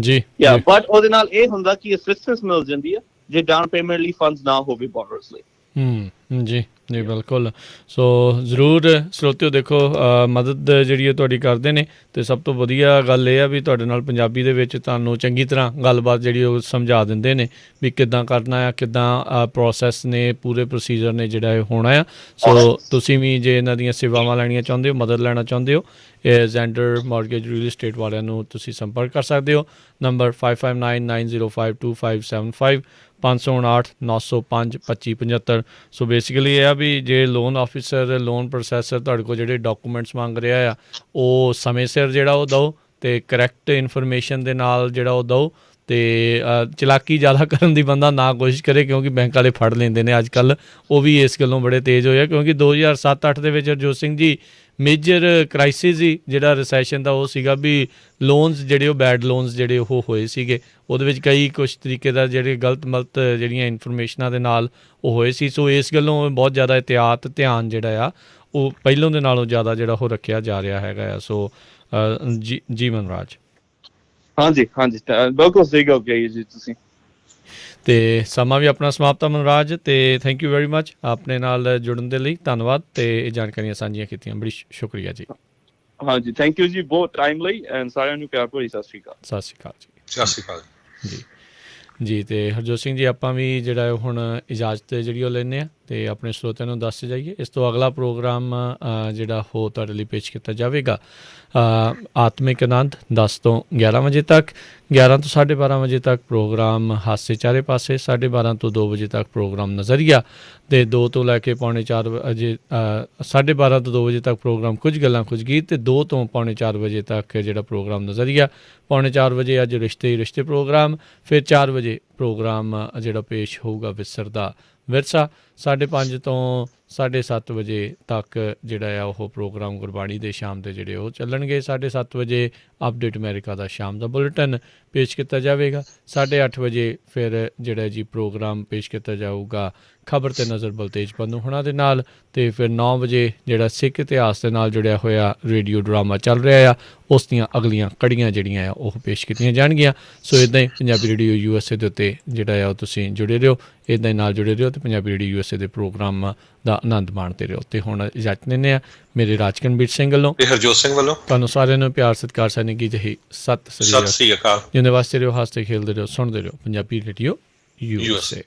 S1: ਜੀ
S10: ਯਾ, ਬਟ ਉਹਦੇ ਨਾਲ ਇਹ ਹੁੰਦਾ ਕਿ ਅਸਿਸਟੈਂਸ ਮਿਲ ਜਾਂਦੀ ਹੈ ਜੇ ਡਾਊਨ ਪੇਮੈਂਟ ਲਈ ਫੰਡਸ ਨਾ ਹੋਵੇ ਬੋਰਰਸ ਲਈ।
S1: ਜੀ ਜੀ ਬਿਲਕੁਲ। ਸੋ ਜ਼ਰੂਰ ਸਰੋਤਿਓ ਦੇਖੋ, ਮਦਦ ਜਿਹੜੀ ਹੈ ਤੁਹਾਡੀ ਕਰਦੇ ਨੇ, ਅਤੇ ਸਭ ਤੋਂ ਵਧੀਆ ਗੱਲ ਇਹ ਆ ਵੀ ਤੁਹਾਡੇ ਨਾਲ ਪੰਜਾਬੀ ਦੇ ਵਿੱਚ ਤੁਹਾਨੂੰ ਚੰਗੀ ਤਰ੍ਹਾਂ ਗੱਲਬਾਤ ਜਿਹੜੀ ਉਹ ਸਮਝਾ ਦਿੰਦੇ ਨੇ ਵੀ ਕਿੱਦਾਂ ਕਰਨਾ ਆ, ਕਿੱਦਾਂ ਪ੍ਰੋਸੈਸ ਨੇ, ਪੂਰੇ ਪ੍ਰੋਸੀਜਰ ਨੇ ਜਿਹੜਾ ਇਹ ਹੋਣਾ ਆ। ਸੋ ਤੁਸੀਂ ਵੀ ਜੇ ਇਹਨਾਂ ਦੀਆਂ ਸੇਵਾਵਾਂ ਲੈਣੀਆਂ ਚਾਹੁੰਦੇ ਹੋ, ਮਦਦ ਲੈਣਾ ਚਾਹੁੰਦੇ ਹੋ, ਜ਼ੈਂਡਰ ਮਾਰਗੇਜ ਰੀਅਲ ਏਸਟੇਟ ਵਾਲਿਆਂ ਨੂੰ ਤੁਸੀਂ ਸੰਪਰਕ ਕਰ ਸਕਦੇ ਹੋ। ਨੰਬਰ 5599052575 559-905-2575। ਸੋ ਬੇਸਿਕਲੀ ਇਹ ਆ ਵੀ ਜੇ ਲੋਨ ਆਫਿਸਰ, ਲੋਨ ਪ੍ਰੋਸੈਸਰ ਤੁਹਾਡੇ ਕੋਲ ਜਿਹੜੇ ਡਾਕੂਮੈਂਟਸ ਮੰਗ ਰਿਹਾ ਆ ਉਹ ਸਮੇਂ ਸਿਰ ਜਿਹੜਾ ਉਹ ਦਿਓ, ਅਤੇ ਕਰੈਕਟ ਇਨਫੋਰਮੇਸ਼ਨ ਦੇ ਨਾਲ ਜਿਹੜਾ ਉਹ ਦਿਓ, ਅਤੇ ਚਲਾਕੀ ਜ਼ਿਆਦਾ ਕਰਨ ਦੀ ਬੰਦਾ ਨਾ ਕੋਸ਼ਿਸ਼ ਕਰੇ, ਕਿਉਂਕਿ ਬੈਂਕ ਵਾਲੇ ਫੜ ਲੈਂਦੇ ਨੇ ਅੱਜ ਕੱਲ੍ਹ। ਉਹ ਵੀ ਇਸ ਗੱਲੋਂ ਬੜੇ ਤੇਜ਼ ਹੋਏ ਆ, ਕਿਉਂਕਿ 2007-08 ਦੇ ਵਿੱਚ ਹਰਜੋਤ ਸਿੰਘ ਜੀ ਮੇਜਰ ਕ੍ਰਾਈਸਿਸ ਹੀ ਜਿਹੜਾ ਰਿਸੈਸ਼ਨ ਦਾ ਉਹ ਸੀਗਾ ਵੀ ਲੋਨਸ ਜਿਹੜੇ ਉਹ ਬੈਡ ਲੋਨਸ ਜਿਹੜੇ ਉਹ ਹੋਏ ਸੀਗੇ, ਉਹਦੇ ਵਿੱਚ ਕਈ ਕੁਛ ਤਰੀਕੇ ਦਾ ਜਿਹੜੇ ਗਲਤ ਮਲਤ ਜਿਹੜੀਆਂ ਇਨਫੋਰਮੇਸ਼ਨਾਂ ਦੇ ਨਾਲ ਉਹ ਹੋਏ ਸੀ। ਸੋ ਇਸ ਗੱਲੋਂ ਬਹੁਤ ਜ਼ਿਆਦਾ ਧਿਆਨ ਜਿਹੜਾ ਆ ਉਹ ਪਹਿਲੋਂ ਦੇ ਨਾਲੋਂ ਜ਼ਿਆਦਾ ਜਿਹੜਾ ਉਹ ਰੱਖਿਆ ਜਾ ਰਿਹਾ ਹੈਗਾ ਆ। ਸੋ ਜੀ ਮਨਰਾਜ।
S10: ਹਾਂਜੀ ਬਿਲਕੁਲ ਸਹੀ ਗੱਲ ਕਹੀ ਜੀ ਤੁਸੀਂ।
S1: ਤੇ ਸਮਾਂ ਵੀ ਆਪਣਾ ਸਮਾਪਤ ਮਨਰਾਜ, ਤੇ ਥੈਂਕ ਯੂ ਵੈਰੀ ਮੱਚ ਆਪਣੇ ਨਾਲ ਜੁੜਨ ਦੇ ਲਈ, ਧੰਨਵਾਦ, ਤੇ ਇਹ ਜਾਣਕਾਰੀਆਂ ਸਾਂਝੀਆਂ ਕੀਤੀਆਂ, ਬੜੀ ਸ਼ੁਕਰੀਆ ਜੀ।
S10: ਹਾਂਜੀ ਥੈਂਕ ਯੂ ਜੀ ਬਹੁਤ ਟਾਈਮ ਲਈ, ਐਂਡ ਸਾਰਿਆਂ ਨੂੰ ਪਿਆਰ ਭਰੀ ਸਤਿ ਸ਼੍ਰੀ ਅਕਾਲ।
S1: ਸਤਿ ਸ਼੍ਰੀ ਅਕਾਲ ਜੀ।
S2: ਸਤਿ ਸ਼੍ਰੀ ਅਕਾਲ
S1: ਜੀ। ਤੇ ਹਰਜੋਤ ਸਿੰਘ ਜੀ, ਆਪਾਂ ਵੀ ਜਿਹੜਾ ਹੁਣ ਇਜਾਜ਼ਤ ਜਿਹੜੀ ਉਹ ਲੈਂਦੇ ਹਾਂ ਤੇ ਆਪਣੇ ਸਰੋਤਿਆਂ ਨੂੰ ਦੱਸ ਜਾਈਏ। ਇਸ ਤੋਂ ਅਗਲਾ ਪ੍ਰੋਗਰਾਮ ਜਿਹੜਾ ਉਹ ਤੁਹਾਡੇ ਲਈ ਪੇਸ਼ ਕੀਤਾ ਜਾਵੇਗਾ ਆਤਮਿਕ ਆਨੰਦ 10 ਤੋਂ 11 ਵਜੇ ਤੱਕ, 11 ਤੋਂ 12:30 ਵਜੇ ਤੱਕ ਪ੍ਰੋਗਰਾਮ ਹਾਸੇ ਚਾਰੇ ਪਾਸੇ, 12:30 ਤੋਂ 2 ਵਜੇ ਤੱਕ ਪ੍ਰੋਗਰਾਮ ਨਜ਼ਰੀਆ, ਤੇ 2 ਤੋਂ ਲੈ ਕੇ 3:45 ਵਜੇ 12:30 ਤੋਂ 2 ਵਜੇ ਤੱਕ ਪ੍ਰੋਗਰਾਮ ਕੁਝ ਗੱਲਾਂ ਕੁਝ ਗੀਤ, ਤੇ 2 ਤੋਂ 3:45 ਵਜੇ ਤੱਕ ਜਿਹੜਾ ਪ੍ਰੋਗਰਾਮ ਨਜ਼ਰੀਆ, 3:45 ਵਜੇ ਅੱਜ ਰਿਸ਼ਤੇ ਰਿਸ਼ਤੇ ਪ੍ਰੋਗਰਾਮ, ਫਿਰ 4 ਵਜੇ ਪ੍ਰੋਗਰਾਮ ਜਿਹੜਾ ਪੇਸ਼ ਹੋਊਗਾ ਵਿਸਰਦਾ ਵਿਰਸਾ, 5:30 ਤੋਂ 7:30 ਵਜੇ ਤੱਕ ਜਿਹੜਾ ਆ ਉਹ ਪ੍ਰੋਗਰਾਮ ਗੁਰਬਾਣੀ ਦੇ ਸ਼ਾਮ ਦੇ ਜਿਹੜੇ ਉਹ ਚੱਲਣਗੇ। 7:30 ਵਜੇ ਅਪਡੇਟ ਅਮਰੀਕਾ ਦਾ ਸ਼ਾਮ ਦਾ ਬੁਲੇਟਿਨ ਪੇਸ਼ ਕੀਤਾ ਜਾਵੇਗਾ। 8:30 ਵਜੇ ਫਿਰ ਜਿਹੜਾ ਜੀ ਪ੍ਰੋਗਰਾਮ ਪੇਸ਼ ਕੀਤਾ ਜਾਊਗਾ ਖਬਰ ਤੇ ਨਜ਼ਰ ਬਲਤੇਜ ਪੰਨੂ ਹੋਣਾ ਦੇ ਨਾਲ, ਤੇ ਫਿਰ 9 ਵਜੇ ਜਿਹੜਾ ਸਿੱਖ ਇਤਿਹਾਸ ਦੇ ਨਾਲ ਜੁੜਿਆ ਹੋਇਆ ਰੇਡੀਓ ਡਰਾਮਾ ਚੱਲ ਰਿਹਾ ਆ, ਉਸ ਦੀਆਂ ਅਗਲੀਆਂ ਕੜੀਆਂ ਜਿਹੜੀਆਂ ਆ ਉਹ ਪੇਸ਼ ਕੀਤੀਆਂ ਜਾਣਗੀਆਂ। ਸੋ ਇੱਦਾਂ ਹੀ ਪੰਜਾਬੀ ਰੇਡੀਓ USA ਦੇ ਉੱਤੇ ਜਿਹੜਾ ਆ ਉਹ ਤੁਸੀਂ ਜੁੜੇ ਰਹੋ, ਇੱਦਾਂ ਹੀ ਨਾਲ ਜੁੜੇ ਰਹੋ, ਤੇ ਪੰਜਾਬੀ ਰੇਡੀਓ USA ਦੇ ਪ੍ਰੋਗਰਾਮ ਦਾ ਆਨੰਦ ਮਾਣਦੇ ਰਹੋ। ਤੇ ਹੁਣ ਇਜਾਜ਼ਤ ਲੈਂਦੇ ਹਾਂ ਮੇਰੇ ਰਾਜਕਨਵੀਰ ਸਿੰਘ ਵੱਲੋਂ
S2: ਤੇ ਹਰਜੋਤ ਸਿੰਘ ਵੱਲੋਂ
S1: ਤੁਹਾਨੂੰ ਸਾਰਿਆਂ ਨੂੰ ਪਿਆਰ ਸਤਿਕਾਰ ਸਾਨੀ ਕੀ ਜਹੀ ਸਤਿ ਸ੍ਰੀ ਅਕਾਲ। ਜਿਉਂਦੇ ਵਾਸਤੇ ਰਹੋ, ਹੱਸਦੇ ਖੇਲਦੇ ਰਹੋ, ਸੁਣਦੇ ਰਹੋ ਪੰਜਾਬੀ ਰੇਡੀਓ USA।